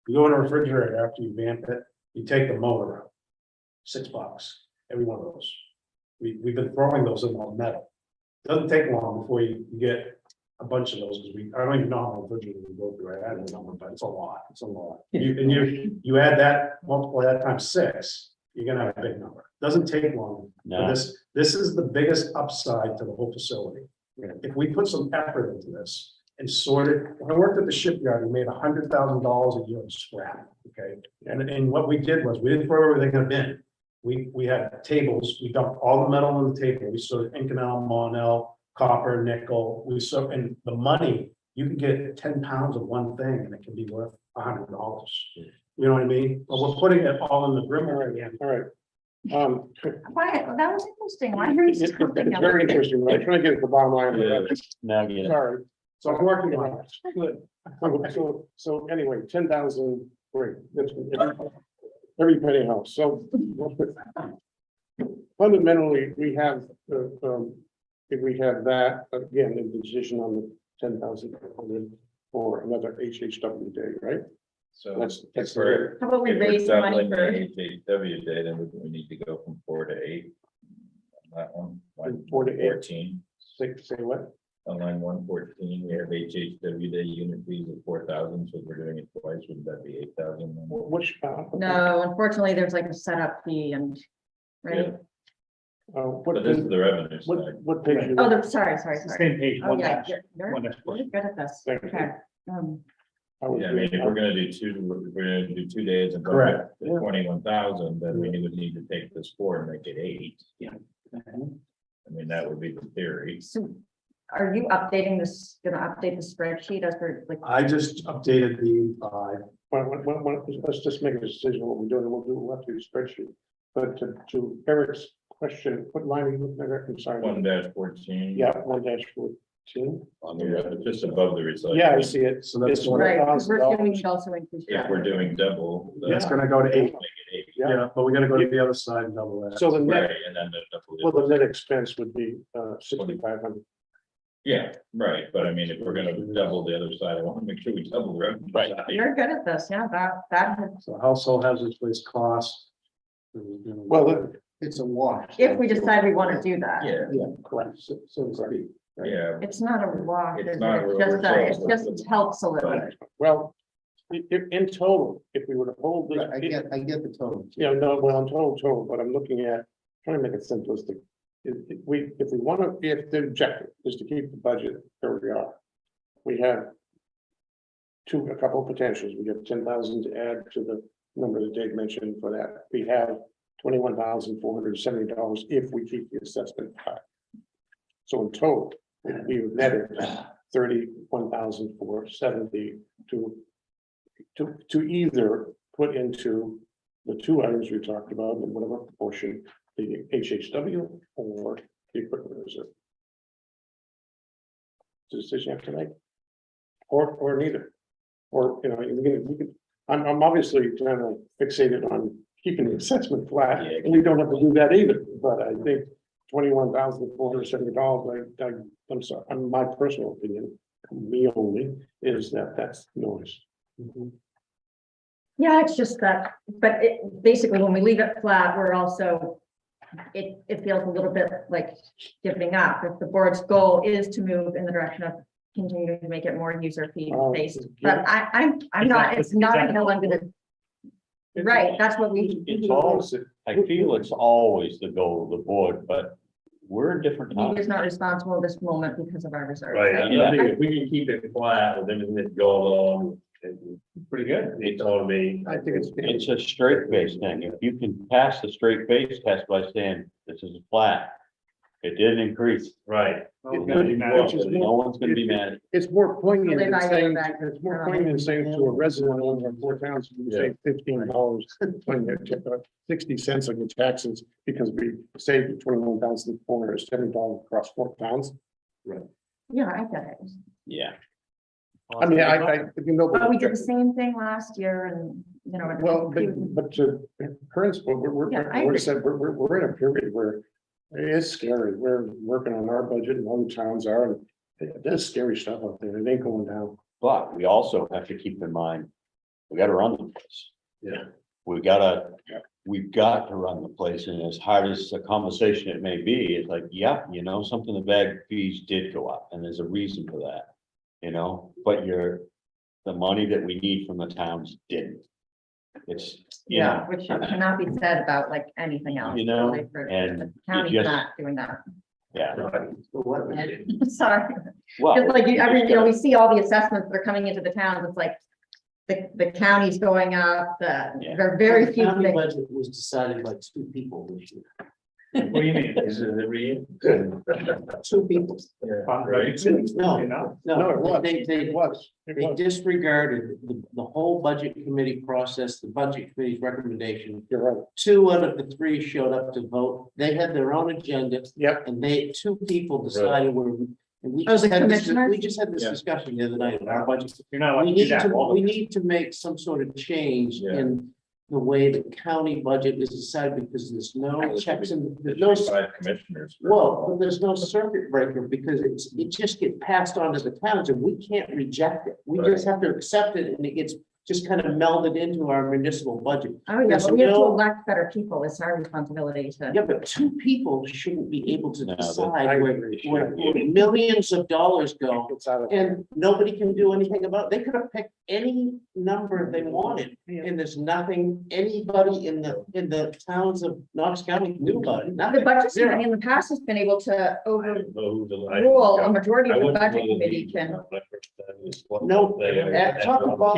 F: You go in a refrigerator after you vamp it, you take the motor out. $6, every one of those. We've been throwing those in on metal. Doesn't take long before you get a bunch of those, because I don't even know how many refrigerators we go through. I don't know, but it's a lot, it's a lot. You add that, multiply that times 6, you're gonna have a big number. Doesn't take long. But
B: No,
F: this is the biggest upside to the whole facility. If we put some effort into this and sort it, when I worked at the shipyard, we made $100,000 a year in scrap, okay? And what we did was, we didn't throw everything in a bin. We had tables, we dumped all the metal on the table, we sorted Inconel, Monel, copper, nickel, and the money, you can get 10 pounds of one thing and it can be worth $100. You know what I mean? But we're putting it all in the brimmer again.
C: All right.
D: Why, that was interesting. Why are you
C: It's
D: something else?
C: very interesting, right? Trying to get at the bottom line.
B: now get it.
C: Sorry.
F: So I'm working on it.
C: Good. So anyway, 10,000, great. That's every penny helps. So fundamentally, we have, if we have that, again, the decision on the 10,000 for another HHW day, right?
J: So
C: That's
J: if we're,
D: How about we
J: if we're
D: raise the money
J: doubling the
D: for,
J: HHW day, then we need to go from 4 to 8. On that one, line
C: 4 to 8.
J: 14,
C: Say what?
J: on line 114, we have HHW day unit fees of 4,000, so if we're doing it twice, would that be 8,000?
C: Which?
D: no, unfortunately, there's like a setup fee and, right?
C: What
J: But this is the revenue
C: what,
J: side.
C: what page? you-
D: Oh, sorry.
G: Same page,
D: Oh,
G: one
D: yeah,
G: dash.
D: you're
G: One dash.
D: really good at this.
C: Thank you.
D: Okay.
C: I was
J: Yeah, I mean, if
C: reading-
J: we're gonna do two, if we're gonna do 2 days and.
F: Correct.
J: 21,000, then we would need to take this 4 and make it 8.
F: Yeah.
J: I mean, that would be the theory.
D: So are you updating this, gonna update the spreadsheet as for like,
F: I just updated the five.
C: Let's just make a decision what we're doing, and we'll have to do a spreadsheet. But to Eric's question, what line are you looking at? I'm sorry.
J: 1-14.
C: Yeah, 1-14.
J: On the, just above the recycling.
C: Yeah, I see it.
F: So that's
C: It's
F: what,
D: right, because we're
C: $1,000.
D: assuming it also increase.
J: If we're doing double. then
F: it's gonna go to 8.
J: make it 8.
F: Yeah, but we gotta go to the other side and double that.
C: So the net,
J: Right, and then the double.
C: well, the net expense would be 6,500.
J: Yeah, right, but I mean, if we're gonna double the other side, I want to make sure we double the revenue.
B: Right.
J: side.
D: You're good at this, yeah, that,
F: So household hazardous waste cost.
C: Well,
A: It's a wash.
D: if we decide we want to do that.
J: Yeah,
F: Yeah, correct. So to speak.
J: yeah,
D: It's not a wash,
J: It's
D: is it?
J: not
D: It's
J: a
D: just,
J: reversal.
D: it just helps a little bit.
C: well, in total, if we were to hold this.
A: I get the total.
C: Yeah, no, well, I'm total, but I'm looking at, trying to make it simplistic. If we want to, if the objective is to keep the budget where we are. We have a couple of potentials. We have 10,000 to add to the number that Dave mentioned for that. We have $21,470 if we keep the assessment high. So in total, we would net it $31,470 to either put into the 2 items we talked about in whatever proportion, the HHW or the equipment reserve. It's a decision you have to make. Or neither. Or, you know, we can, I'm obviously kind of fixated on keeping the assessment flat,
B: Yeah.
C: and we don't have to do that either, but I think $21,470, I'm sorry, my personal opinion, me only, is that's noise.
D: Yeah, it's just that, but it, basically, when we leave it flat, we're also, it feels a little bit like giving up. If the board's goal is to move in the direction of continuing to make it more user fee based, but I'm not, it's not a hill I'm gonna. Right, that's what we,
B: It's all, I feel it's always the goal of the board, but we're in different
D: he is
B: times.
D: not responsible at this moment because of our reserves.
E: Right, I
B: Yeah.
E: think if we can keep it flat with everything that's going on, it's pretty good. They told me.
C: I think
B: It's a straight face thing. If you can pass the straight face test by saying this is flat, it didn't increase.
E: Right.
G: Well, it's gonna be mad.
C: Which is
B: No one's gonna be mad.
C: It's more poignant than
D: Well, they
C: saying,
D: value that.
C: it's more poignant than saying to a resident of one of our 4 towns, you say $15 when you get 60 cents on your taxes because we saved $21,470 across 4 towns.
D: Yeah, I get it.
B: Yeah.
C: I mean, if you know.
D: But we did the same thing last year and, you know. it-
C: Well, but to Kern's point,
D: Yeah, I
C: we're
D: agree.
C: said, we're in a period where it's scary. We're working on our budget and other towns are, and there's scary stuff out there. It ain't going down.
B: But we also have to keep in mind, we gotta run the place.
E: Yeah.
B: We've got to run the place, and as hard as a conversation it may be, it's like, yeah, you know, something, the bag fees did go up, and there's a reason for that. You know, but the money that we need from the towns didn't. It's, you
D: Yeah,
B: know,
D: which cannot be said about like anything else.
B: You know,
D: really, for-
B: and
D: the County's
B: just-
D: not doing that.
B: yeah,
D: Sorry,
B: well.
D: just like, you know, we see all the assessments that are coming into the towns, it's like. The county's going up, there are very
A: The
D: few
A: county
D: things.
A: budget was decided by 2 people this year.
E: What do you mean? Is it every year?
A: 2 people.
E: Right.
A: No,
C: No, it was.
A: they,
C: It was. It
A: they
C: was.
A: disregarded the whole budget committee process, the budget committee's recommendation.
C: You're right.
A: 2 out of the 3 showed up to vote. They had their own agenda.
C: Yep.
A: And 2 people decided were, and we
D: Oh,
A: just
D: the
A: had this,
D: commissioners?
A: we just had this
E: Yeah.
A: discussion the other night in our budget.
G: You're not allowed
A: We
G: to do
A: need
G: that.
A: to,
G: all
A: we
G: the
A: need to make some sort of change
J: Yeah.
A: in the way the county budget is decided, because there's no checks and, there's no.
J: There's 5 commissioners.
A: Well, but there's no circuit breaker because it just gets passed on to the towns and we can't reject it. We just have to accept it and it gets just kind of melded into our municipal budget.
D: Oh, yeah,
A: There's
D: but we have to
A: no-
D: elect better people, it's our responsibility to.
A: Yeah, but 2 people shouldn't be able to
B: No, that-
C: I
A: decide where,
C: agree.
A: where millions of dollars go.
C: It's out of.
A: And nobody can do anything about it. They could have picked any number they wanted. And there's nothing, anybody in the towns of Knox County knew about it.
D: The
A: Nothing.
D: budget
A: Zero.
D: committee in the past has been able to
E: I
D: overrule
E: don't know who the-
D: a majority
E: I
D: of the
E: wouldn't
D: budget
E: know the
D: committee
E: details
D: can.
E: of my first time is what
A: No,
E: they-
A: talk about-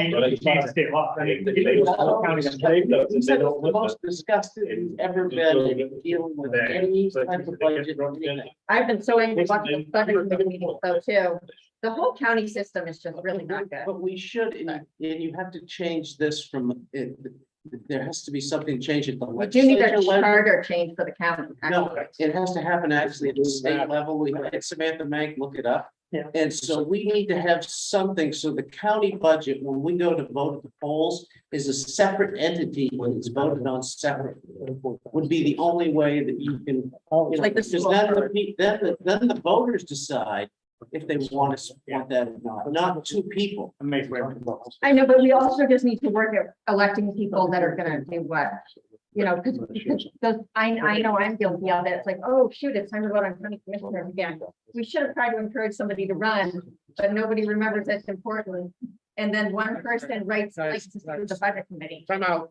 G: Change state law. I mean,
E: They-
G: it's
E: they-
G: all county
A: He
G: government.
A: said it's the most disgusted he's ever been in dealing with any type of budget. or anything.
D: I've been so angry watching the budget committee meetings though too. The whole county system is just really not good.
A: But we should, and you have to change this from, there has to be something changed at the
D: We do need a
A: legislature level.
D: charter change for the county.
A: No, it has to happen actually at the state level. We had Samantha Mank look it up.
H: Yeah.
A: And so we need to have something, so the county budget, when we go to vote at the polls, is a separate entity when it's voted on separate. Would be the only way that you can, you know,
D: Like the
A: because
D: school
A: then
D: board.
A: then the voters decide if they want to support that or not 2 people.
G: It makes way.
D: I know, but we also just need to work at electing people that are gonna do what, you know, because I know I'm guilty of it. It's like, oh, shoot, it's time to vote on county commissioners again. We should have tried to encourage somebody to run, but nobody remembers it's important. And then one person writes like to the budget committee.
C: Time out.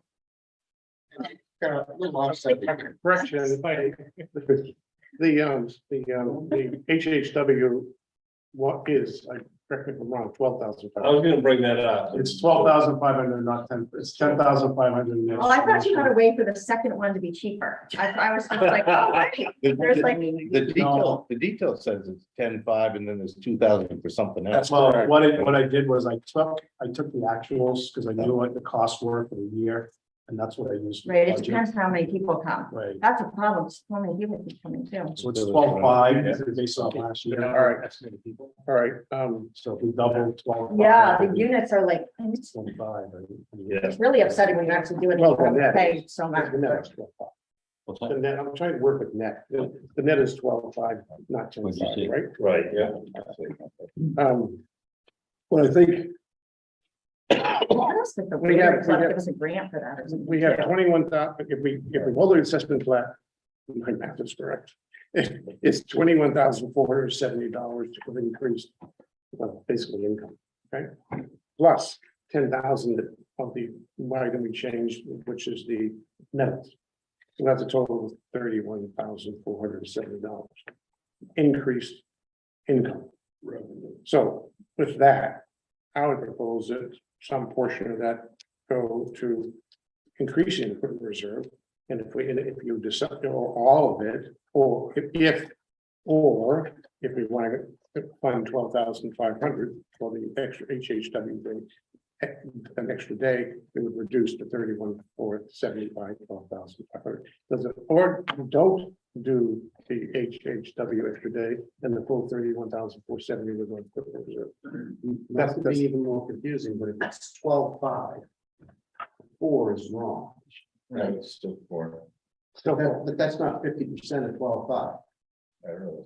A: Little offset.
C: Correction. The HHW, what is, I correct me if I'm wrong, 12,000.
E: I was gonna bring that up.
F: It's 12,500, not 10, it's 10,500.
D: Well, I thought you had a way for the second one to be cheaper. I was just like, oh, right. There's like,
K: The detail says it's 10,500 and then there's 2,000 for something else.
F: Well, what I did was I took the actuals because I knew what the costs were for the year, and that's what I used. for the
D: right, it
F: budget.
D: depends how many people come.
F: Right,
D: That's a problem. So many people keep coming too.
F: so it's 12,500 based off last year.
C: All right. All right,
F: So if we double 12.
D: Yeah, the units are like, it's
F: 25.
D: it's really upsetting when you actually do it.
C: Well, the net
D: Pay so much.
C: the net is 12,500.
B: What's
C: The
B: that?
C: net, I'm trying to work with net. The net is 12,500, not
B: What'd you
C: 10,500,
B: say?
C: right?
E: Right, yeah.
C: What I think.
D: Ask if the
C: We have-
D: Rotary Club
C: we have-
D: give us a grant for that or something.
C: We have
D: too.
C: 21,000, if we hold the assessment flat, my math is correct. It's $21,470 of increased, well, basically income, okay? Plus 10,000 of the item we changed, which is the metals. So that's a total of $31,470 increased income revenue. So with that, I would propose that some portion of that go to increasing the equipment reserve. And if you decide, or all of it, or if we want to fund 12,500 for the extra HHW thing, an extra day, it would reduce to 31,475, 12,500. Does it, or don't do the HHW extra day, and the full 31,470 would go to equipment reserve.
A: That could be even more confusing, but if it's 12.5, 4 is wrong.
J: Right, it's still four.
C: So
A: But that's not 50% of 12.5.
J: I don't know.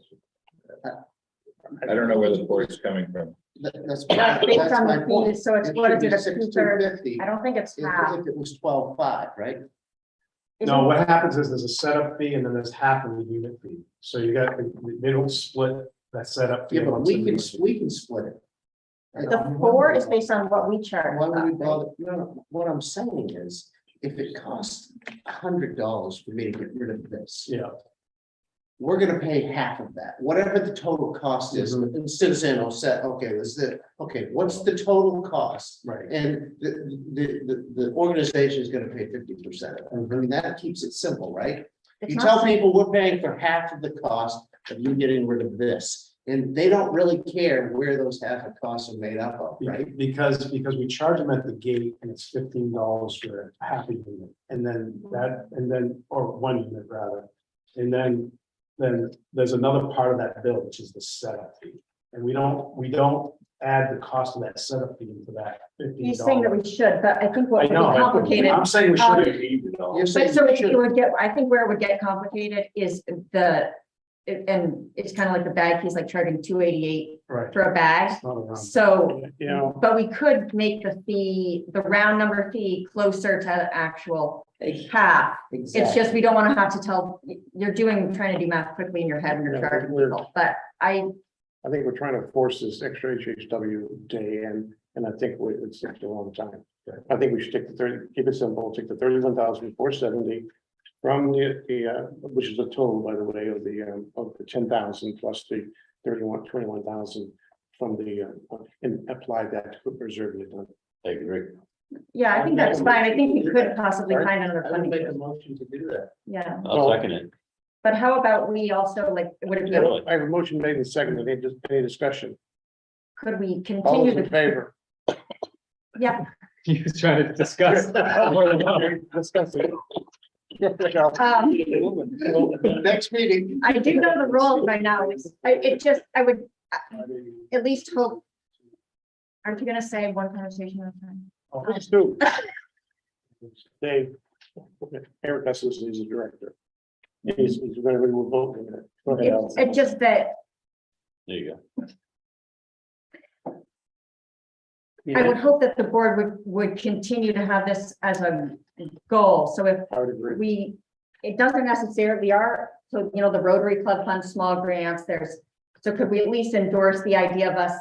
J: I don't know where the board is coming from.
A: That's
D: Yeah, based
A: that's
D: on
A: my
D: the
A: point.
D: fees, so it's
A: It
D: what
A: should
D: is it,
A: be
D: a two-thirds?
A: 6,250
D: I don't think it's half.
A: if it was 12.5, right?
F: No, what happens is there's a setup fee and then there's half of the unit fee. So you got, they don't split that setup. fee
A: Yeah, but
F: amongst the
A: we
F: unit fee.
A: can split it.
D: The 4 is based on what we charge.
A: Why would we
D: right?
A: bother? No, what I'm saying is, if it costs $100 for me to get rid of this,
F: Yeah,
A: we're gonna pay half of that, whatever the total cost is, instead of saying, okay, what's the total cost?
F: right.
A: And the organization is gonna pay 50% of it. I mean, that keeps it simple, right?
D: It's
A: You
D: not
A: tell
D: saying-
A: people we're paying for half of the cost of you getting rid of this, and they don't really care where those half of costs are made up of, right?
F: Because we charge them at the gate and it's $15 for half a unit. And then or 1 unit rather. And then there's another part of that bill, which is the setup fee. And we don't add the cost of that setup fee into that $15.
D: He's saying that we should, but I think what
F: I
D: would be
F: know,
D: complicated.
F: I'm saying we
D: um,
F: should.
A: You're saying
D: But so
A: we
D: it
A: should-
D: would get, I think where it would get complicated is and it's kind of like the bag fees, like charging $288
F: Right.
D: for a bag.
F: It's not around.
D: So,
C: you know,
D: but we could make the fee, the round number fee closer to the actual half. It's just, we don't want to have to tell, you're trying to do math quickly in your head when you're
C: Yeah,
D: charging
C: we're-
D: people, but I
C: I think we're trying to force this extra HHW day in, and I think it's a long time. I think we should take the 30, keep it simple, take the 31,470 from the which is a total, by the way, of the 10,000 plus the 21,000 from the and apply that to reserve it.
B: I agree.
D: Yeah, I think that's fine. I think we could possibly find another
A: I would
D: funding.
A: make a
D: source.
A: motion to do that.
D: Yeah,
B: I'll second it.
D: but how about we also like, would it be,
B: Really?
C: I have a motion made and seconded. Any discussion?
D: could we
C: All
D: continue
C: those in
D: to,
C: favor?
G: He
D: yeah,
G: was trying to discuss.
C: Discuss it.
A: Next meeting.
D: I do know the rules by now. I would at least hope. Aren't you gonna say one conversation at a time?
C: Please do. Dave, Eric Esses is the director. He's going to vote in it. Go ahead, Al.
D: It's just that
B: There you go.
D: I would hope that the board would continue to have this as a goal. So if
C: I would agree.
D: it doesn't necessarily so, the Rotary Club funds small grants, so could we at least endorse the idea of us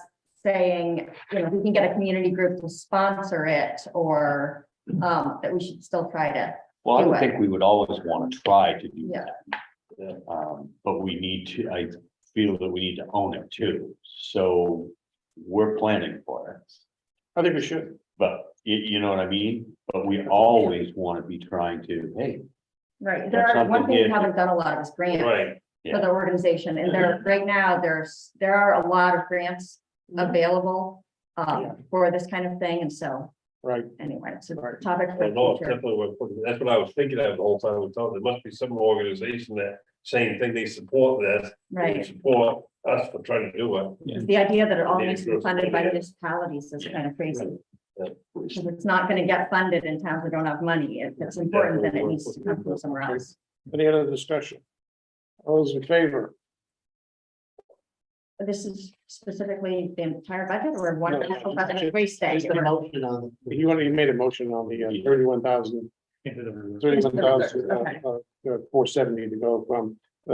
D: saying, we can get a community group to sponsor it, or that we should still try to,
B: Well, I
D: Do
B: would
D: it.
B: think we would always want to try to do
D: Yeah.
B: that. But we need to, I feel that we need to own it too. So we're planning for it.
C: I think we should.
B: But you know what I mean? But we always want to be trying to, hey,
D: right,
B: That's
D: one
B: something
D: thing we
B: if-
D: haven't done a lot is grants.
E: Right.
D: For the organization, and right now, there are a lot of grants available for this kind of thing, and so,
C: Right.
D: anyway, it's a
C: Right.
D: topic for
E: I know, it's
D: the future.
E: definitely worth putting, that's what I was thinking of the whole time we talked, there must be some organization that same thing, they support this. They
D: Right,
E: support us for trying to do it.
D: the idea that it all
E: Yeah,
D: needs to be
E: sure.
D: funded by municipalities is kind of crazy.
E: Yeah.
D: Because it's not gonna get funded in towns that don't have money, if it's important, then it needs to come from somewhere else.
C: Any other discussion? All those in favor?
D: This is specifically the entire budget or one
C: No,
D: budget waste day?
A: There's a motion on.
C: You made a motion on the 31,000,
G: Into the reserve.
C: 31,000,
D: Okay.
C: 470 to go from the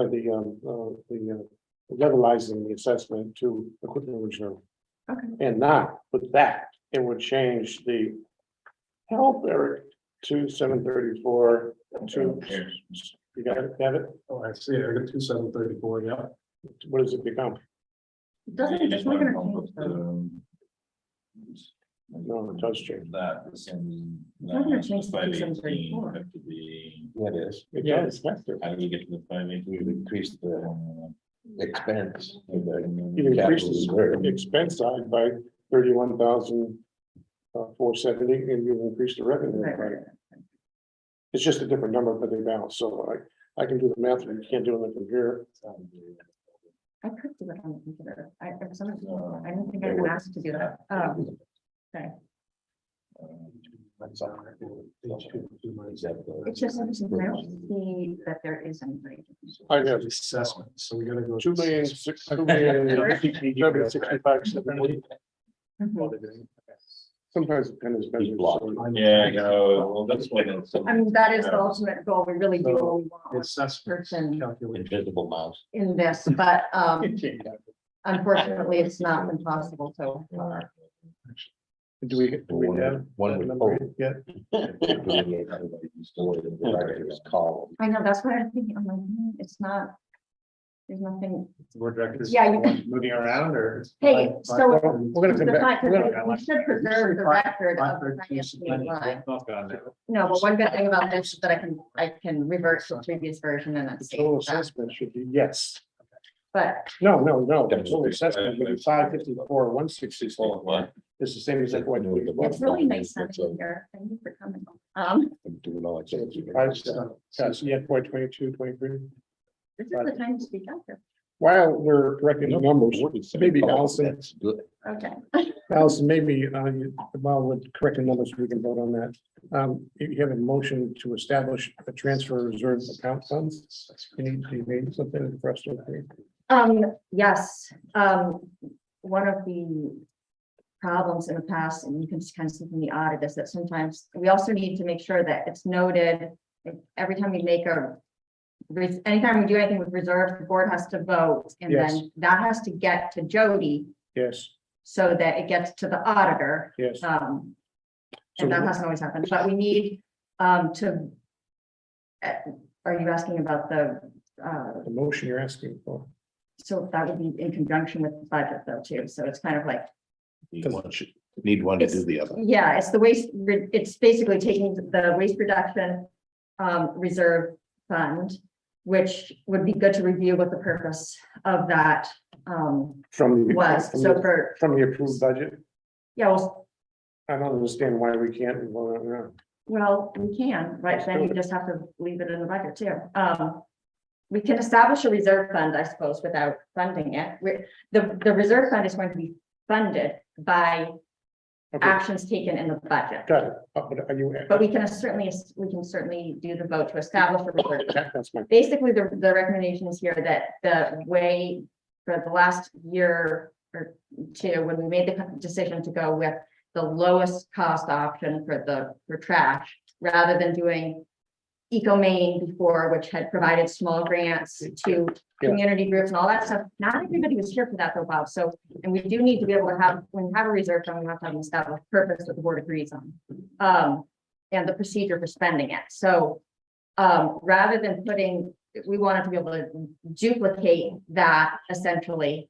C: levelizing the assessment to equipment reserve.
D: Okay.
C: And not with that, it would change the help, Eric, to 734 to, you got it, have it?
F: Oh, I see, I got 2734, yeah.
C: What does it become?
D: Doesn't, it's not gonna change the,
C: No, it does change.
J: That, the same.
D: not gonna change the
J: 518
D: 2,734.
J: have to be,
K: That is,
C: It
D: Yeah.
C: does, that's it.
J: how do we get to the 518?
K: we've increased the expense. of the
C: You increase the
K: capital reserve.
C: expense side by 31,000 470, and you increase the revenue.
D: right,
C: by-
D: right, right.
C: It's just a different number, but they balance, so I can do the math, and you can't do it on the computer.
D: I could do it on the computer. I didn't think I was asked to do that. Okay.
F: That's all right.
D: It's just, I don't see that there is anybody.
C: I have
F: Assessment, so we gotta go.
C: 2,665,740.
D: Mhm.
C: Sometimes it kind of.
K: Big block.
J: Yeah, no, well, that's what it's.
D: I mean, that is the ultimate goal. We really do what we want with
F: Assessment.
D: person
F: Calculation.
K: Invisible mouse.
D: in this, but unfortunately, it's not been possible so far.
C: Do we have?
K: One
C: that
K: would
C: number
K: hope.
C: yet?
K: Column.
D: I know, that's what I'm thinking. I'm like, it's not. There's nothing.
G: Board directors.
D: Yeah, you-
G: Moving around or?
D: Hey, so
C: We're gonna come
D: the
C: back.
D: fact
C: We're
D: that
C: gonna-
D: we should preserve the record of the finance committee line.
G: Oh, God, no.
D: No, but one good thing about this is that I can revert to the previous version and that's.
C: Total assessment should be yes.
D: But
C: No, the total assessment would be 554, 164.
J: What?
C: It's the same as that one.
D: it's really nice having you here. Thank you for coming.
K: Doing all that.
C: Yeah, 22, 23.
D: This is the time to speak up here.
C: While we're correcting the numbers, maybe Allison,
K: That's good.
D: Okay.
C: maybe, while we're correcting numbers, we can vote on that. If you have a motion to establish a transfer reserve account funds, you need to make something for us to agree.
D: Yes, one of the problems in the past, and you can just kind of see from the audit, is that sometimes we also need to make sure that it's noted. Every time we make anytime we do anything with reserves, the board has to vote, and
C: Yes.
D: then that has to get to Jody
C: Yes,
D: so that it gets to the auditor.
C: yes.
D: And
C: So-
D: that hasn't always happened, but we need to. Are you asking about the,
C: The motion you're asking for.
D: so that would be in conjunction with the budget though too, so it's kind of like,
K: Need one to do the other.
D: yeah, it's the waste, it's basically taking the waste reduction reserve fund, which would be good to review what the purpose of that
C: From the.
D: was,
C: from
D: so
C: the-
D: for,
C: From the approved budget,
D: yeah,
C: I don't understand why we can't vote on that.
D: well, we can, right, then you just have to leave it in the budget too. We can establish a reserve fund, I suppose, without funding it. The reserve fund is going to be funded by
C: Okay,
D: actions taken in the budget.
C: got it. But are you?
D: But we can certainly do the vote to establish a reserve.
C: That's my,
D: Basically, the recommendation is here that the way for the last year or two, when we made the decision to go with the lowest cost option for trash, rather than doing Eco-Maine before, which had provided small grants to
C: Yeah.
D: community groups and all that stuff. Not everybody was here for that though, Bob. So, and we do need to be able to have, when we have a reserve fund, we have to have an established purpose that the board agrees on. And the procedure for spending it. So, rather than we wanted to be able to duplicate that essentially,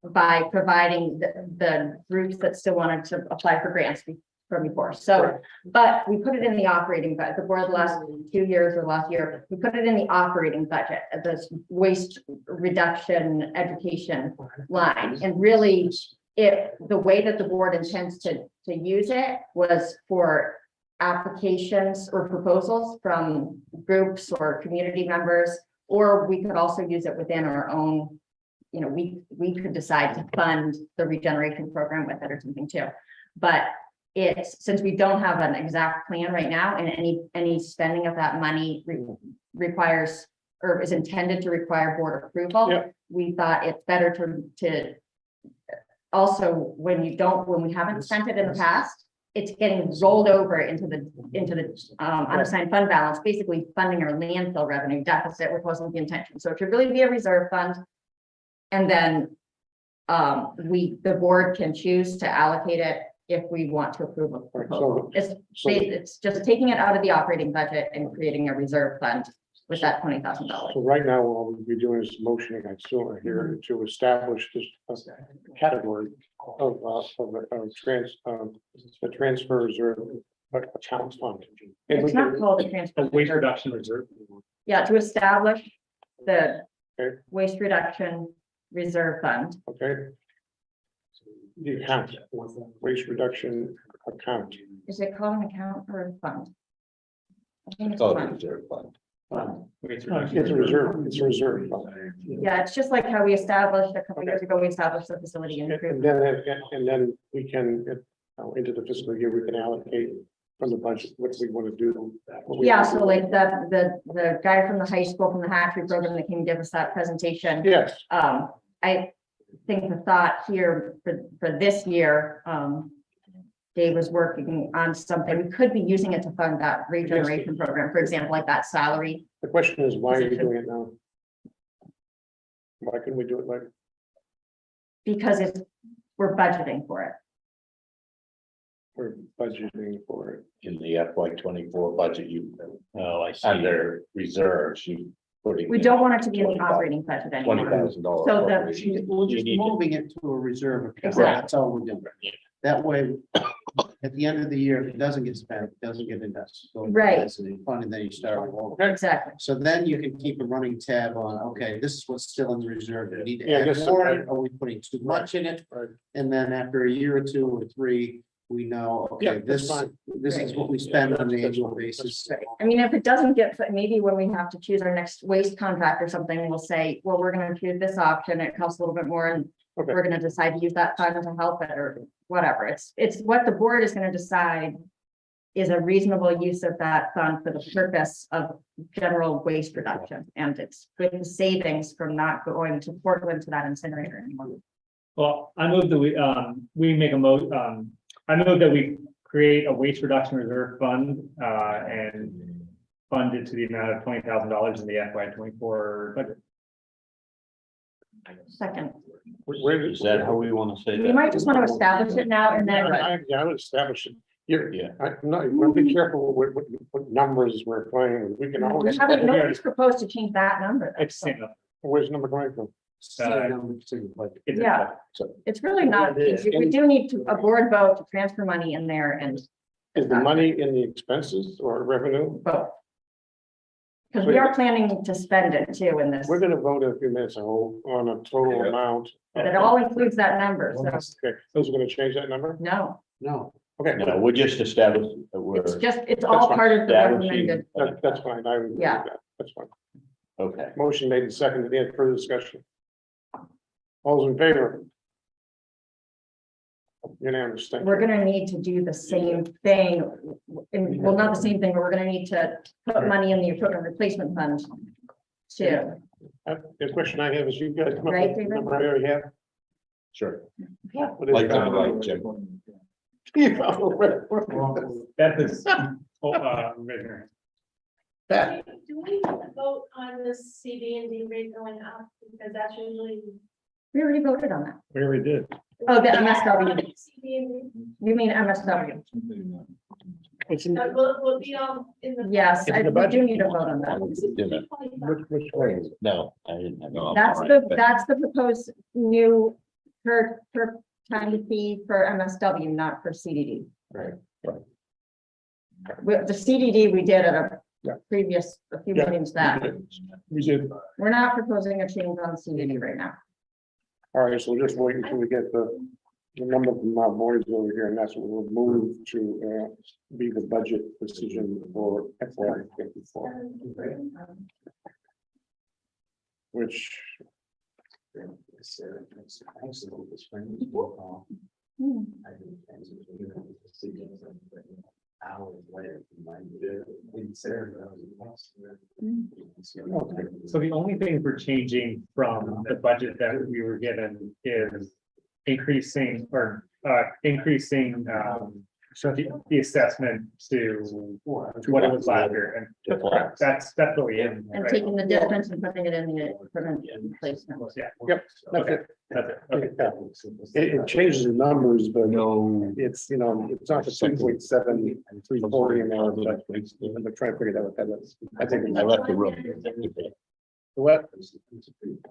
D: by providing the groups that still wanted to apply for grants from before. So, but we put it in the operating budget, the board the last 2 years or last year, we put it in the operating budget, this waste reduction education line. And really, the way that the board intends to use it was for applications or proposals from groups or community members, or we could also use it within our own, we could decide to fund the regeneration program with it or something too. But since we don't have an exact plan right now, and any spending of that money requires or is intended to require board approval.
C: Yeah.
D: We thought it's better to also, when we haven't spent it in the past, it's getting rolled over into the unassigned fund balance, basically funding our landfill revenue deficit, which wasn't the intention. So it should really be a reserve fund. And then the board can choose to allocate it if we want to approve a proposal. It's just taking it out of the operating budget and creating a reserve fund with that $20,000.
C: So right now, what we'll be doing is motioning, I still here to establish this category of the transfer reserve account fund. And we
D: It's not
C: can,
D: called a transfer.
G: Waste reduction reserve.
D: Yeah, to establish the
C: Okay.
D: waste reduction reserve fund.
C: okay. The account, waste reduction account.
D: Is it called an account or a fund? I think it's
K: Oh,
D: a
K: the
D: fund.
K: reserve fund.
G: Waste
C: It's a reserve, it's a reserve fund.
D: Yeah, it's just like how we established a couple years ago, we established the facility
C: And
D: improvement.
C: then we can, into the fiscal year, we can allocate from the budget, what we want to do. what we
D: Yeah,
C: want to
D: so
C: do.
D: like the guy from the high school, from the hatchery program that came and give us that presentation.
C: Yes,
D: I think the thought here for this year, Dave was working on something, we could be using it to fund that regeneration program, for example, like that salary.
C: the question is, why are you doing it now? Why couldn't we do it like,
D: Because we're budgeting for it.
C: we're budgeting for it?
K: In the FY 24 budget, you,
B: Oh, I see.
K: under reserves, you putting.
D: We don't want it to be in the operating budget anymore.
K: $20,000.
D: So
A: We're just moving it to a reserve account.
D: Exactly.
A: That's all we're doing. That way, at the end of the year, if it doesn't get spent, it doesn't get invested. Go to the
D: Right.
A: resident fund, and then you start all over.
D: Exactly.
A: So then you can keep a running tab on, okay, this is what's still in the reserve. We need to
C: Yeah, I
A: add
C: guess
A: more.
C: so.
A: Are we putting too much in it? And then after a year or 2 or 3, we know,
C: Yeah,
A: okay,
C: that's
A: this
C: fine.
A: is what we spend on an annual basis.
D: I mean, if it doesn't get, maybe when we have to choose our next waste contract or something, we'll say, well, we're gonna choose this option. It costs a little bit more and
C: Okay.
D: we're gonna decide to use that fund to help it or whatever. It's what the board is gonna decide is a reasonable use of that fund for the purpose of general waste reduction. And it's with the savings from not going to Portland to that incinerator anymore.
G: Well, I move that we make I move that we create a waste reduction reserve fund, and fund it to the amount of $20,000 in the FY 24 budget.
D: Second,
C: Where
B: Is that how we want to say
D: we
B: that?
D: might just want to establish it now and then.
C: Yeah, I would establish it. You're,
B: Yeah.
C: I'm not, you want to be careful what numbers we're playing with. We can
D: We
C: always,
D: haven't, nobody's proposed to change that number.
G: It's the same.
C: where's the number coming from?
G: It's-
D: Yeah. It's really not, we do need to, a board vote to transfer money in there and
C: Is the money in the expenses or revenue?
D: vote. Because we are planning to spend it too in this,
C: We're gonna vote in a few minutes on a total
J: Yeah.
C: amount.
D: but it all includes that number, so,
C: Okay, those are gonna change that number?
D: no,
A: No,
C: Okay,
B: No, we're just establishing that we're,
D: it's just, it's all
C: fine.
D: part of the
B: establishing.
D: recommended.
C: that's fine. I would agree with
D: Yeah.
C: that. That's fine.
B: Okay,
C: Motion made and seconded. Any further discussion? All's in favor? Unanimous. Thank you.
D: We're gonna need to do the same thing, well, not the same thing, but we're gonna need to put money in the equipment replacement fund too.
C: The question I have is, you guys come up
D: Right,
C: with the
D: David?
C: number I already have?
K: Sure.
C: What is
K: Like
C: it?
K: the light, Jim.
G: That is. Measure.
C: That,
I: Do we need to vote on this CD and D rate going up? Because that's usually.
D: We already voted on that.
G: We already did.
D: Oh, the MSW,
I: CD and
D: you mean MSW?
C: it's in,
I: will be all in the.
D: Yes,
C: It's in the
D: we do
C: budget.
D: need to vote on that.
C: which way is it?
B: no, I didn't have. no,
D: That's
B: all
D: the,
B: right, but-
D: that's the proposed new per time fee for MSW, not for CDD.
C: Right,
D: With the CDD, we did at a
C: Yeah.
D: previous, a few
C: Yeah.
D: meetings back.
C: We did.
D: We're not proposing a change on CDD right now.
C: All right, so we'll just wait until we get the number from our boys over here, and that's what we'll move to be the budget decision for FY 54, which
D: Hmm.
A: hours later. In Sarah.
G: So the only thing we're changing from the budget that we were given is increasing the assessment to what it was last year, and that's what we have.
D: And taking the difference and putting it in the equipment replacement.
G: Yeah.
C: Yep, that's
G: Okay,
C: it.
G: that's it, okay.
C: It changes the numbers, but no, it's, you know, it's not the 2.7 and all, but I'm trying to figure out what that is. I think.
K: I left the room.
C: What?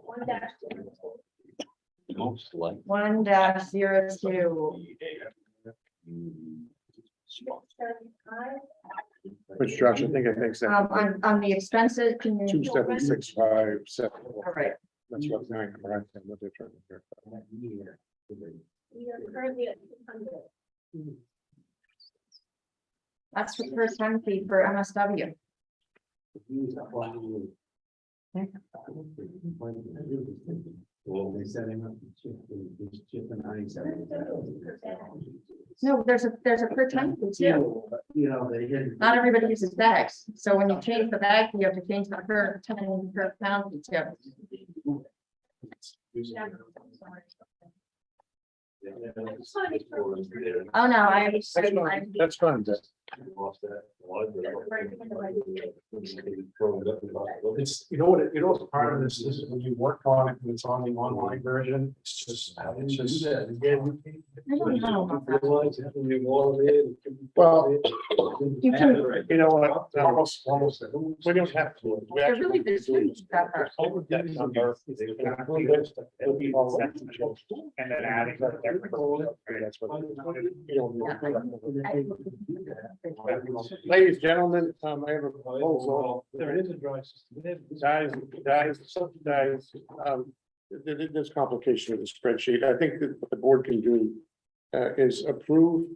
I: One dash.
B: Most like.
D: 1-02.
C: Which Josh, I think it makes sense.
D: On the expenses, can you?
C: 27657.
D: All right,
C: That's what I'm correct. What they're trying to do.
I: We are currently at 200.
D: that's the first time fee for MSW.
A: Well, they set him up.
D: No, there's a per ton fee too.
A: You know, they didn't.
D: Not everybody uses bags, so when you change the bag, you have to change the per ton per pound fee too. Oh, no,
C: That's fine. Jeff.
F: It's, you know what, you know, part of this is when you work on it, when it's on the online version, it's just.
D: I don't know about that.
C: Well,
D: You can,
C: you know what? Almost. We don't have to. We
D: they're
C: actually
D: really good students, that are.
C: that number.
G: And then adding.
C: That's what. Ladies, gentlemen, I have a proposal.
F: There is a dry system.
C: Guys, there's complication with the spreadsheet. I think that what the board can do is approve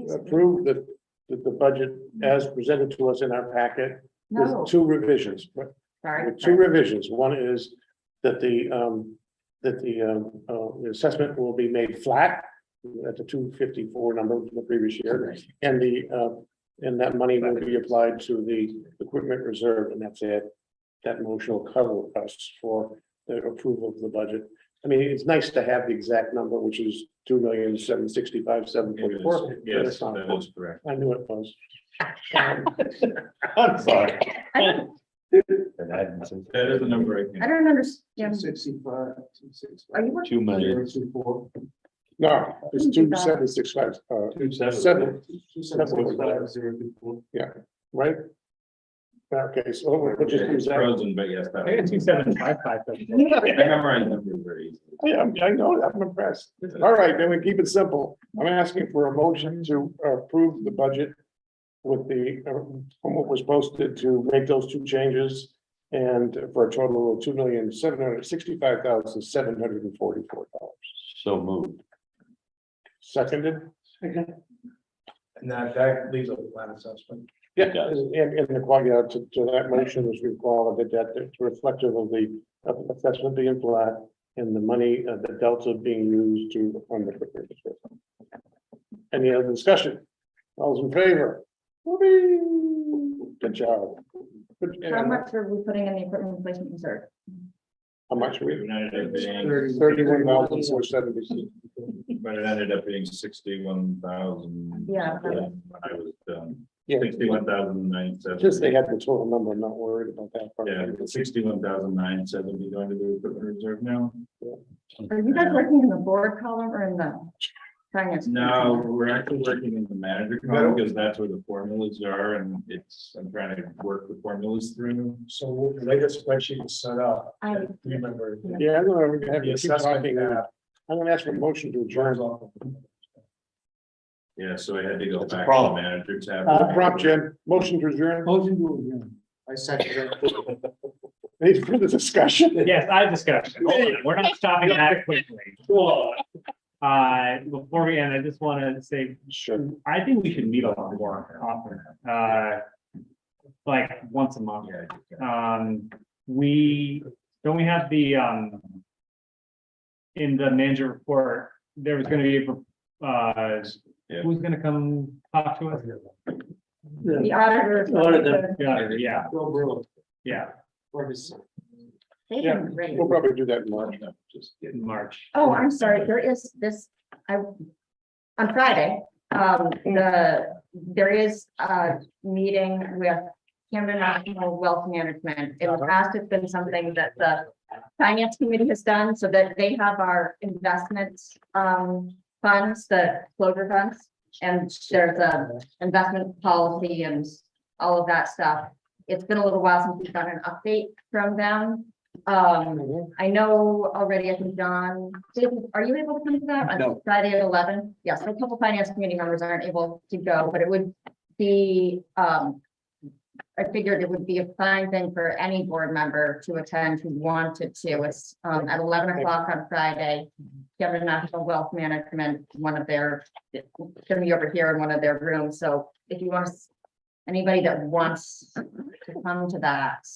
C: the budget as presented to us in our packet
D: No,
C: with two revisions.
D: sorry.
C: With two revisions. One is that the assessment will be made flat at the 254 number from the previous year, and that money will be applied to the equipment reserve, and that's it. That motion will cover us for the approval of the budget. I mean, it's nice to have the exact number, which is 2,765,744.
J: Yes, that is correct.
C: I knew it was.
B: I'm sorry.
J: That is the number I
D: I
J: can.
D: don't understand.
A: 65.
D: Are you working?
B: 2 million.
C: No, it's 2,765, 7, right? Okay, so we'll just use
J: It's
C: that.
J: frozen, but yes, that.
G: I think it's 2755.
J: I memorize numbers very easily.
C: Yeah, I know, I'm impressed. All right, then we keep it simple. I'm asking for a motion to approve the budget with the, from what was posted to make those two changes, and for a total of $2,765,744.
B: So moved.
C: Seconded?
F: And that leaves a flat assessment.
C: Yeah,
B: It does.
C: and the quality to that motion is required that it's reflective of the assessment being flat and the money, the delta being used to fund the equipment. Any other discussion? All those in favor? Whoopee! Good job.
D: How much are we putting in the equipment replacement reserve?
C: How much are we?
J: It ended up being,
C: 31,470.
J: but it ended up being 61,000.
D: Yeah.
J: When I was done,
C: Yeah,
J: 61,970.
C: just they had the total number, I'm not worried about that part.
J: Yeah, 61,970 going to the equipment reserve now.
D: Are you guys working in the board column or in the finance?
J: No, we're actually working in the manager column because that's where the formulas are, and I'm trying to work the formulas through.
F: So the latest spreadsheet was set up.
D: I-
F: Remember.
C: Yeah, I'm gonna have
F: The
C: you keep
F: assessment
C: talking.
F: tab.
C: I'm gonna ask for a motion to adjourn.
J: Yeah, so I had to go
B: That's a
J: back to the
B: problem.
J: manager tab.
C: Prompt, Jim, motion to adjourn.
A: I second.
C: Any further discussion?
G: Yes, I have discussion. Hold on, we're not stopping that quickly. Before we end, I just want to say,
C: Sure.
G: I think we should meet a lot more often, like once a month. We have the, in the manager report, there was gonna be, Who's gonna come talk to us?
D: The auditor.
H: Auditor.
G: Yeah,
A: Bill Brewer,
G: yeah,
A: or his son.
D: They can rate.
C: We'll probably do that in March.
A: Just
G: in March.
D: Oh, I'm sorry, there is this, on Friday, there is a meeting with Camden National Wealth Management. In the past, it's been something that the finance committee has done, so that they have our investments, funds, the closure funds. And there's a investment policy and all of that stuff. It's been a little while since we've done an update from them. I know already, I think John, David, are you able to come to that?
A: No.
D: Friday at 11? Yes, a couple finance committee members aren't able to go, but it would be, I figured it would be a fine thing for any board member to attend who wanted to. It's at 11 o'clock on Friday. Camden National Wealth Management, one of their, it's gonna be over here in one of their rooms. So if you want to, anybody that wants to come to that,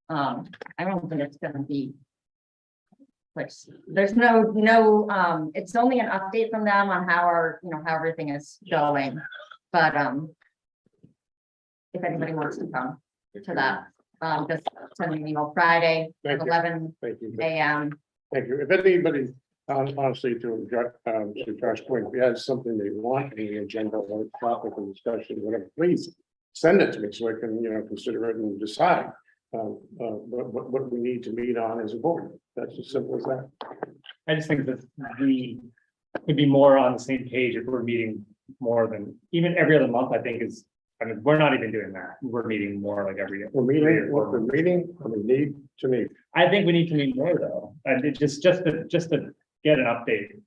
D: I don't think it's gonna be. Like, there's no, it's only an update from them on how our, how everything is going. But if anybody wants to come to that, just send me an email Friday at
C: Thank you.
D: 11
C: Thank you.
D: a.m.
C: Thank you. If anybody, honestly, to Josh's point, if you have something they want in the agenda or topic of discussion, whatever, please send it to me so I can, consider it and decide what we need to meet on as a board. That's as simple as that.
G: I just think that we could be more on the same page if we're meeting more than, even every other month, I think is, we're not even doing that. We're meeting more like every.
C: We're meeting, what we're meeting, and we need to meet.
G: I think we need to meet more though, and it just to get an update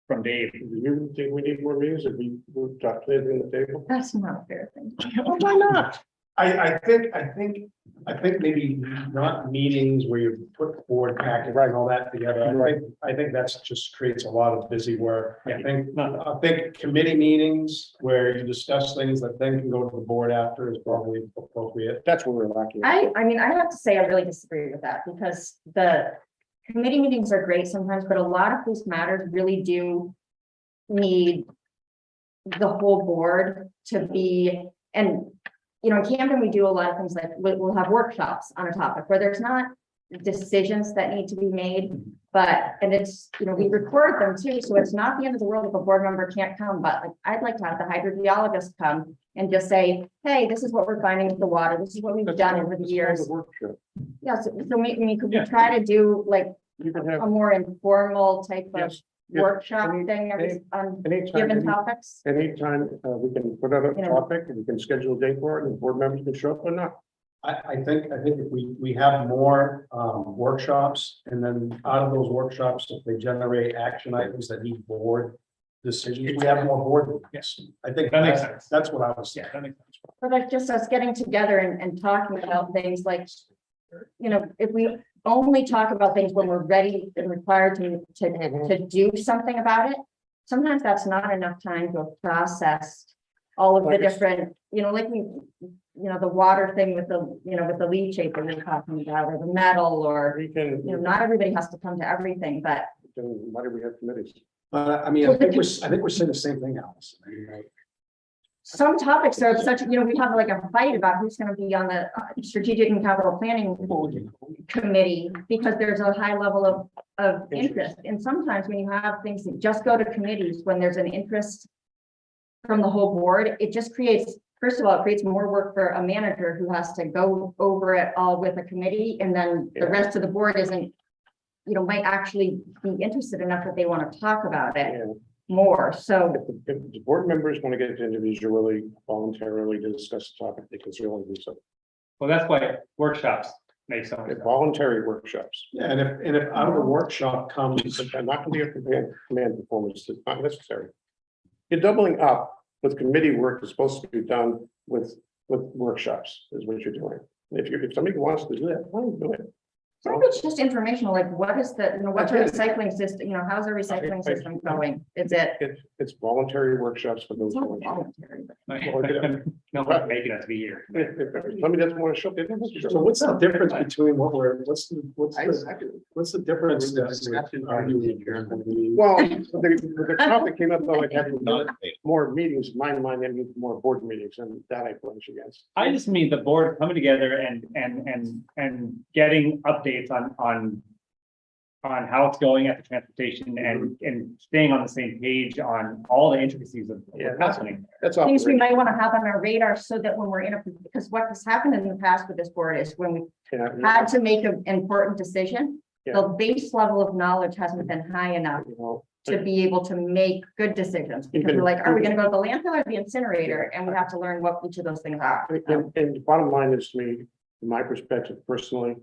G: from Dave.
C: Do you think we need more meetings if we got clear in the table?
D: That's not a fair thing.
C: Why not?
F: I think maybe not meetings where you put board packets and all that together. I think that's just creates a lot of busy work. I think committee meetings where you discuss things that then can go to the board after is probably appropriate.
C: That's what we're lacking.
D: I mean, I have to say, I really disagree with that because the committee meetings are great sometimes, but a lot of these matters really do need the whole board to be, and in Camden, we do a lot of things like we'll have workshops on a topic where there's not decisions that need to be made, and it's, we record them too. So it's not the end of the world if a board member can't come, but like, I'd like to have the hydrogeologist come and just say, hey, this is what we're finding with the water. This is what we've done over the years. Yes. So maybe could we try to do like
C: You can have,
D: a more informal type of
C: yes, yes.
D: workshop
C: Any-
D: thing on
C: anytime,
D: given topics?
C: anytime, we can put out a topic and we can schedule a date for it and board members can show up or not.
F: I think if we have more workshops and then out of those workshops, if they generate action items that need board decisions, we have more board meetings.
G: Yes.
F: I think
G: That makes sense.
F: that's what I was saying.
G: Yeah, that makes sense.
D: But like just us getting together and talking about things like, if we only talk about things when we're ready and required to do something about it, sometimes that's not enough time to process all of the different, like the water thing with the, with the leachate that we're talking about, or the metal, or,
C: We can,
D: not everybody has to come to everything, but
C: why do we have committees?
F: I mean, I think we're saying the same thing, Allison. I mean,
D: some topics are such, we have like a fight about who's going to be on the strategic and capital planning committee, because there's a high level of interest. And sometimes when you have things that just go to committees, when there's an interest from the whole board, it just creates, first of all, it creates more work for a manager who has to go over it all with a committee, and then the rest of the board isn't, might actually be interested enough that they want to talk about it
C: Yeah.
D: more. So
C: If the board members want to get individually, voluntarily to discuss the topic, they can certainly do so.
G: Well, that's why workshops make so much sense.
C: Voluntary workshops.
F: Yeah, and if out of the workshop comes,
C: I'm not going to be a command performance, it's not necessary. You're doubling up with committee work that's supposed to be done with workshops, is what you're doing. If somebody wants to do that, why don't you do it?
D: some of it's just informational, like what is the, what's our recycling system, how's our recycling system going? Is it?
C: It's voluntary workshops for those.
D: It's not voluntary, but-
C: Well,
G: No one's making us be here.
C: Somebody doesn't want to show.
F: So what's the difference between what we're,
A: I
F: what's the difference?
A: The
F: that
A: discussion
F: we're arguing here?
C: Well, the topic came up about like having more meetings, my mind, and more board meetings, and that I flinch against.
G: I just mean the board coming together and getting updates on how it's going at the transportation and staying on the same page on all the intricacies of
C: Yeah,
G: what's happening.
C: That's all.
D: Things we might want to have on our radar so that when we're in a, because what has happened in the past with this board is when we had to make an important decision, the base level of knowledge hasn't been high enough to be able to make good decisions. Because we're like, are we gonna go to the landfill or the incinerator? And we have to learn what each of those things are.
C: And the bottom line is to me, from my perspective personally,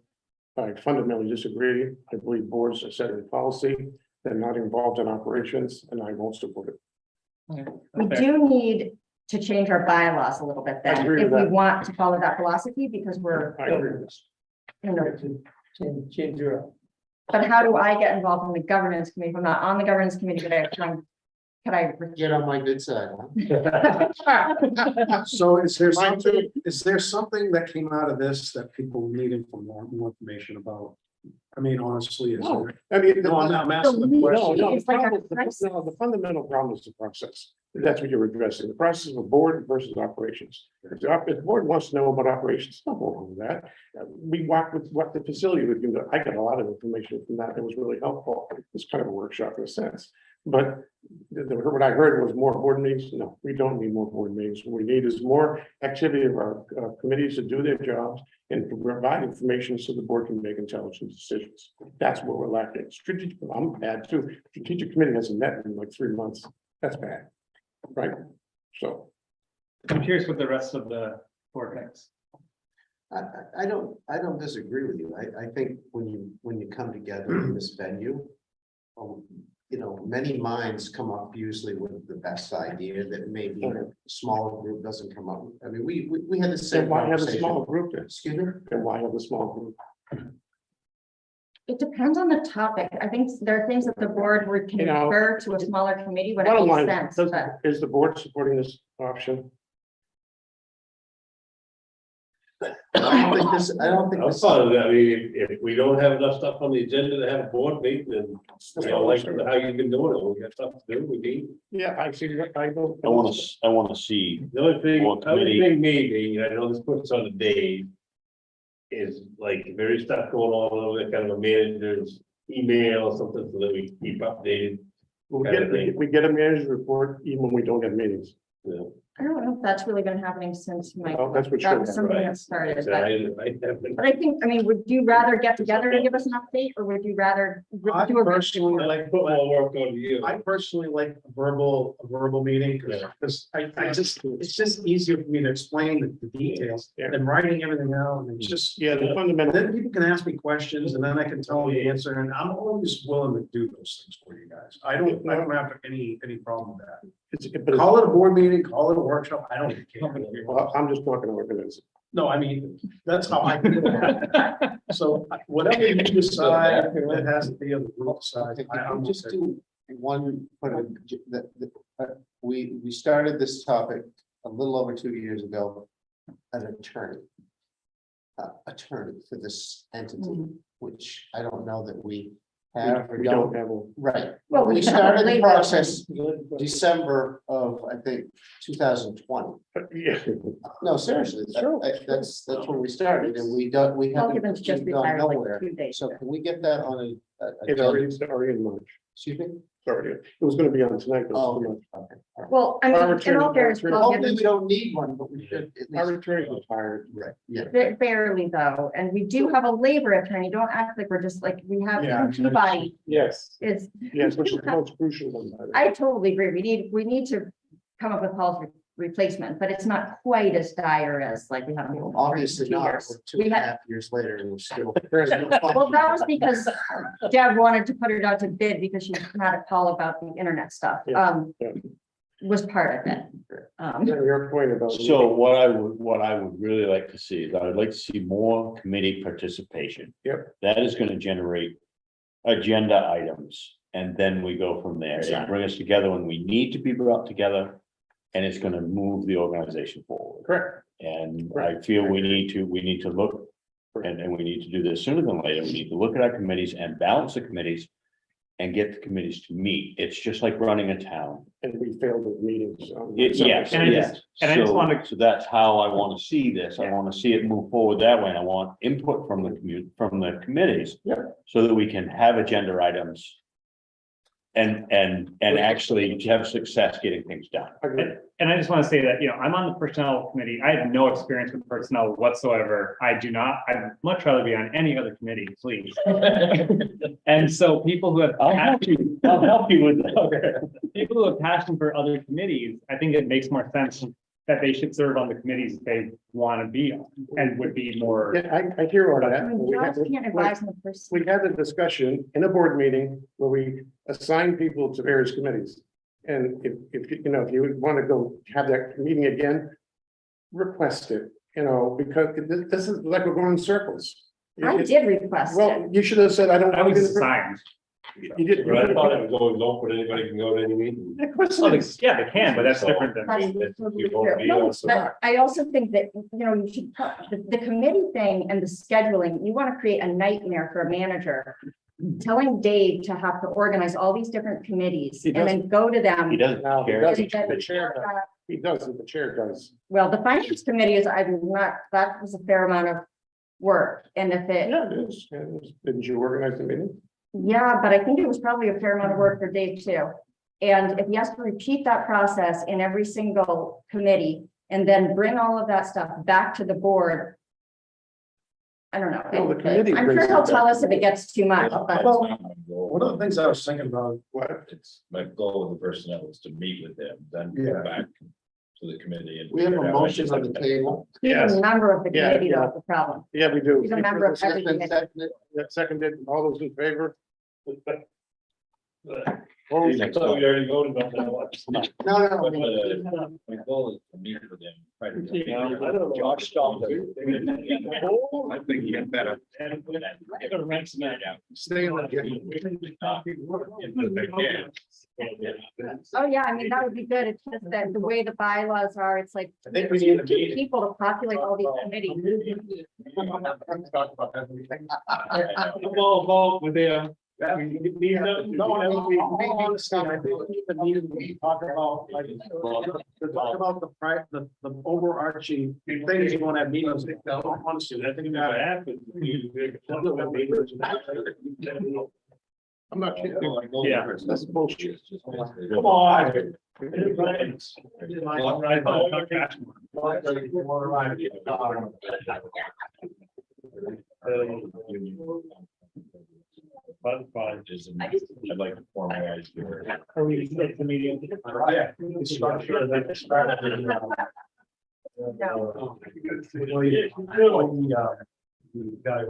C: I fundamentally disagree. I believe boards are setting policy. They're not involved in operations, and I won't support it.
D: We do need to change our bylaws a little bit
C: I
D: then,
C: agree
D: if
C: with
D: we
C: that.
D: want to follow that philosophy, because we're,
C: I agree with this.
D: you know,
H: Change your.
D: but how do I get involved in the governance committee? If I'm not on the governance committee, could I?
A: Get on my good side, huh?
F: So is there
C: Mine
F: something,
C: too.
F: is there something that came out of this that people needed for more information about? I mean, honestly, is
C: No.
F: there?
C: I mean,
F: No, I'm asking the
D: No,
F: question.
C: no,
D: It's like a
C: the fundamental problem is the process. That's what you're addressing, the process of a board versus operations. If the board wants to know about operations, no wrong with that. We walked with what the facility would do. I got a lot of information from that. That was really helpful. It's kind of a workshop in a sense. But what I heard was more board meetings. No, we don't need more board meetings. What we need is more activity of our committees to do their jobs and to provide information so the board can make intelligent decisions. That's what we're lacking. Strategic, I'm bad too. Strategic committee hasn't met in like 3 months. That's bad. Right? So.
G: I'm curious what the rest of the board thinks.
A: I don't disagree with you. I think when you come together in this venue, you know, many minds come up usually with the best idea that maybe a smaller group doesn't come up with. I mean, we had the same
C: Then why have a
A: conversation.
C: small group then?
A: Excuse me?
C: Then why have a small group?
D: It depends on the topic. I think there are things that the board would
C: You know,
D: confer to a smaller committee when it
C: Bottom
D: makes
C: line,
D: sense, but.
C: is the board supporting this option?
A: I don't think
E: I'm
A: this.
E: fine with that. I mean, if we don't have enough stuff on the agenda to have a board meeting, then you know, like how you've been doing it, we got stuff to do, we need.
C: Yeah, I see, I don't.
B: I wanna see,
E: The only thing,
B: Well, committee-
E: maybe, I know this puts on the day. Is like if there is stuff going on over there, kind of a manager's email or something so that we keep updated.
C: We get a manager's report even when we don't have meetings.
E: You know.
D: I don't know if that's really been happening since Mike.
C: Well, that's what
D: That
C: should
D: was
C: happen,
D: something
E: right?
D: that started,
E: So
D: but,
E: I
D: I think, I mean, would you rather get together to give us an update, or would you rather
F: I
D: do a?
F: personally
E: like put more work on you.
F: I personally like a verbal meeting, because I just, it's just easier for me to explain the details
C: Yeah.
F: than writing everything out, and it's just.
C: Yeah, the
F: And
C: fundamental,
F: then people can ask me questions, and then I can tell them the answer, and I'm always willing to do those things for you guys. I don't have any problem with that.
C: but
F: Call it a board meeting, call it a workshop, I don't care.
C: well, I'm just not gonna organize it.
F: No, I mean, that's how I feel about it. So whatever you decide, that has to be on the group side.
A: I'm just do one, we started this topic a little over 2 years ago. An attorney. Attorney for this entity, which I don't know that we have or
C: We
A: don't.
C: don't have a.
A: Right,
D: Well,
A: we
D: can have a
A: started the
D: labor.
A: process December of, I think, 2020.
C: Yeah.
A: No, seriously, that's when we started and we
D: Paul
A: haven't.
D: Gibbons just
A: we've gone
D: retired like
A: nowhere.
D: 2 days
A: So
D: ago.
A: can we get that on a?
C: It's already in March.
A: Excuse me?
C: Sorry, it was gonna be on tonight. but it's
A: Oh,
C: too much.
A: okay. All right.
D: Well, I mean, in all fairness, Paul
A: Hopefully
D: Gibbons
A: we don't need one, but we should at
C: Our
A: least.
C: attorney was hired.
A: Right, yeah.
D: barely though, and we do have a labor attorney. Don't act like we're just like, we have
F: Yeah.
D: Peabody
C: Yes,
D: is.
C: yes, which is the most crucial one. by the way.
D: I totally agree. We need to come up with Paul's replacement, but it's not quite as dire as like we had.
A: Obviously not, we're 2.5
D: We had,
A: years later and we're still.
D: well, that was because Deb wanted to put it out to bid because she's mad at Paul about the internet stuff.
C: Yeah, yeah.
D: Was part of it.
C: Yeah, your point about.
B: so what I would really like to see is I would like to see more committee participation.
C: Yep.
B: That is gonna generate agenda items, and then we go from there. And bring us together when we need to be brought together. and it's gonna move the organization forward.
C: Correct.
B: And I feel we need to look, and we need to do this sooner than later. We need to look at our committees and balance the committees. And get the committees to meet. It's just like running a town.
C: And we failed at meetings.
B: Yes,
G: And I
B: yes.
G: just- and I just
B: So-
G: wanna-
B: So that's how I want to see this. I want to see it move forward that way. And I want input from the committees.
C: Yeah.
B: So that we can have agenda items. And actually have success getting things done.
G: And I just want to say that, I'm on the personnel committee. I have no experience with personnel whatsoever. I'd much rather be on any other committee, please. And so people who have.
B: I'll help you with that.
G: People who have passion for other committees, I think it makes more sense that they should serve on the committees they want to be on and would be more.
C: Yeah, I hear all that.
D: I mean, jobs can't advise on the person.
C: We had a discussion in a board meeting where we assign people to various committees. And if you would want to go have that meeting again, request it, because this is like we're going in circles.
D: I did request it.
C: Well, you should have said, I don't.
G: I was assigned.
C: You did.
E: But I thought it was always open, anybody can go to any meeting.
C: Of course
G: Oh,
C: it is.
G: yeah, they can, but that's different than.
D: That's
E: You won't be
D: No,
E: on some-
D: but I also think that, you should, the committee thing and the scheduling, you want to create a nightmare for a manager. Telling Dave to have to organize all these different committees
C: He
D: and then go to them.
B: He doesn't
C: No, he
B: care.
C: doesn't.
D: and then-
C: The chair does. He doesn't, the chair does.
D: Well, the finance committee is, I'm not, that was a fair amount of work, and if it,
C: Yeah, it is. Didn't you organize the meeting?
D: yeah, but I think it was probably a fair amount of work for Dave too. And if he has to repeat that process in every single committee and then bring all of that stuff back to the board. I don't know.
C: Well, the committee
D: I'm
C: brings
D: sure
C: it
D: he'll
C: back
D: tell
C: to
D: us
C: the
D: if it gets too much,
J: That's
D: but
J: not my goal.
F: One of the things I was thinking about,
C: What?
J: It's my goal with the personnel is to meet with them, then
F: Yeah.
J: go back to the committee and.
A: We have a
J: figure out. I
A: motion
J: just
A: on
J: have
A: the
J: to-
A: table.
D: he's
C: Yes,
D: a member of the
C: Yeah,
D: committee,
C: yeah.
D: though, the problem.
C: yeah, we do.
D: He's a member of every committee.
C: That seconded, all those in favor?
E: I thought we already voted on that one.
A: No.
J: My goal is to meet with them. try to-
E: Yeah, I don't know.
J: Josh stopped it. I think you get better.
E: I'm gonna rank some out.
C: Stay in
D: Oh, yeah, I mean, that would be good. It's just that the way the bylaws are, it's like
F: I think we need a
D: two
F: meeting.
D: people to populate all these committees.
E: I'm all involved with them.
F: No, I think we need to talk about, like, to talk about the overarching things you want to have meetings. I don't want to, I think
E: What
F: about it.
E: happened?
C: I'm not kidding.
G: Yeah.
C: That's bullshit.
F: Come on.
J: I'd like to formalize your.
G: Are we at the meeting?
F: Yeah.
D: No.
F: The guy